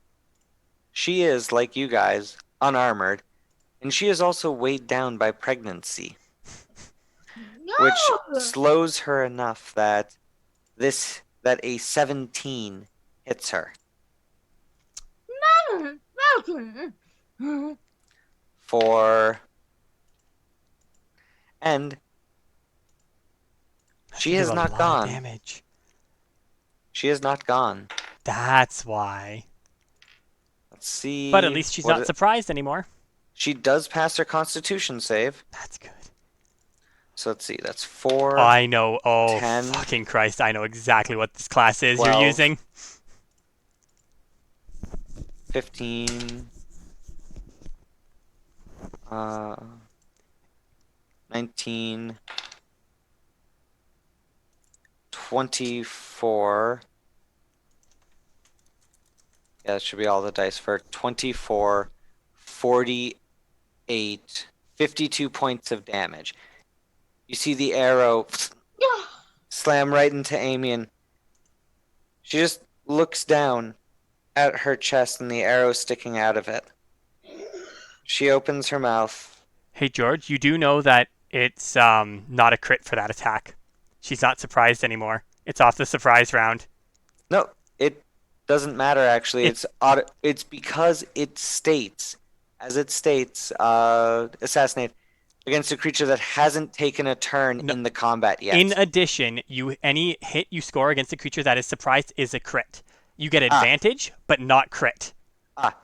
she is, like you guys, unarmored, and she is also weighed down by pregnancy, which No! slows her enough that a 17 hits her Mountain! for and she has do a not lot of gone. damage. She has not gone. That's why. Let's see. But at least she's what not surprised anymore. She does pass her Constitution save. That's good. So let's see. That's 4. I know. Oh, 10, fucking Christ. I know exactly what this class is 12. you're using. 15. 19. 24. Yeah, that should be all the dice for 24, 48, 52 points of damage. You see the arrow slam right into Amy, and she just looks down at her chest and the arrow sticking out of it. She opens her mouth. Hey, George, you do know that it's not a crit for that attack. She's not surprised anymore. It's off the surprise round. No, Doesn't matter actually. It's- It's because it states, as it states, assassinate against a creature that hasn't taken a turn No. in the combat yet. In addition, any hit you score against a creature that is surprised is a crit. You get advantage, but not crit.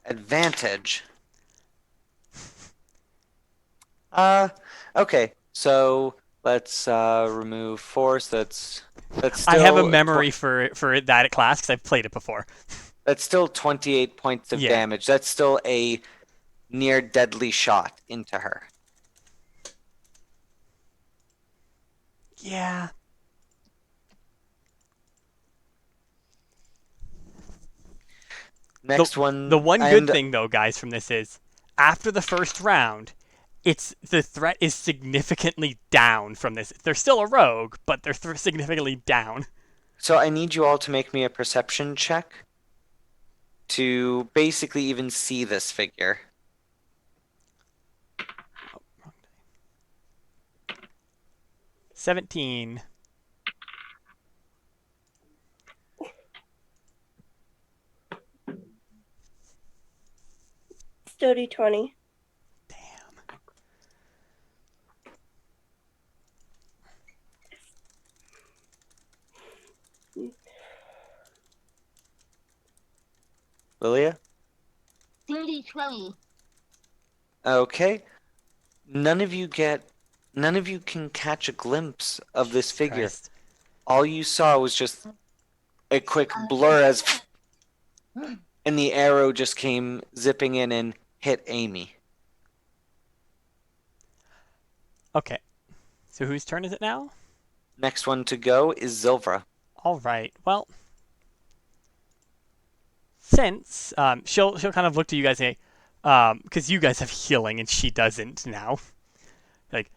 Advantage. Okay. So let's remove force. That's I have a still memory for that at class because I've played it before. that's still 28 points of Yeah. damage. That's still a near deadly shot into her. Yeah. Next one. The one good and thing though, guys, from this is after the first round, the threat is significantly down from this. They're still a rogue, but they're significantly down. So I need you all to make me a perception check to basically even see this figure. Oh, wrong day. 17. Sturdy 20. Damn. Lilia? 30-20. Okay. None of you can catch a glimpse of this figure. Christ. All you saw was just a quick blur as and the arrow just came zipping in and hit Amy. Okay. So whose turn is it now? Next one to go is Zilvra. All right. Well, since she'll kind of look to you guys and say, because you guys have healing and she doesn't now. Like,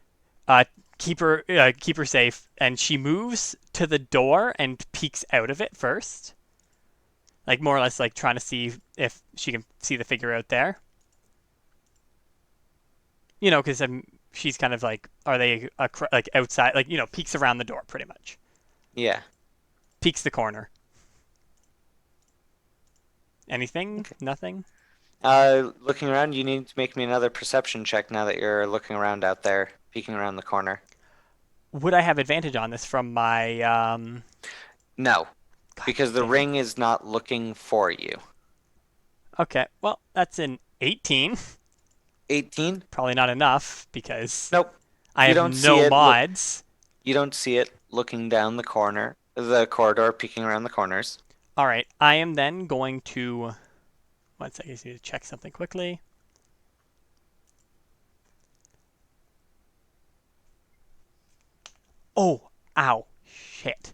keep her safe, and she moves to the door and peeks out of it first. Like more or less, like trying to see if she can see the figure out there. You know, because she's kind of like, are they like outside? Like, you know, peeks around the door pretty much. Yeah. Peeks the corner. Anything? Okay. Nothing? Looking around, you need to make me another perception check now that you're looking around out there, peeking around the corner. Would I have advantage on this from my No, God because the damn it. ring is not looking for you. Okay, well, that's an 18. 18? Probably not enough because Nope. I You have don't see no it. mods. You don't see it looking down the corridor, peeking around the corners. All right, I am then going to. One second, I just need to check something quickly. Oh, ow, shit!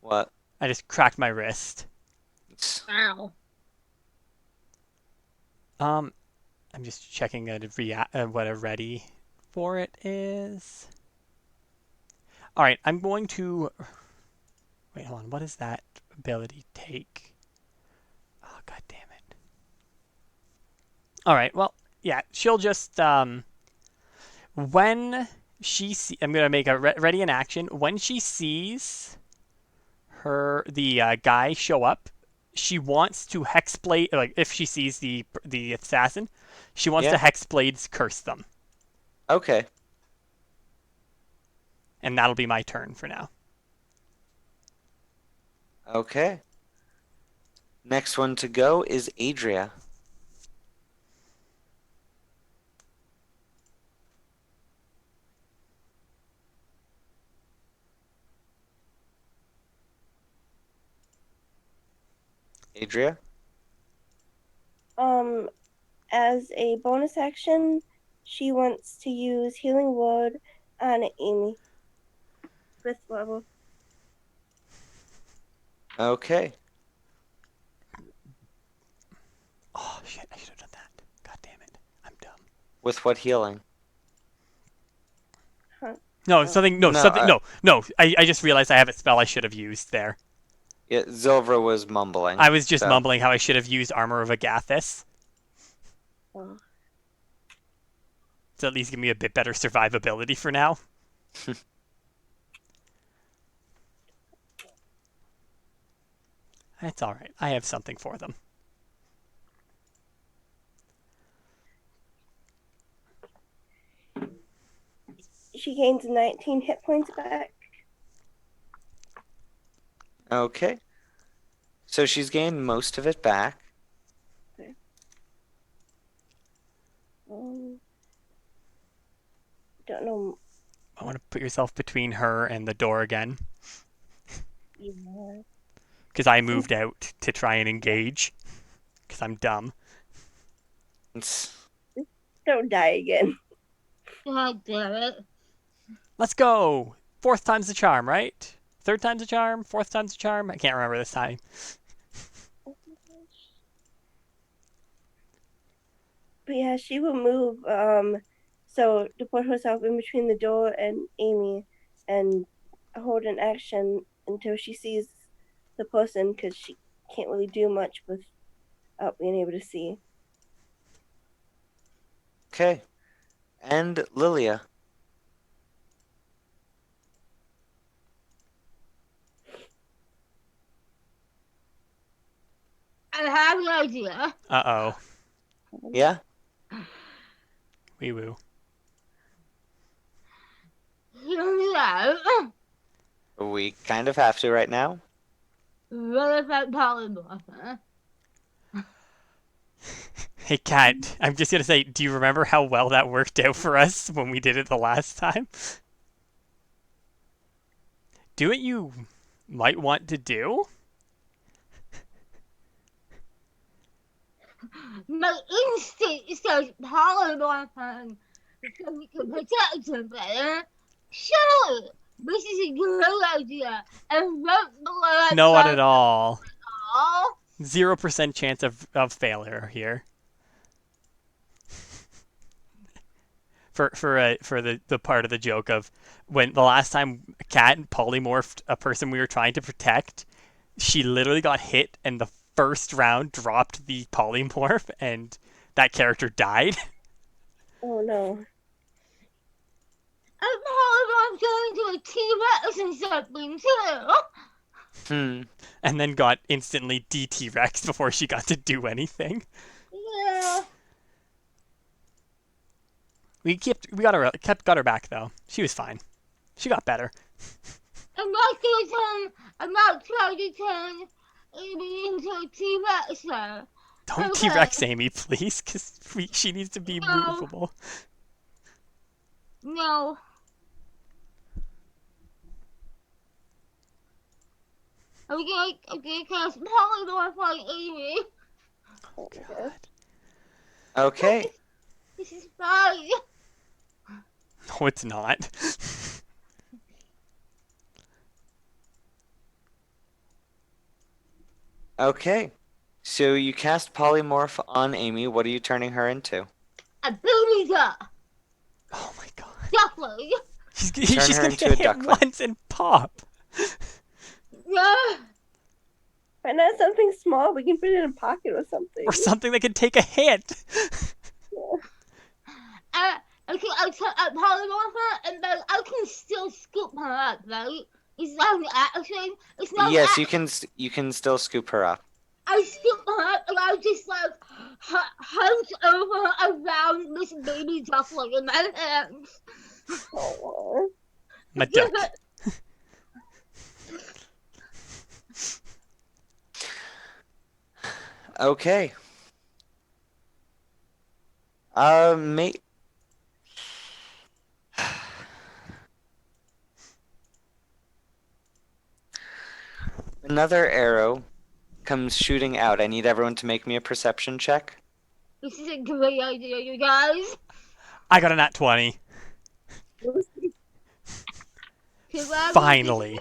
What? I just cracked my wrist. Ow. I'm just checking what a ready for it is. All right, I'm going to. Wait, hold on. What does that ability take? Oh, god damn it. All right, well, yeah, she'll just when I'm gonna make a ready in action. When she sees the guy show up, she wants to hexblade. Like if she sees the assassin, she wants to Yeah. hexblades curse them, Okay. and that'll be my turn for now. Okay. Next one to go is Adria. Adria? As a bonus action, she wants to use Healing Word on Amy. 5th level. Okay. Oh shit! I should have done that. God damn it! I'm dumb. With what healing? No, something. No, No, something. No. I just realized I have a spell I should have used there. Yeah, Zilvra was mumbling. I was just so. mumbling how I should have used Armor of Agathis Oh. to at least give me a bit better survivability for now. It's all right. I have something for them. She gains 19 hit points back. Okay. So she's gained most of it back. Um, don't know. I want to put yourself between her and the door again, Yeah. because I moved out to try and engage, because I'm dumb. It's- Don't die again. God damn it. Let's go! Fourth time's the charm, right? Third time's the charm? Fourth time's the charm? I can't remember this time. But yeah, she will move. So to put herself in between the door and Amy, and hold an action until she sees the person, because she can't really do much without being able to see. Okay. And Lilia. I have an idea. Uh-oh. Yeah? Wee woo. Hear me out. We kind of have to right now. What about polymorph? Hey, Kat, I'm just gonna say, do you remember how well that worked out for us when we did it the last time? Do what you might want to do? My instinct says polymorph because we can protect him better. Surely, this is a great idea. And right below No one at all. all. 0% chance of failure here. For the part of the joke of when the last time Kat polymorphed a person we were trying to protect, she literally got hit and the first round dropped the polymorph and that character died. Oh no. And polymorph going to a T-Rex and something too. And then got instantly DT-Rex before she got to do anything. Yeah. We got her back though. She was fine. She got better. I'm not gonna turn. I'm not trying to turn Amy into a T-Rex, sir. Don't Okay. T-Rex Amy, please, because she needs to be No. movable. No. I'm gonna cast polymorph on Amy. Oh my God. Okay. This is fine. No, it's not. Okay. So you cast polymorph on Amy. What are you turning her into? A baby duck. Oh my god. Duckling. She's her gonna into a get hit duckling. once and pop. Yeah. Why not something small? We can put it in a pocket or something. Or something that could take a hit. Okay, I'll polymorph her, and then I can still scoop her up, right? It's not an action. It's not. Yes, you can still scoop her up. I scoop her up, and I just like hunt over around this baby duckling in my hands. Oh, My duck. Okay. Mate. Another arrow comes shooting out. I need everyone to make me a perception check. This is a great idea, you guys. I got a nat 20. Finally.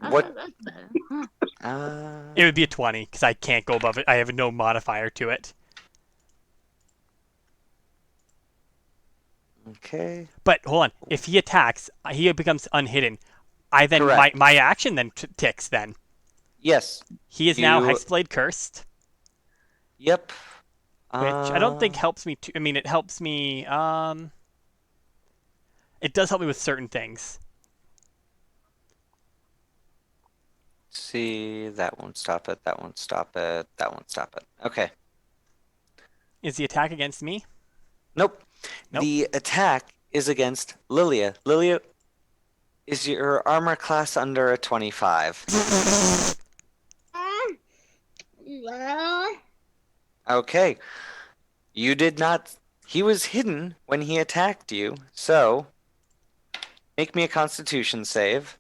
What? That's better. It would be a 20 because I can't go above it. I have no modifier to it. Okay. But hold on. If he attacks, he becomes unhidden. I then Correct. my action then ticks. Then Yes. he is now You- Hexblade cursed, Yep. which I don't think helps me. I mean, it helps me. It does help me with certain things. See, that won't stop it. That won't stop it. That won't stop it. Okay. Is the attack against me? Nope. Nope. The attack is against Lilia. Lilia, is your armor class under a 25? Well, Okay. You did not. He was hidden when he attacked you, so make me a Constitution save.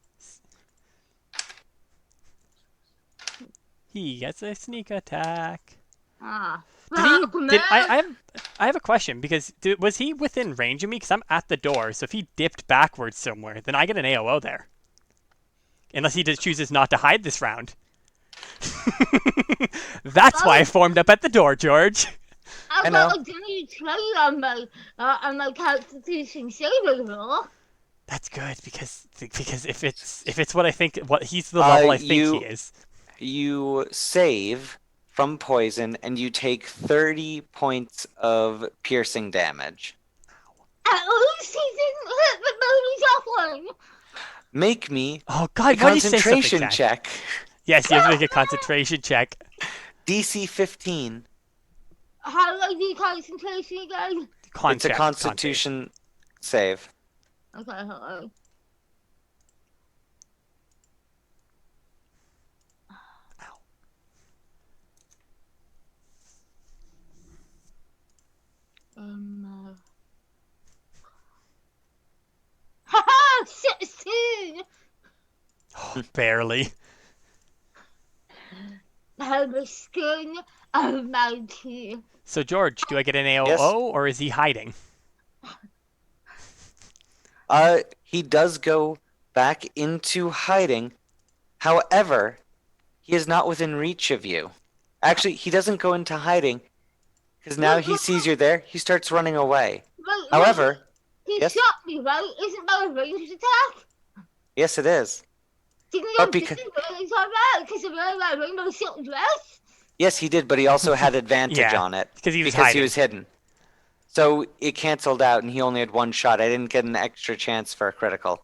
He gets a sneak attack. ah. Did he? Did Man. I have a question because was he within range of me? Because I'm at the door. So if he dipped backwards somewhere, then I get an AOO there. Unless he just chooses not to hide this round. That's why I formed up at the door, George. I I've know. got a dirty trade on my Constitution saving roll. That's good because if it's what I think, what he's the level I think he is. You save from poison and you take 30 points of piercing damage. At least he didn't hit the baby's offering. Make me Oh a God! Why did you say something, concentration Jack? check. Yes, you have to make a concentration check. DC 15. How do I do concentration again? Con It's a check, Constitution save. Okay, hold on. Haha! 16! Oh, barely. I'm the skin of my teeth. So George, do I get an AOO Yes. or is he hiding? He does go back into hiding. However, he is not within reach of you. Actually, he doesn't go into hiding because now he sees you're there. He starts running away. Wait, However, he yes? shot me, right? Isn't that a ranged attack? yes, it is. Didn't But you because- really talk about because of my rainbow silk dress? Yes, he did, but he also had advantage Yeah, on it because he was because hiding. he was hidden. So it canceled out, and he only had one shot. I didn't get an extra chance for a critical.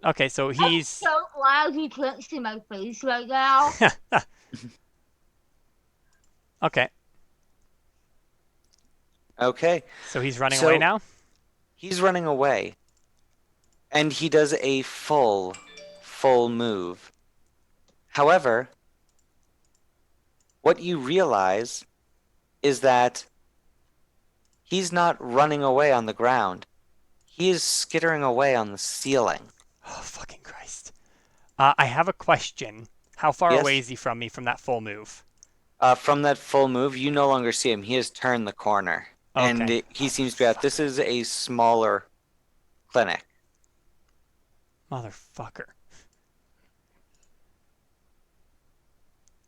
Okay, so he's So loud you can't see my face right now. okay. Okay, So he's running So- away now. he's running away, and he does a full move. However, what you realize is that he's not running away on the ground. He is skittering away on the ceiling. Oh fucking Christ! I have a question. How far Yes? away is he from me from that full move? From that full move, you no longer see him. He has turned the corner, and Okay. he seems to be out. This is a smaller clinic. Motherfucker.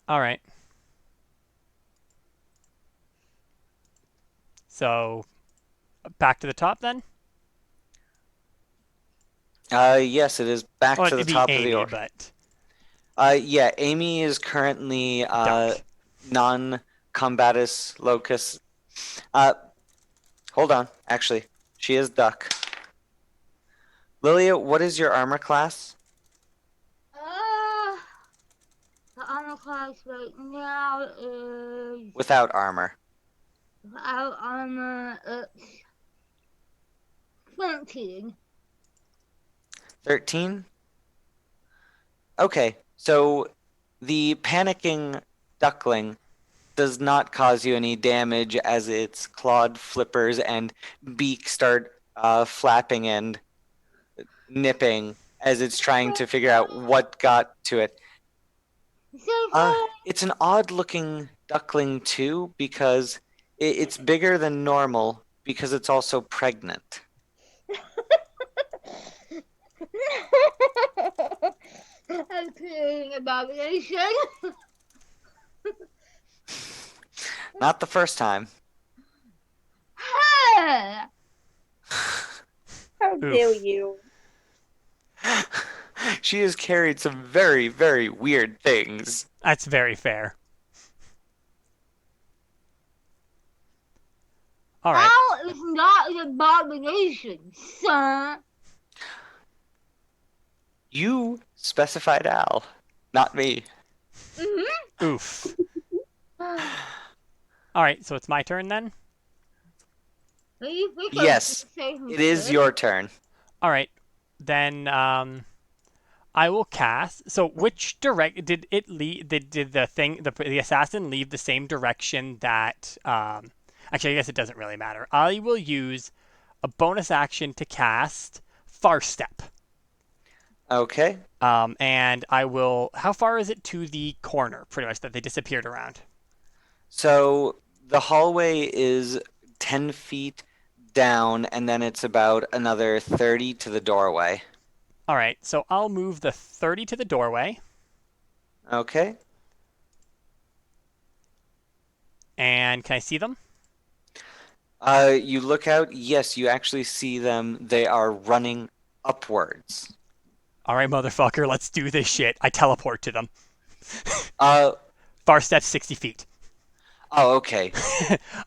All right. So, back to the top then? Yes, it is back Oh, to the it'd be top Amy, of the order. but Yeah, Amy is currently duck. non-combatus locus. Hold on, actually, she is duck. Lilia, what is your armor class? The armor class right now is Without armor. without armor. It's 13. 13? Okay, so the panicking duckling does not cause you any damage as its clawed flippers and beak start flapping and nipping as it's trying to figure out what got to it. It's an odd looking duckling too because it's bigger than normal because it's also pregnant. I'm creating abomination. Not the first time. Hey! How dare you? She has carried some very, very weird things. That's very fair. All right. How is not an abomination, son? You specified Al, not me. Mm-hmm. Oof. All right, so it's my turn then. Yes, it is your turn. All right, then I will cast. So which direct did it lead? Did the thing the assassin leave the same direction that? Actually, I guess it doesn't really matter. I will use a bonus action to cast Far Step. Okay. And I will. How far is it to the corner? Pretty much that they disappeared around. So the hallway is 10 feet down, and then it's about another 30 to the doorway. All right, so I'll move the 30 to the doorway, Okay. and can I see them? You look out. Yes, you actually see them. They are running upwards. All right, motherfucker, let's do this shit. I teleport to them. Uh, Far Step 60 feet. oh, okay.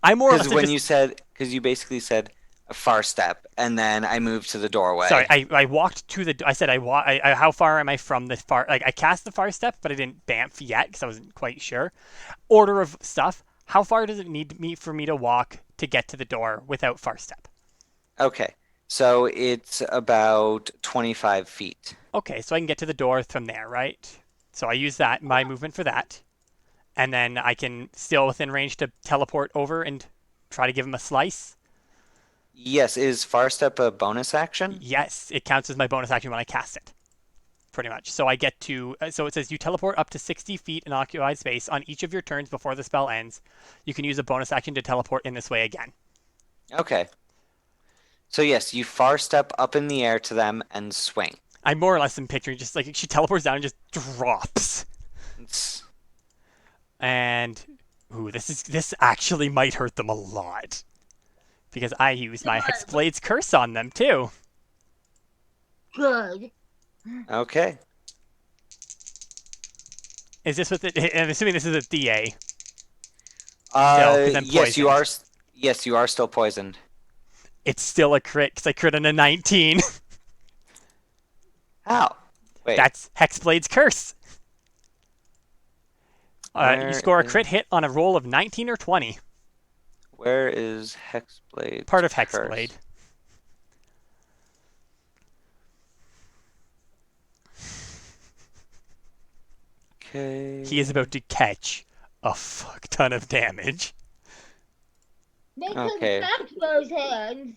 I more or less Because you basically said a far step, and then I moved to the doorway. Sorry, I walked to the. I said how far am I from the far? Like I cast the far step, but I didn't bamf yet because I wasn't quite sure. Order of stuff. How far does it need me for me to walk to get to the door without far step? Okay. So it's about 25 feet. Okay, so I can get to the door from there, right? So I use that my movement for that, and then I can still within range to teleport over and try to give him a slice. Yes, is far step a bonus action? Yes, it counts as my bonus action when I cast it. Pretty much. So I get to. So it says you teleport up to 60 feet in occupied space on each of your turns before the spell ends. You can use a bonus action to teleport in this way again. Okay. So yes, you far step up in the air to them and swing. I more or less am picturing just like she teleports down and just drops. It's, And ooh, this actually might hurt them a lot. Because I use my Hexblade's Curse on them too. Good. okay. Is this with it? I'm assuming this is a DA. Uh, 'cause I'm yes, you poisoned. are. Yes, you are still poisoned. It's still a crit because I crit on a 19. How? Wait. That's Hexblade's Curse. You Where score a is- crit hit on a roll of 19 or 20. Where is Hexblade? Part of Curse? Hexblade. Okay. He is about to catch a fuck ton of damage. They Okay. can smack those hands.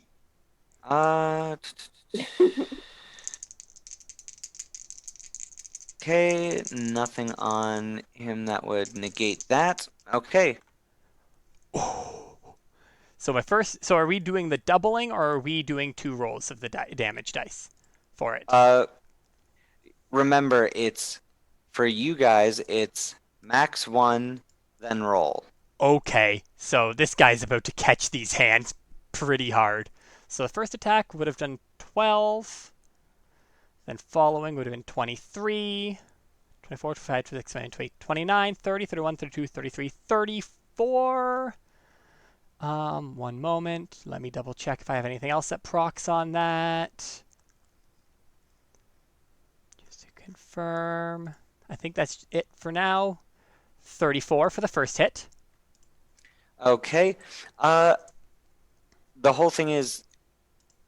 Uh. Okay, nothing on him that would negate that. Okay. So so are we doing the doubling or are we doing 2 rolls of the damage dice for it? Remember, it's for you guys. It's max 1, then roll. Okay, so this guy's about to catch these hands pretty hard. So the first attack would have done 12. Then following would have been 23, 24, 25, 26, 27, 29, 30, 31, 32, 33, 34. One moment. Let me double check if I have anything else that procs on that. Just to confirm. I think that's it for now. 34 for the first hit. Okay. The whole thing is,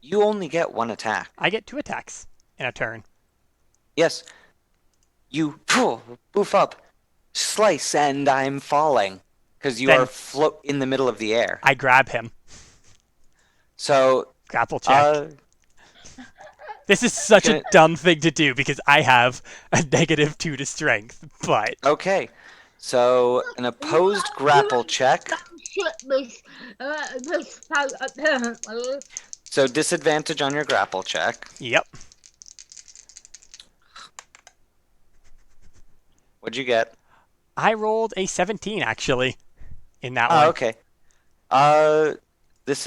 you only get 1 attack. I get 2 attacks in a turn. Yes. You boof up, slice, and I'm falling because you Then- are float in the middle of the air. I grab him. So, Grapple check. This is such a Can dumb thing to do because I have a -2 to strength, but okay. So, an opposed grapple check. Shit, this fight apparently. So, disadvantage on your grapple check. yep. What'd you get? I rolled a 17 actually in that Oh, one. okay. This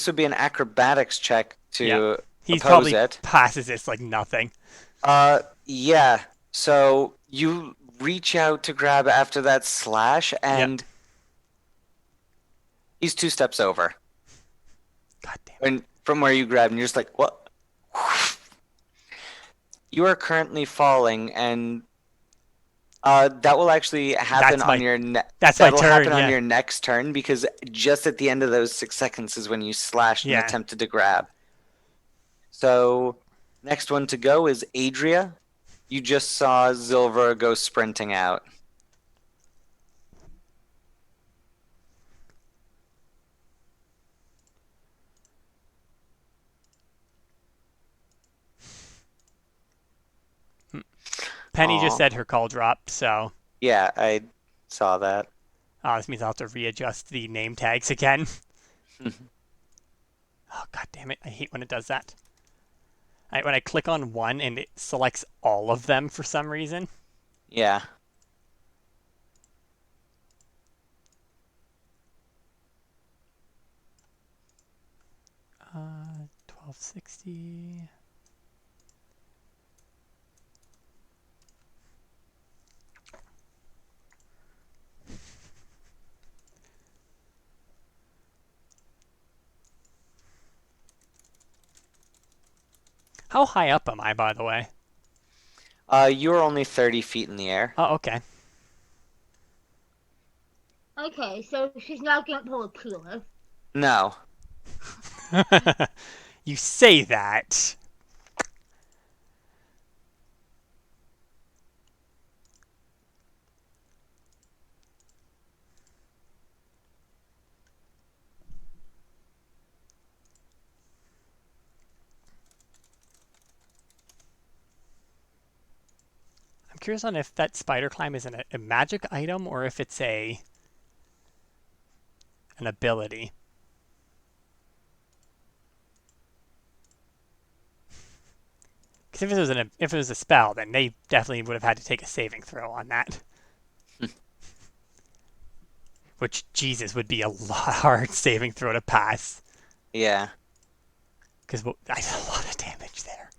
would be an acrobatics check to Yeah. He oppose probably it. passes this like nothing. Yeah. So you reach out to grab after that slash, and he's 2 steps over. God damn. And from where you grabbed, and you're just like, what? You are currently falling, and that will actually happen That's on my- your That's my that'll turn. happen on Yeah. your next turn because just at the end of those 6 seconds is when you slashed and Yeah. attempted to grab. So next one to go is Adria. You just saw Zilver go sprinting out. Penny just Aw. said her call dropped, so Yeah, I saw that. this means I'll have to readjust the name tags again. Oh, god damn it. I hate when it does that. When I click on one and it selects all of them for some reason. Yeah. Uh, 1260. How high up am I, by the way? You are only 30 feet in the air. Oh, okay. Okay, so she's not gonna pull a Keyleth. No. You say that. I'm curious on if that spider climb is a magic item or if it's an ability. Because if it was a spell, then they definitely would have had to take a saving throw on that. Which, Jesus, would be a lot hard saving throw to pass. Yeah. Because I did a lot of damage there.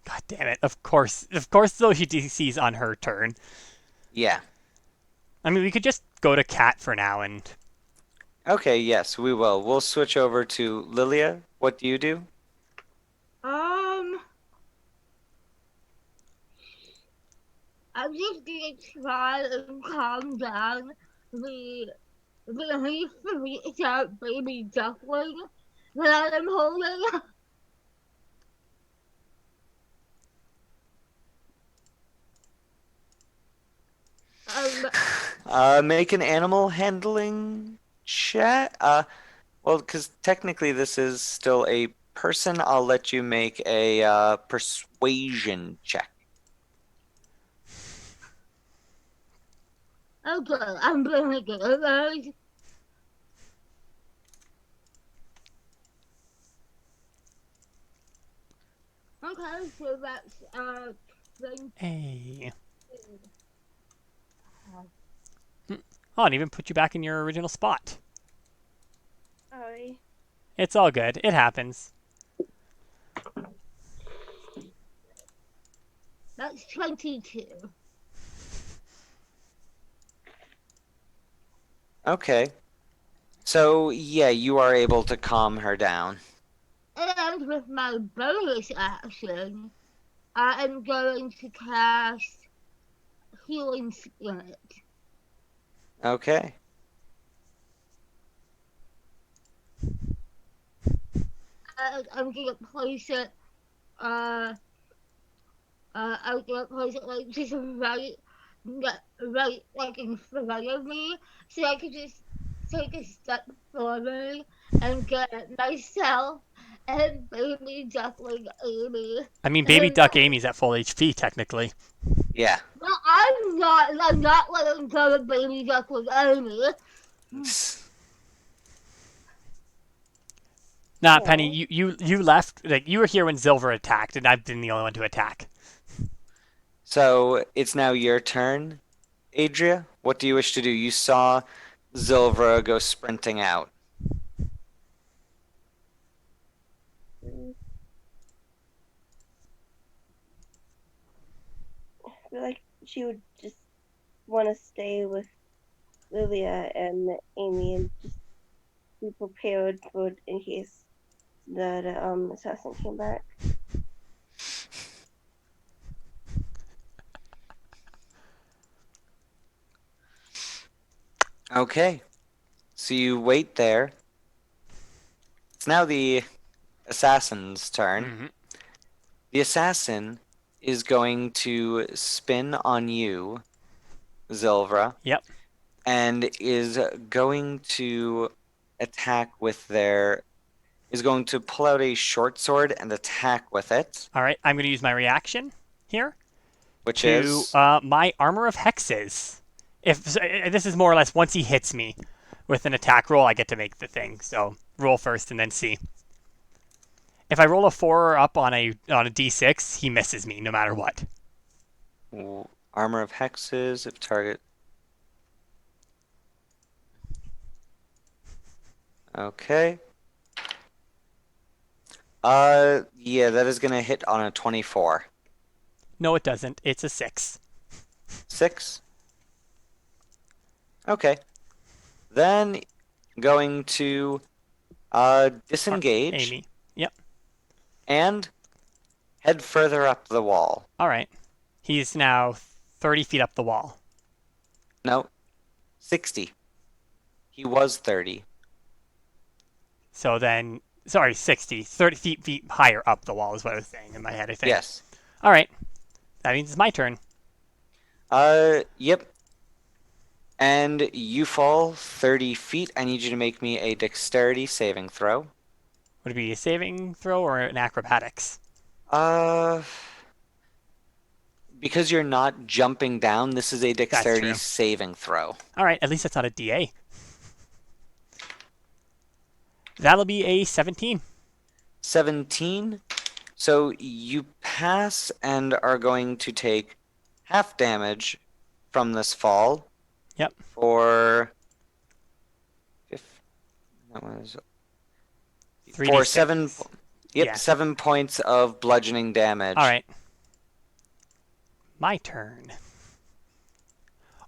God damn it. Of course, though, she DCs on her turn. Yeah. I mean, we could just go to Cat for now and... Okay, yes, we will. We'll switch over to Lilia. What do you do? I'm just gonna try and calm down the freaked out baby duckling that I'm holding. Make an animal handling check. Well, because technically this is still a person, I'll let you make a persuasion check. Okay, I'm gonna get it. Okay, so that's 20. Hey. Oh, and even put you back in your original spot. Sorry. It's all good. It happens. That's 22. Okay. So, yeah, you are able to calm her down. And with my bonus action, I am going to cast Healing Spirit. Okay. I'm gonna place it, I'm gonna place it like just right like in front of me, so I can just take a step forward and get myself and baby duckling Amy. I mean, Baby Duck Amy's at full HP, technically. Yeah. No, I'm not letting go of baby duckling Amy. Nah, Aw. Penny, you left. Like you were here when Zilver attacked, and I've been the only one to attack. So it's now your turn, Adria. What do you wish to do? You saw Zilvra go sprinting out. I feel like she would just want to stay with Lilia and Amy and just be prepared for it in case the assassin came back. Okay. So you wait there. It's now the assassin's turn. Mm-hmm. The assassin is going to spin on you, Zilvra. Yep. And is going to attack with is going to pull out a short sword and attack with it, All right, I'm going to use my reaction here which to is my armor of hexes. If this is more or less once he hits me with an attack roll, I get to make the thing. So roll first and then see. If I roll a 4 or up on a d6, he misses me no matter what. armor of hexes if target. Okay. Yeah, that is gonna hit on a 24. No, it doesn't. It's a 6. 6. Okay. Then going to disengage Amy. Yep. and head further up the wall. All right. He's now 30 feet up the wall. No, 60. He was 30. So then, sorry, 60. 30 feet higher up the wall is what I was saying in my head, I think. Yes. All right. That means it's my turn. Yep. And you fall 30 feet. I need you to make me a dexterity saving throw. Would it be a saving throw or an acrobatics? Because you're not jumping down, this is a dexterity true. saving throw. All right. At least that's not a DA. That'll be a 17. 17. So you pass and are going to take half damage from this fall. Yep. For that was 3d6. for 7. Yep, Yeah. 7 points of bludgeoning damage. All right. My turn.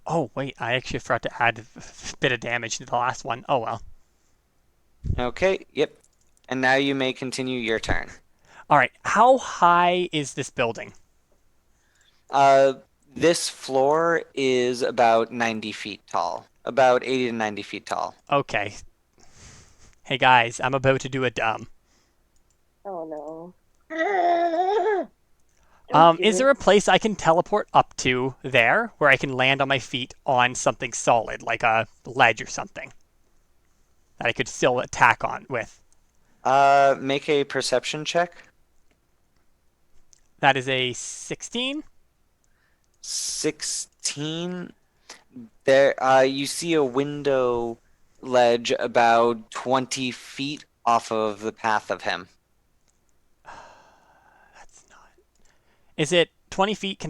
Oh, wait. I actually forgot to add a bit of damage to the last one. Oh, well. Okay, yep. And now you may continue your turn. All right. How high is this building? This floor is about 90 feet tall. About 80 to 90 feet tall. Okay. Hey, guys. I'm about to do a dumb. Oh no. Is there a place I can teleport up to there where I can land on my feet on something solid, like a ledge or something, that I could still attack on with? Make a perception check. That is a 16. 16. There, you see a window ledge about 20 feet off of the path of him. That's not. Is it 20 feet?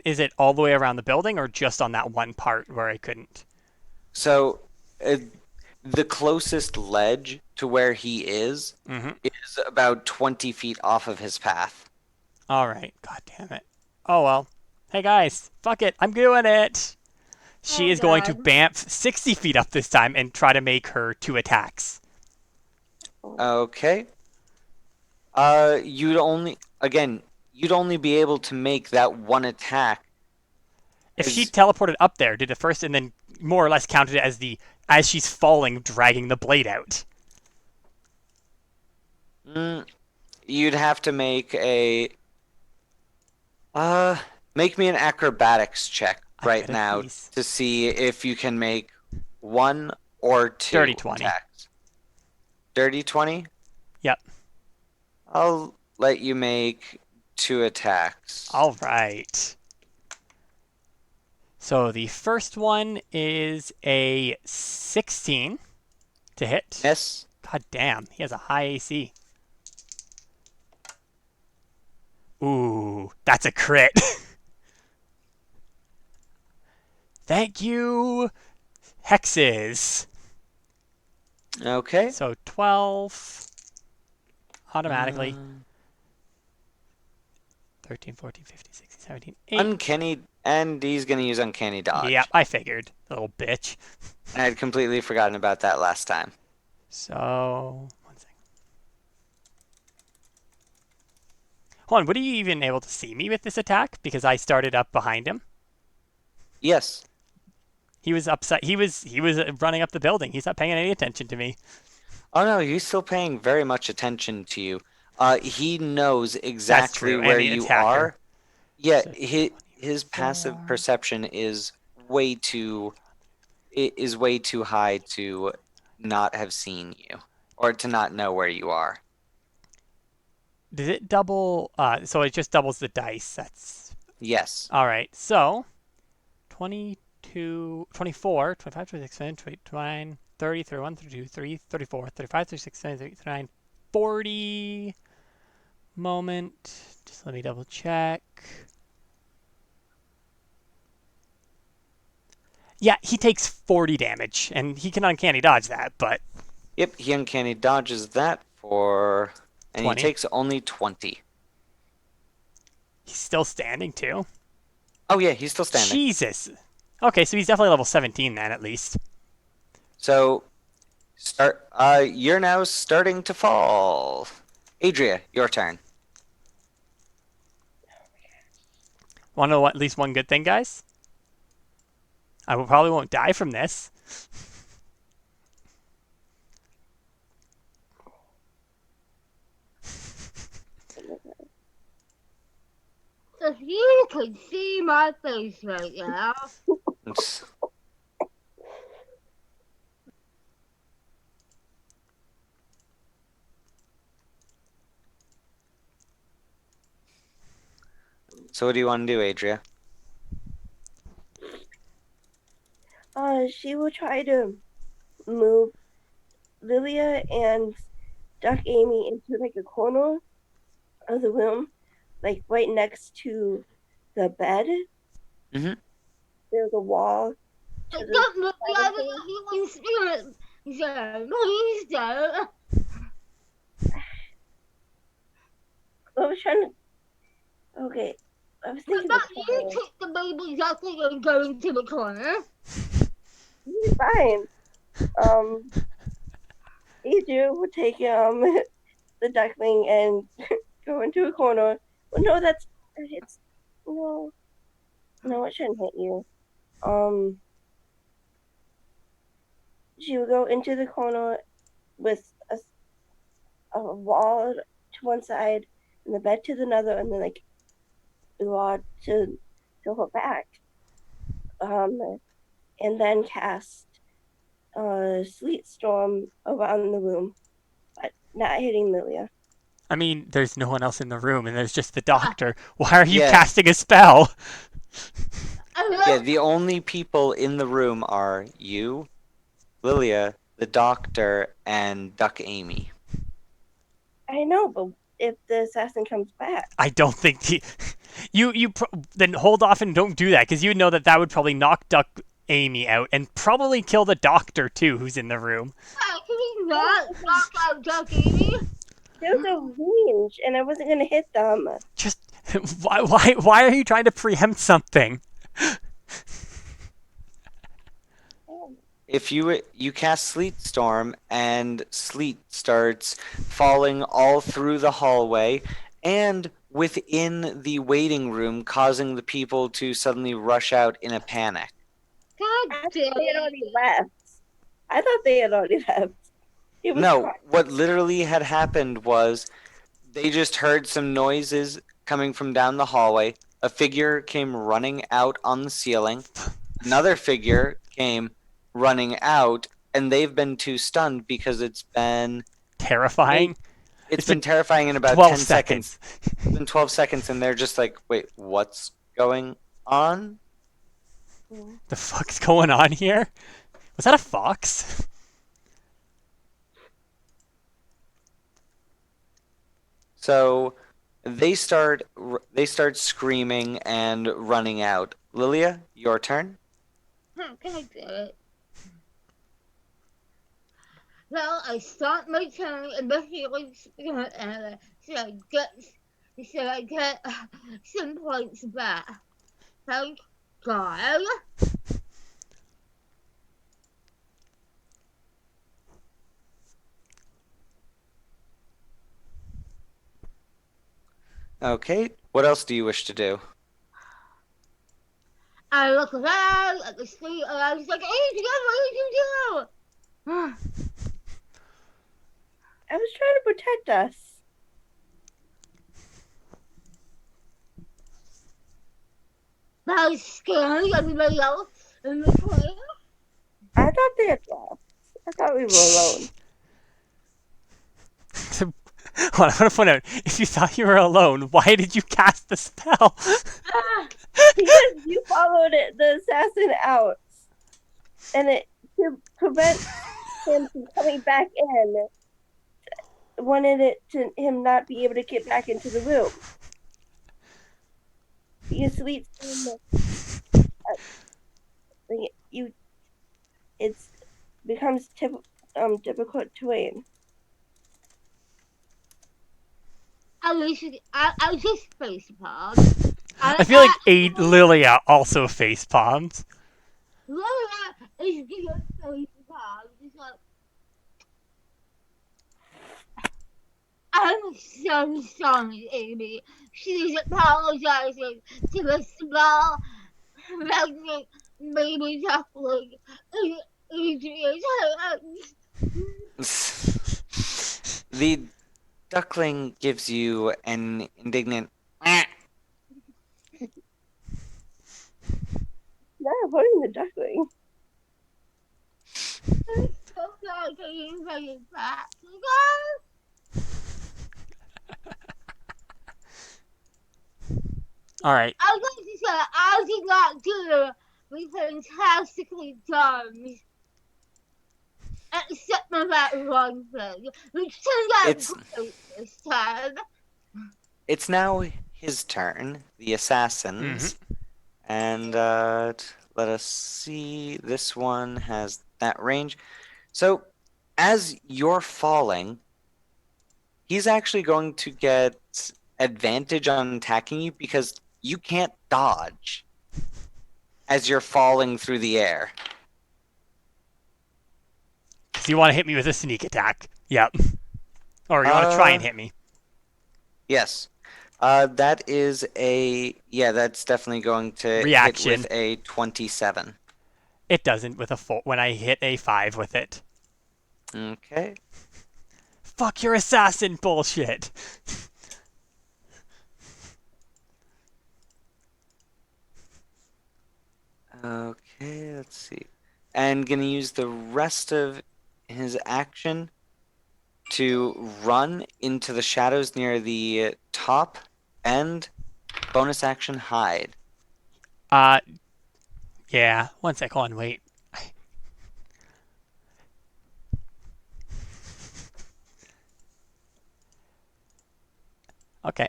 Is it all the way around the building or just on that one part where I couldn't? So, the closest ledge to where he is about 20 feet off of his path. All right. God damn it. Oh, well. Hey, guys. Fuck it. I'm doing it. She Oh, is going to God. bamf 60 feet up this time and try to make her 2 attacks. Okay. You'd only be able to make that one attack. If she Is- teleported up there, did it first and then more or less counted it as she's falling, dragging the blade out? You'd have to make make me an acrobatics check I right bet it now is. to see if you can make 1 or 2 Dirty 20. attacks. Dirty 20? Yep. I'll let you make 2 attacks. All right. So the first one is a 16 to hit. Miss. God damn, he has a high AC. Ooh, that's a crit. Thank you, hexes. Okay. So 12 automatically. 13, 14, 15, 16, 17, 8. Uncanny, and he's gonna use uncanny dodge. Yep, I figured. Little bitch. I had completely forgotten about that last time. So, one second. Hold on, would he even able to see me with this attack? Because I started up behind him. Yes. He was upset. He was running up the building. He's not paying any attention to me. Oh no, he's still paying very much attention to you. He knows That's exactly true. where And the you attacker. are. Yeah, So, his passive 24. perception is way too high to not have seen you or to not know where you are. Does it double? So it just doubles the dice. That's Yes. all right. So 22, 24, 25, 26, 27, 29, 30, 31, 32, 33, 34, 35, 36, 37, 39, 40. Moment. Just let me double check. Yeah, he takes 40 damage, and he can uncanny dodge that, but Yep, he uncanny dodges that for, and 20. he takes only 20. he's still standing too. Oh yeah, he's still standing. Jesus. Okay, so he's definitely level 17 then, at least. So, you're now starting to fall. Adria, your turn. Want to know at least one good thing, guys? Probably won't die from this. If you could see my face right now. Oops. So what do you want to do, Adria? She will try to move Lilia and duck Amy into like a corner of the room, like right next to the bed. Mhm. There's a wall. I don't look like you spirit. So, please don't. I was trying to. Okay, I was But thinking. not you take the baby duckling and go into the corner. You're fine. Adria will take the duckling and go into a corner. Well, no, it's no, it shouldn't hit you. She will go into the corner with a wall to one side and the bed to the other, and then like the wall to her back. And then cast Sleet Storm around the room, but not hitting Lilia. I mean, there's no one else in the room, and there's just the doctor. Why are you Yeah. casting a spell? Yeah, the only people in the room are you, Lilia, the doctor, and Duck Amy. I know, but if the assassin comes back, I don't think then hold off and don't do that, because you would know that would probably knock Duck Amy out and probably kill the doctor too, who's in the room. Can we not knock out Duck Amy? there's a range, and I wasn't gonna hit them. Just why are you trying to preempt something? If you cast Sleet Storm and sleet starts falling all through the hallway and within the waiting room, causing the people to suddenly rush out in a panic. God I damn thought they had it. already left. I thought they had already left. It was No, fine. what literally had happened was they just heard some noises coming from down the hallway. A figure came running out on the ceiling. Another figure came running out, and they've been too stunned because it's been Terrifying. it's been terrifying in about 12 10 seconds. It's been 12 seconds, and they're just like, wait, what's going on? Mm. The fuck's going on here? Was that a fox? So they start screaming and running out. Lilia, your turn. Can I do it? Well, I start my turn immediately so I get some points back. Thank God. Okay. What else do you wish to do? I look around at the street and I was like, Adrian, what did you do? I was trying to protect us. That was scaring everybody else in the train. I thought they had left. I thought we were alone. Hold on, I want to point out, if you thought you were alone, why did you cast the spell? Because you followed the assassin out, and it to prevent him from coming back in, wanted it to him not be able to get back into the room. Because Sweet you it's becomes difficult to win. I just face palm. I feel like Lilia also face palms. Lola is just face palm. Just like, I'm so sorry, Amy. She's apologizing to the small, pregnant baby duckling in Adrian's hands. The duckling gives you an indignant. Not avoiding the duckling. I'm so sorry for you bringing back. All right. I was going to say, I did not do was fantastically done. Except for that one thing, which turned out It's great this time. it's now his turn, the assassins, and let us see. This one has that range. So, as you're falling, he's actually going to get advantage on attacking you because you can't dodge as you're falling through the air. So you want to hit me with a sneak attack? Yep. Or you want to try and hit me? Yes. That is that's definitely going to Reaction. hit with a 27. It doesn't with a 4 when I hit a 5 with it. Okay. Fuck your assassin bullshit. Okay, let's see. And gonna use the rest of his action to run into the shadows near the top and bonus action hide. Yeah. One sec. Hold on. Wait. Okay.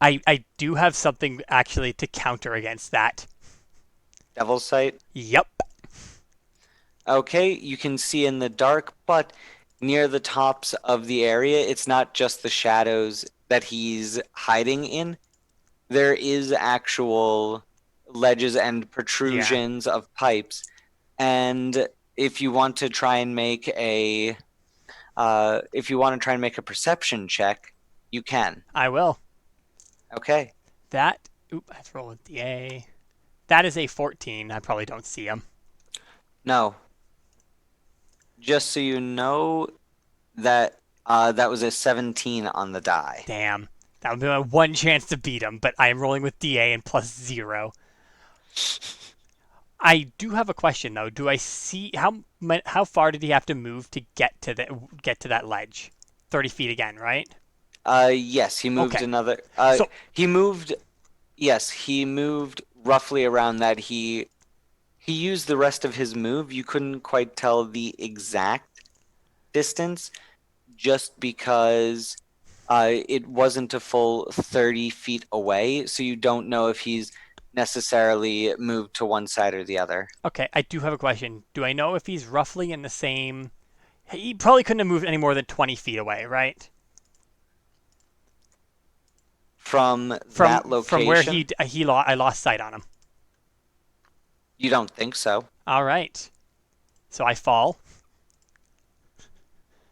I do have something actually to counter against that. Devil's Sight. Yep. Okay, you can see in the dark, but near the tops of the area, it's not just the shadows that he's hiding in. There is actual ledges and protrusions of pipes. And if you want to try and make a perception check, you can. I will. Okay. That. Oop. I have to roll with DA. That is a 14. I probably don't see him. No. Just so you know that that was a 17 on the die. Damn. That would be my one chance to beat him, but I am rolling with DA and plus 0. I do have a question though. Do I see how far did he have to move to get to that ledge? 30 feet again, right? Yes, he moved Okay. another. So- he moved. Yes, he moved roughly around that. He He used the rest of his move. You couldn't quite tell the exact distance just because it wasn't a full 30 feet away, so you don't know if he's necessarily moved to one side or the other. Okay, I do have a question. Do I know if he's roughly in the same? He probably couldn't have moved any more than 20 feet away, right? From From that location, from where I lost sight on him. you don't think so. All right. So I fall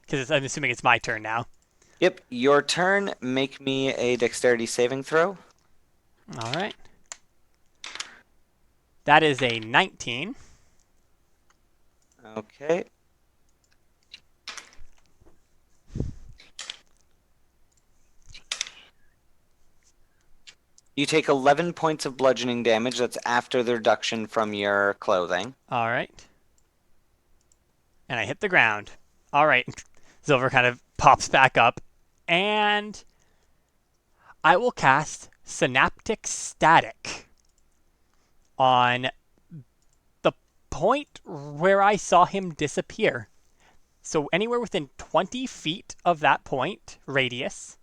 because I'm assuming it's my turn now. Yep, your turn. Make me a dexterity saving throw. All right. That is a 19. Okay. You take 11 points of bludgeoning damage. That's after the reduction from your clothing. All right. And I hit the ground. All right. Silver kind of pops back up, and I will cast Synaptic Static on the point where I saw him disappear. So anywhere within 20 feet of that point radius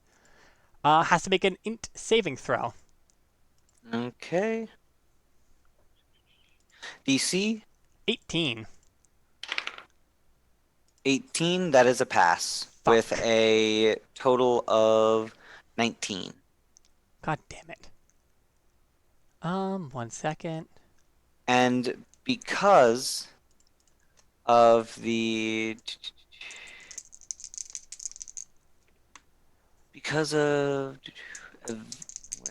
has to make an int saving throw. Okay. DC 18. 18, that is a pass Fuck. with a total of 19. God damn it. 1 second. And because of the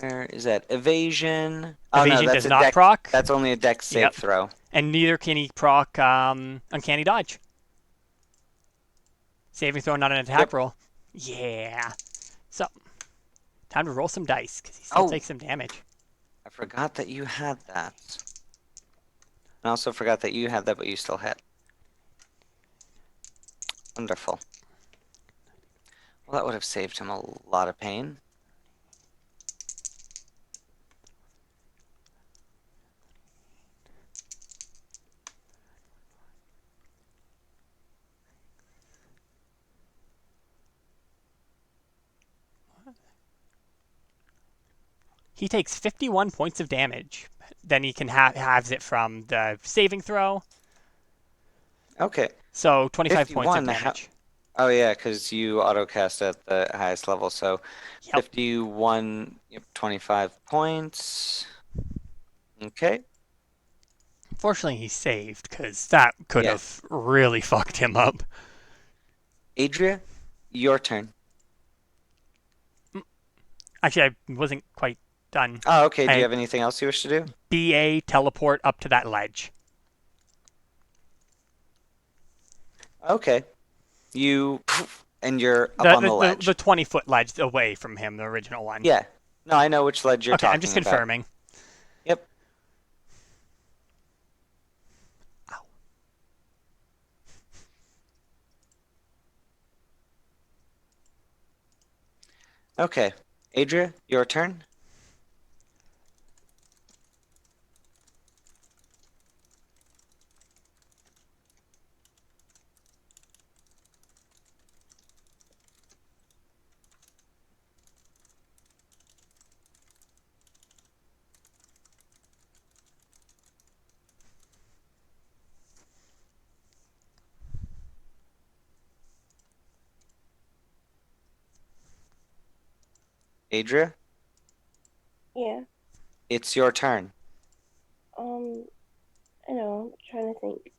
where is that? Evasion. Oh no, Evasion that's does a not dex. proc. That's only a dex save Yep. throw. And neither can he proc Uncanny Dodge. Saving throw, not an attack Yep. roll. Yeah. So, time to roll some dice, because he still Oh. takes some damage. I forgot that you had that. I also forgot that you had that, but you still hit. Wonderful. Well, that would have saved him a lot of pain. He takes 51 points of damage. Then he can halves it from the saving throw. Okay. So 25 points of 51, damage. Oh yeah, because you autocast at the highest level, so Yep. 51, yep, 25 points. Okay. Fortunately, he saved, because that could Yeah. have really fucked him up. Adria, your turn. Actually, I wasn't quite done. Oh, okay. Do I- you have anything else you wish to do? BA teleport up to that ledge. Okay. You and you're up The, on the ledge. the 20-foot ledge away from him, the original one. Yeah. No, I know which ledge you're Okay, talking I'm just about. confirming. Yep. Ow. Okay. Adria, your turn. Adria, Yeah. it's your turn. I know. I'm trying to think.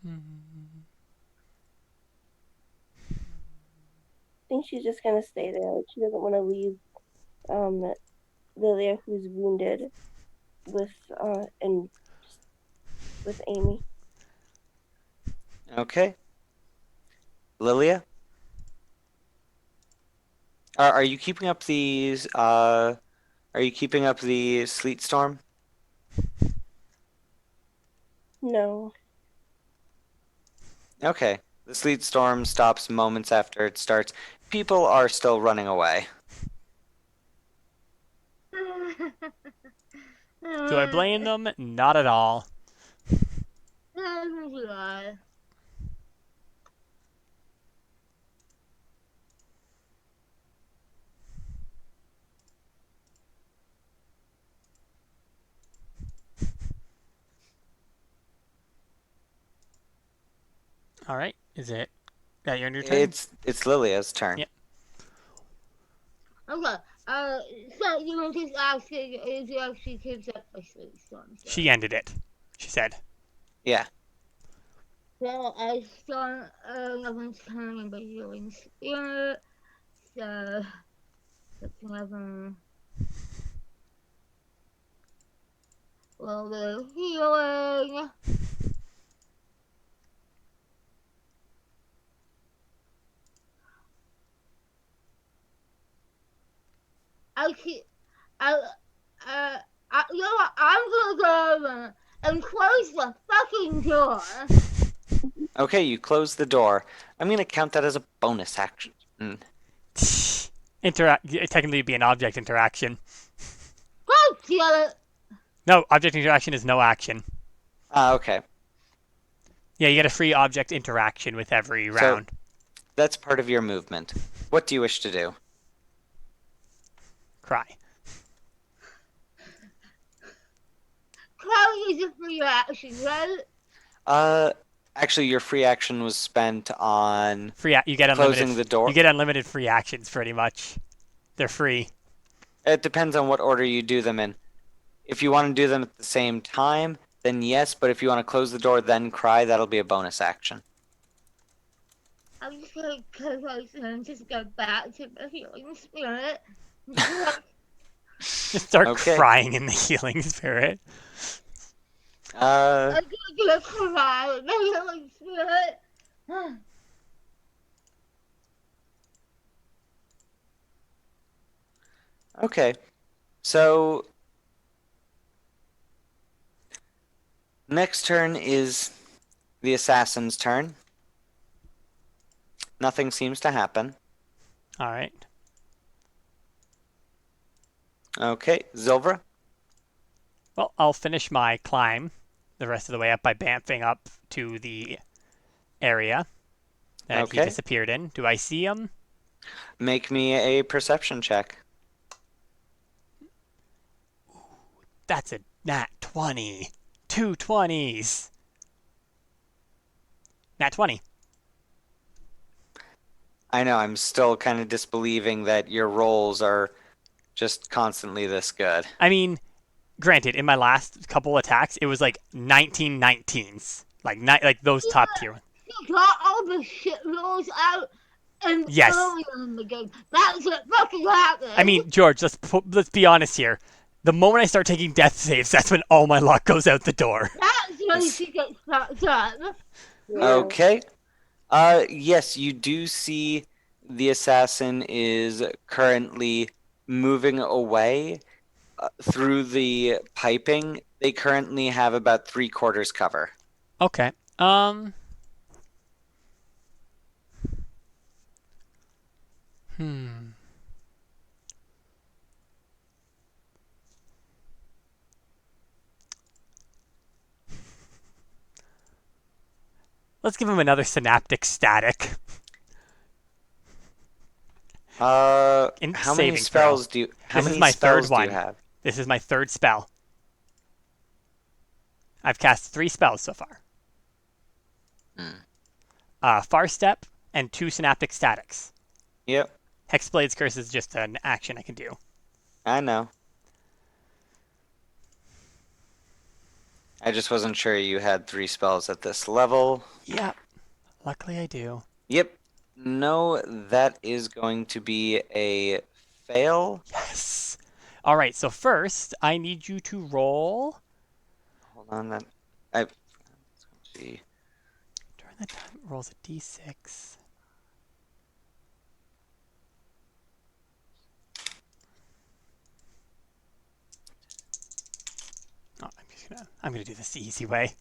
I think she's just gonna stay there. Like, she doesn't want to leave Lilia, who's wounded, with and with Amy. Okay. Lilia? Are you keeping up these are you keeping up the sleet storm? No. Okay. The sleet storm stops moments after it starts. People are still running away. Do I blame them? Not at all. All right. Is it that your turn? It's Lilia's turn. Yeah. Okay. So you were just asking if you actually keeps up a sleep storm. So. She ended it. She said. Yeah. Well, I start everyone's turning by healing spirit. So that's 11. A little bit of healing. I keep, you know what? I'm gonna go over and close the fucking door. Okay, you close the door. I'm gonna count that as a bonus action. Technically, it'd be an object interaction. God damn it! No, object interaction is no action. Okay. Yeah, you get a free object interaction with every So- round. That's part of your movement. What do you wish to do? Cry. Crying is a free action, right? Actually, your free action was spent on You get unlimited. closing the door. You get unlimited free actions, pretty much. They're free. It depends on what order you do them in. If you want to do them at the same time, then yes, but if you want to close the door then cry, that'll be a bonus action. I'm just gonna close and just go back to the healing spirit. Just start Okay. crying in the healing spirit. Uh, I'm gonna cry in the healing spirit. okay. So next turn is the assassin's turn. Nothing seems to happen. All right. Okay, Zilvra. Well, I'll finish my climb the rest of the way up by bamfing up to the area that he Okay. disappeared in. Do I see him? Make me a perception check. That's a nat 20. 2 20s. Nat 20. I know, I'm still kind of disbelieving that your rolls are just constantly this good. I mean, granted, in my last couple attacks, it was like 19 19s. Like those top tier. You got all the shit rolls out and Yes. earlier in the game. That's what fucking happened. I mean, George, let's be honest here. The moment I start taking death saves, that's when all my luck goes out the door. that's when Yes. she gets fucked up. Okay. Yes, you do see the assassin is currently moving away through the piping. They currently have about 3/4 cover. Okay. Hmm. Let's give him another synaptic static. How In many saving spells do you? How This is many my third spells do you one. have? This is my third spell. I've cast 3 spells so far. Far Step and 2 synaptic statics. Yep, Hexblade's Curse is just an action I can do. I know. I just wasn't sure you had 3 spells at this level. Yep. Luckily I do. Yep. No, that is going to be a fail. Yes. All right, so first I need you to roll. Hold on, let's see. During that time, it rolls a d6. I'm gonna do this the easy way.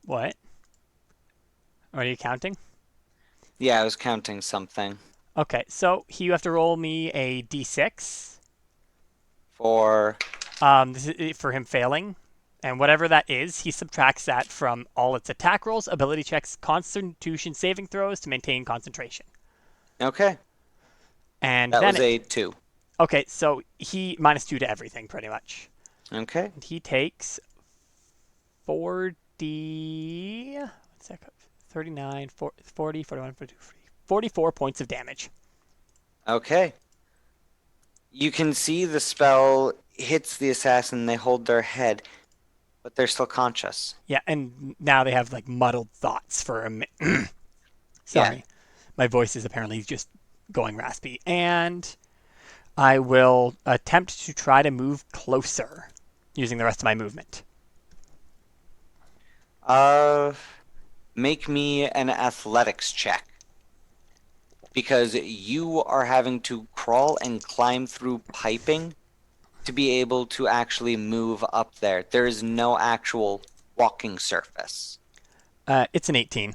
What? Are you counting? Yeah, I was counting something Okay, so you have to roll me a d6. for. This is for him failing, and whatever that is, he subtracts that from all its attack rolls, ability checks, Constitution saving throws to maintain concentration, Okay, and that then was a 2. okay, so he -2 to everything pretty much. Okay. And he takes 40. One sec. 39, 40, 41, 42, 44 points of damage. Okay. You can see the spell hits the assassin, they hold their head, but they're still conscious. Yeah, and now they have like muddled thoughts for a minute. Yeah. Sorry. My voice is apparently just going raspy. And I will attempt to try to move closer using the rest of my movement. Uh, Make me an athletics check. Because you are having to crawl and climb through piping to be able to actually move up there. There is no actual walking surface. It's an 18.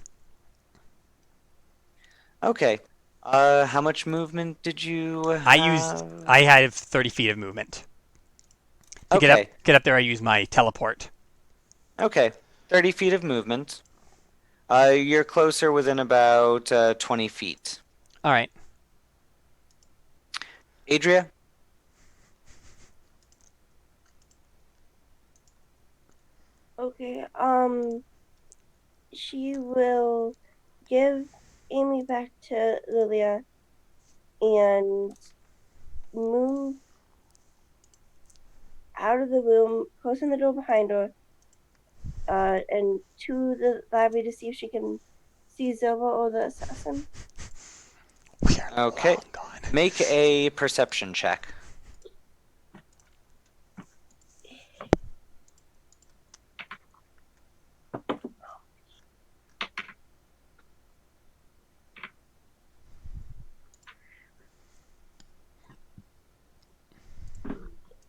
Okay. How much movement did you have? I have 30 feet of movement. To Okay. get up there, I use my teleport. Okay. 30 feet of movement. You're closer within about 20 feet. All right. Adria? Okay. She will give Amy back to Lilia and move out of the room, closing the door behind her, and to the library to see if she can see Zilva or the assassin. We are Okay. long gone. Make a perception check.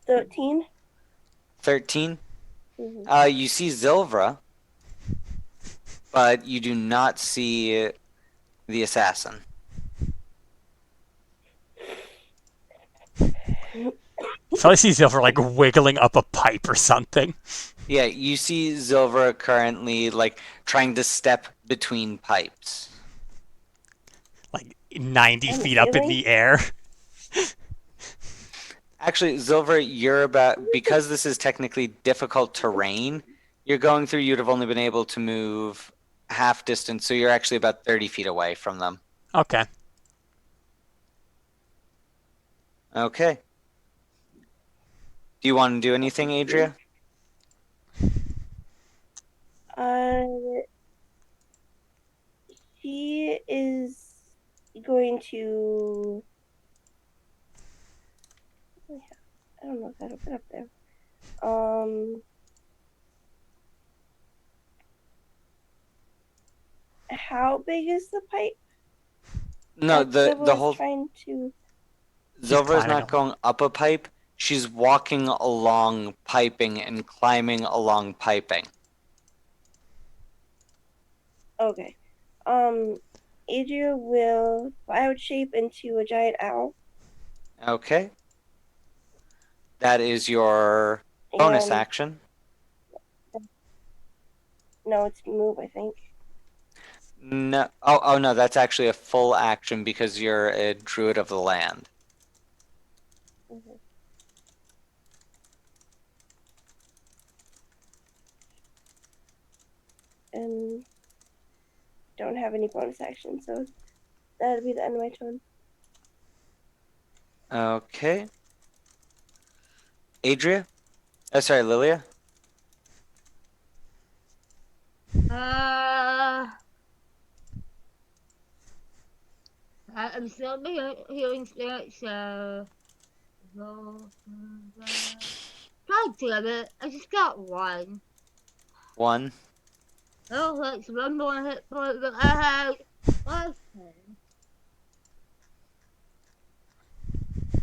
$13. 13. Mm-hmm. You see Zilvra, but you do not see the assassin. So I see Silver like wiggling up a pipe or something. Yeah, you see Zilvra currently like trying to step between pipes. Like 90 And feet up in really? the air. Actually, Zilvra, you're about because this is technically difficult terrain. You're going through. You'd have only been able to move half distance, so you're actually about 30 feet away from them. Okay. Okay. Do you want to do anything, Adria? Uh, she is going to. I don't know if that'll get up there. How big is the pipe? No, that the Zilva is whole trying to. Zilvra is climbing not going up a pipe. She's walking along piping and climbing along piping. Okay. Adria will cloud shape into a giant owl. Okay. That is your bonus And action. no, it's move, I think. No, oh no, that's actually a full action because you're a druid of the land. Mhm. And don't have any bonus action, so that'll be the end of my turn. Okay. Adria? Sorry, Lilia? I'm still hearing spirits, so. God damn it, I just got one. 1. Oh, that's one more hit point that I had. Okay.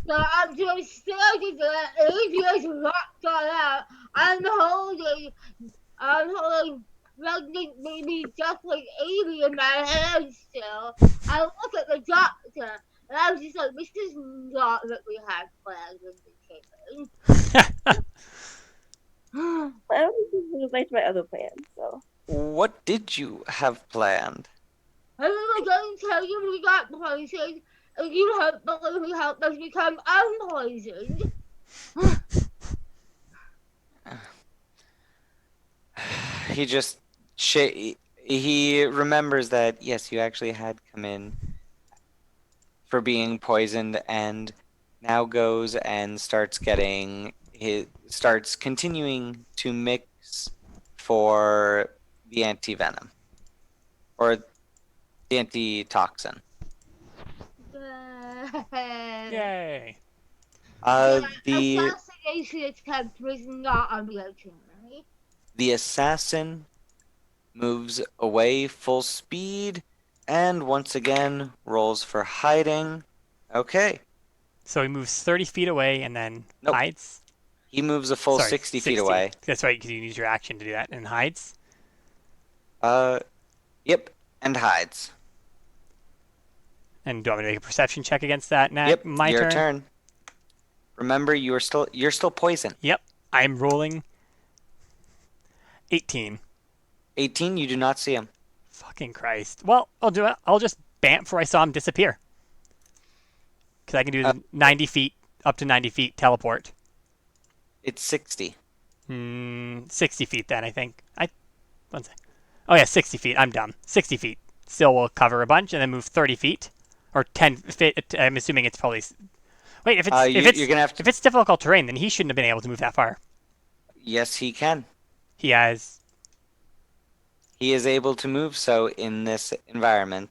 So I'm just staring at Adrian's rocked all out. I'm holding pregnant baby just like Amy in my hands still. I look at the doctor and I was just like, this is not what we had planned when we came in. I don't think this liked my other plan, so. What did you have planned? I was going to tell you we got poisoned and you helped believe helped us become unpoisoned. He just he remembers that yes, you actually had come in for being poisoned, and now goes and starts continuing to mix for the anti-venom or the antitoxin. Yay. The assassination attempt was not on the itinerary. the assassin moves away full speed and once again rolls for hiding. Okay. So he moves 30 feet away and then Nope. hides. He moves a full Sorry, 60 feet away. That's right, because you use your action to do that and hides. Yep, and hides. And do you want me to make a perception check against that? Yep, My your turn. turn. Remember, you're still poisoned. Yep, I'm rolling 18. 18, you do not see him. Fucking Christ. Well, I'll do it. I'll just bam before I saw him disappear. Because I can do the 90 feet, up to 90 feet teleport. It's 60. 60 feet then, I think. One sec. Oh yeah, 60 feet. I'm dumb. 60 feet. Still will cover a bunch and then move 30 feet. Or 10 feet. I'm assuming it's probably... Wait, if You're gonna have to. if it's difficult terrain, then he shouldn't have been able to move that far. Yes, he can. He has... He is able to move so in this environment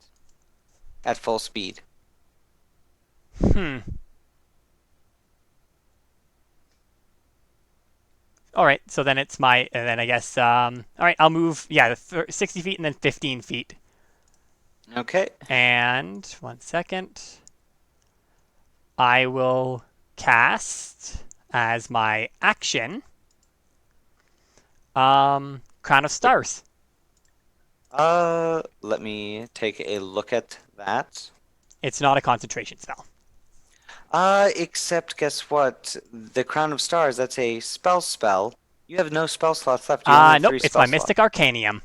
at full speed. All right, so then it's my... And then I guess... all right, I'll move... Yeah, 60 feet and then 15 feet. Okay. And... One second. I will cast as my action... Crown of Stars. Let me take a look at that. It's not a concentration spell. Except guess what? The Crown of Stars, that's a spell. You have no spell slots left. You only have Nope, 3 it's spell my slots. Mystic Arcanium,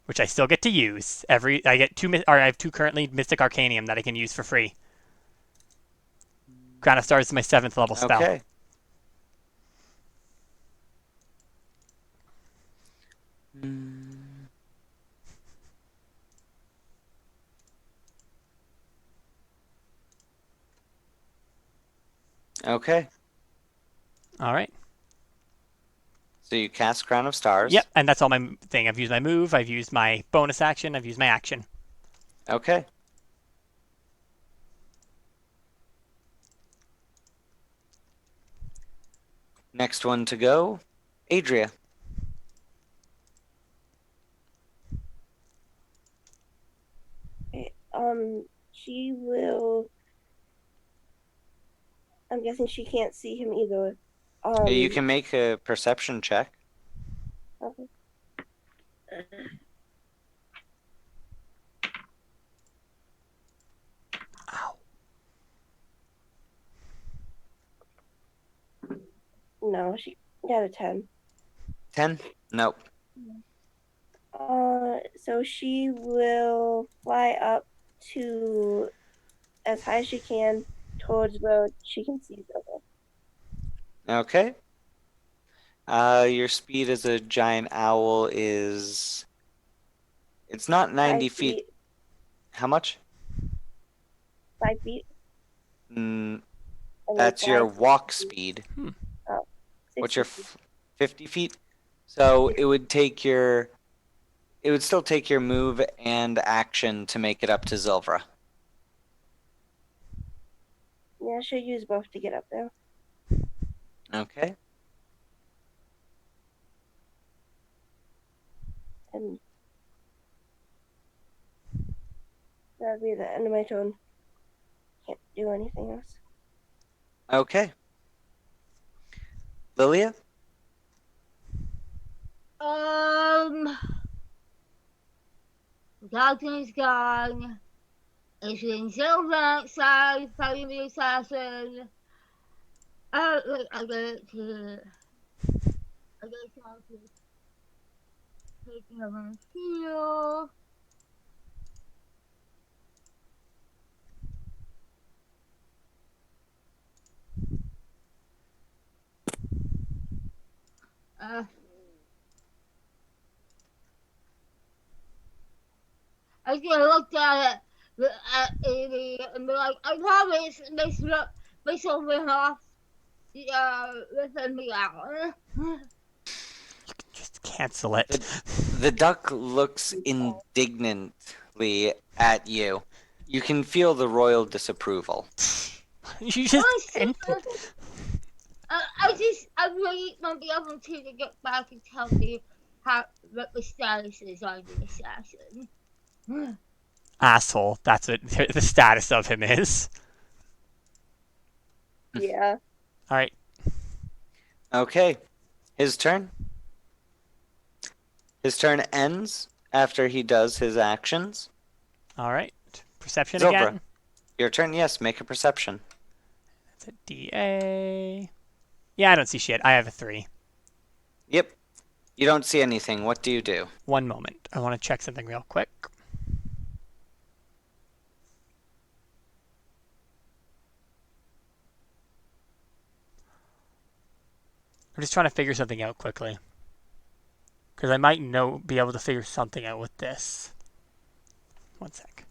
which I still get to use. I have 2 currently Mystic Arcanium that I can use for free. Crown of Stars is my 7th level spell. Okay. Okay. All right. So you cast Crown of Stars. Yep, and that's all my thing. I've used my move, I've used my bonus action, I've used my action. Okay. Next one to go, Adria. She will. I'm guessing she can't see him either. You can make a perception check. Okay. Ow. No, she got a 10. 10? Nope. So she will fly up to as high as she can towards where she can see Zola. Okay. Your speed as a giant owl is... It's not 90 5 feet. How much? 5 feet. Mm, And that's then your 5 walk speed. Oh, What's your 60 feet. 50 feet? So it would take your it would still take your move and action to make it up to Zilvra. Yeah, she'll use both to get up there. Okay. And that'll be the end of my turn. Can't do anything else. Okay. Lilia? Dalton's gone. It's been Silver outside fighting the assassin. I get to taking over the field. I just looked at Amy and be like, I promise this will win off within the hour. Just cancel it. The duck looks indignantly at you. You can feel the royal disapproval. You just end it. I really want the other two to get back and tell me what the status is on the assassin. Asshole. That's what the status of him is. Yeah. All right. Okay. His turn. His turn ends after he does his actions. All right. Perception Zilvra. again. Your turn, yes. Make a perception. That's a DA. Yeah, I don't see shit. I have a 3. Yep. You don't see anything. What do you do? One moment. I want to check something real quick. I'm just trying to figure something out quickly. Because I might be able to figure something out with this. One sec.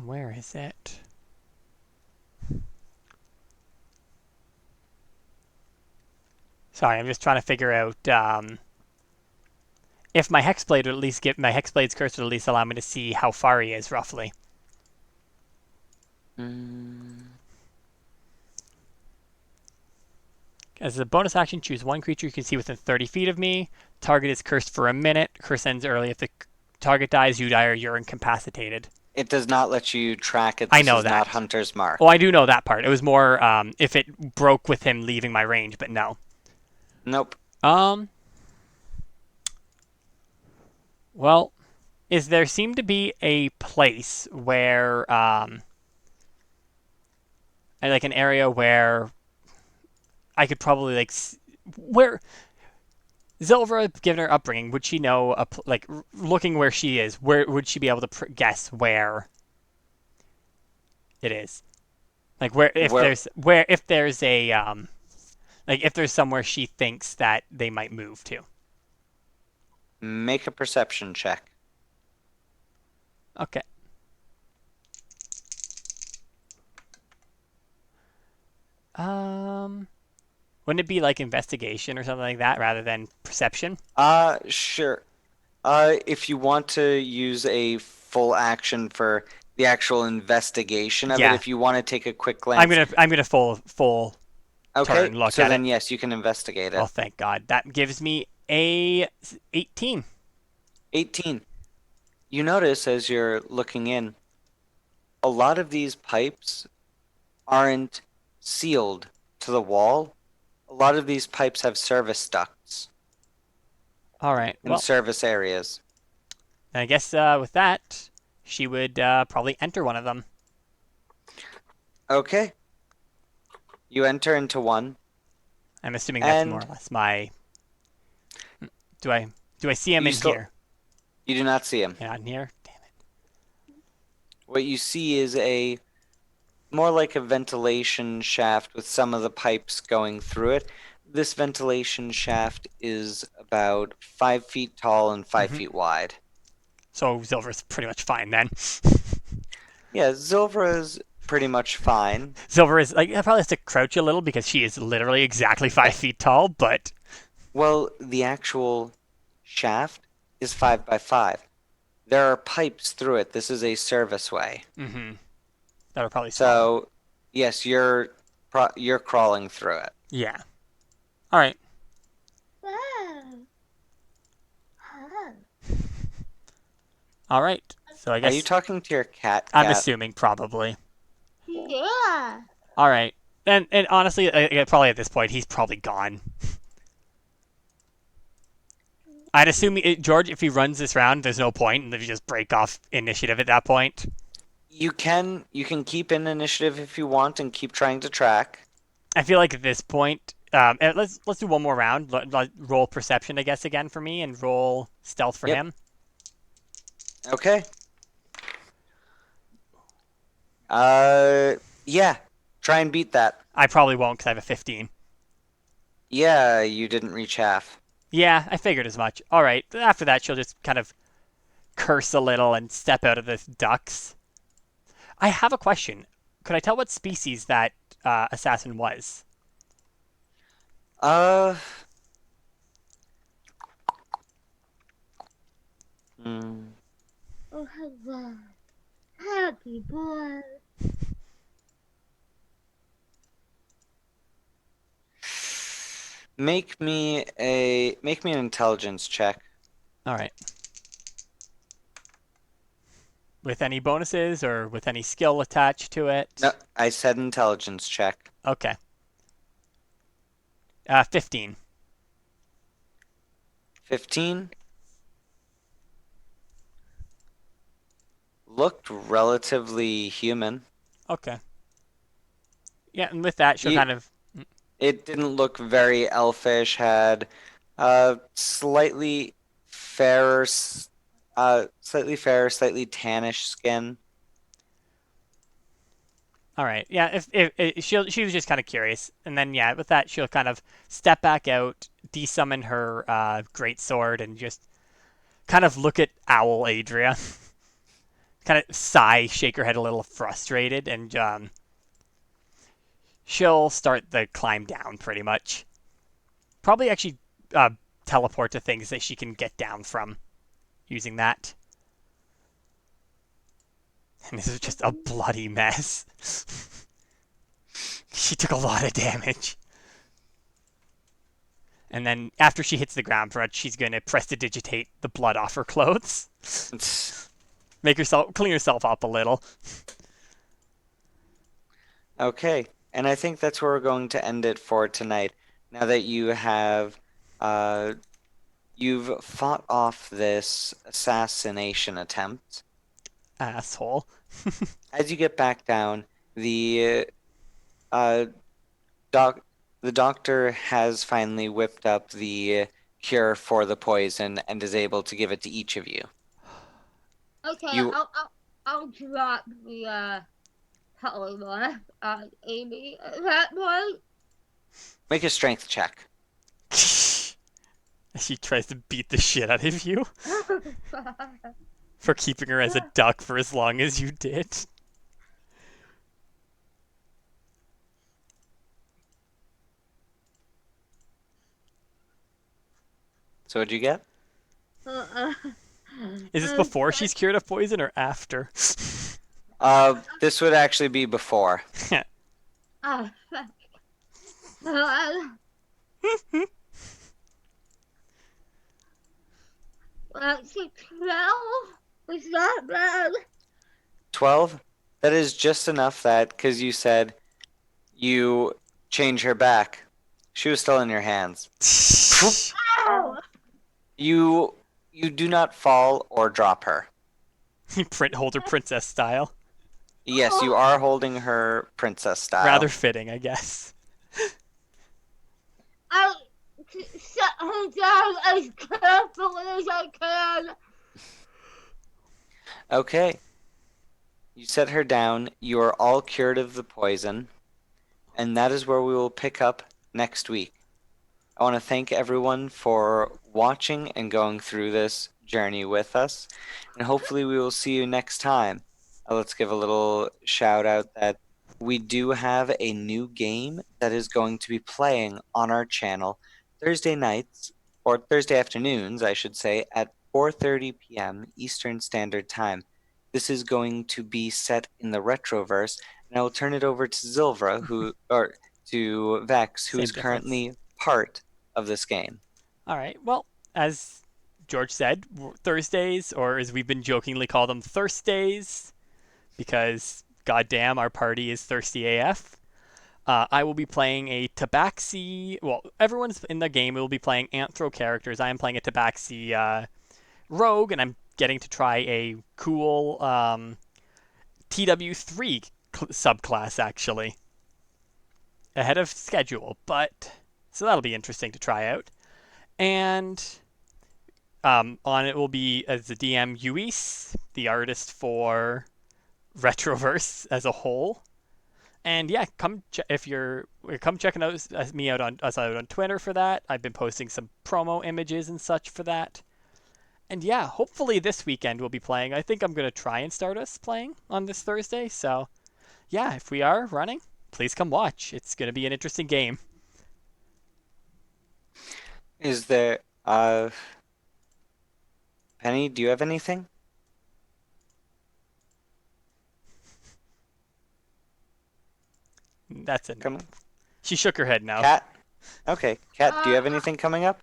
Where is it? Sorry, I'm just trying to figure out if my hexblade would at least get my hexblade's curse would at least allow me to see how far he is roughly. As a bonus action, choose one creature you can see within 30 feet of me. Target is cursed for a minute. Curse ends early. If the target dies, you die or you're incapacitated. It does not let you track it. I This know is that. not Hunter's Mark. Oh, I do know that part. It was more if it broke with him leaving my range, but no. Nope. Well, there seemed to be a place where like an area where I could probably where Zilvra, given her upbringing, would she know looking where she is, where would she be able to guess where it is? Like if there's a if there's somewhere she thinks that they might move to. Make a perception check. Okay. Wouldn't it be like investigation or something like that rather than perception? Sure. If you want to use a full action for the actual investigation of Yeah. it, if you want to take a quick glance. I'm gonna full Okay, turn look so at then it. yes, you can investigate it. Oh, thank God. That gives me a 18. 18. You notice as you're looking in, a lot of these pipes aren't sealed to the wall. A lot of these pipes have service ducts All right. in Well, service areas. I guess with that, she would probably enter one of them. Okay. You enter into one. I'm assuming that's And- more or less my. Do I see him You in still- here? You do not see him. Yeah, in here. Damn it. What you see is more like a ventilation shaft with some of the pipes going through it. This ventilation shaft is about 5 feet tall and 5 Mhm. feet wide. So Zilver's pretty much fine then. Yeah, Zilvra is pretty much fine. Silver is like probably has to crouch a little because she is literally exactly 5 feet tall, but Well, the actual shaft is 5 by 5. There are pipes through it. This is a service way. that are probably smaller. So, yes, you're crawling through it. Yeah. All right. All right. So I Are guess you talking to your cat? I'm Cat? assuming probably. Yeah. All right. And honestly, probably at this point he's probably gone. I'd assume George, if he runs this round, there's no point, and if you just break off initiative at that point. You can keep in initiative if you want and keep trying to track. I feel like at this point, let's do one more round. Roll perception, I guess, again for me, and roll stealth for Yep. him. Okay. Yeah. Try and beat that. I probably won't because I have a 15. Yeah, you didn't reach half. Yeah, I figured as much. All right. After that, she'll just kind of curse a little and step out of the ducks. I have a question. Could I tell what species that assassin was? Uh. Hmm. Oh, hello. Happy boy. Make me an intelligence check. All right. With any bonuses or with any skill attached to it? No, I said intelligence check. Okay. 15. 15. Looked relatively human. Okay. Yeah, and with that, she'll You- kind of. It didn't look very elfish. Had slightly fairer, slightly tannish skin. All right. Yeah. If she was just kind of curious, and then yeah, with that, she'll kind of step back out, desummon her great sword, and just kind of look at Owl Adria, kind of sigh, shake her head a little frustrated, and she'll start the climb down pretty much. Probably actually teleport to things that she can get down from using that. And this is just a bloody mess. She took a lot of damage. And then after she hits the ground, she's going to prestidigitate the blood off her clothes. Clean herself up a little. Okay, and I think that's where we're going to end it for tonight. Now that you've fought off this assassination attempt. Asshole. As you get back down, the doctor has finally whipped up the cure for the poison and is able to give it to each of you. Okay, You- I'll drop the polymorph on Amy at that point. Make a strength check. She tries to beat the shit out of you for keeping her as a duck for as long as you did. So what'd you get? Is this before she's cured of poison or after? This would actually be before. Oh, fuck. That's a 12? Was that bad? 12? That is just enough that, because you said you change her back. She was still in your hands. Ow! You do not fall or drop her. Hold her princess style. Yes, you are holding her princess style. Rather fitting, I guess. I'll set her down as carefully as I can. Okay. You set her down. You are all cured of the poison. And that is where we will pick up next week. I want to thank everyone for watching and going through this journey with us, and hopefully we will see you next time. Let's give a little shout out that we do have a new game that is going to be playing on our channel Thursday nights, or Thursday afternoons, I should say, at 4:30 p.m. Eastern Standard Time. This is going to be set in the Retroverse, and I will turn it over to Zilvra, or to Vex, who Same is difference. currently part of this game. All right. Well, as George said, Thursdays, or as we've been jokingly call them, Thursdays, because goddamn, our party is thirsty AF. I will be playing a Tabaxi. Well, everyone's in the game will be playing Anthro characters. I am playing a Tabaxi rogue, and I'm getting to try a cool TW3 subclass actually ahead of schedule. But so that'll be interesting to try out. And on it will be as the DM Uis, the artist for Retroverse as a whole. And yeah, if you're come checking out me out on us out on Twitter for that. I've been posting some promo images and such for that. And yeah, hopefully this weekend we'll be playing. I think I'm gonna try and start us playing on this Thursday. So yeah, if we are running, please come watch. It's gonna be an interesting game. Is there, Penny, do you have anything? That's it. Come, She shook her head now. Cat? Okay, Cat, do you have anything coming up?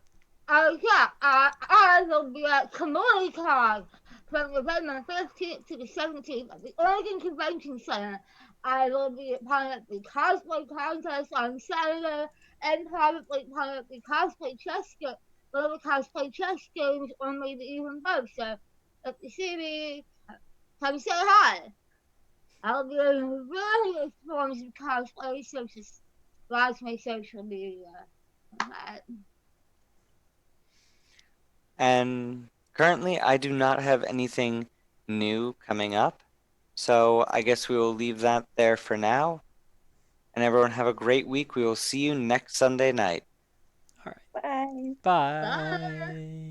Yeah, I will be at CommuniCon from November 15th to the 17th at the Oregon Convention Center. I will be part of the cosplay contest on Saturday and probably part of the cosplay chess game, one of the cosplay chess games, or maybe even both. So if you see me, come say hi. I'll be in various forms of cosplay, so just watch my social media. And currently, I do not have anything new coming up, so I guess we will leave that there for now. And everyone have a great week. We will see you next Sunday night. All right. Bye. Bye.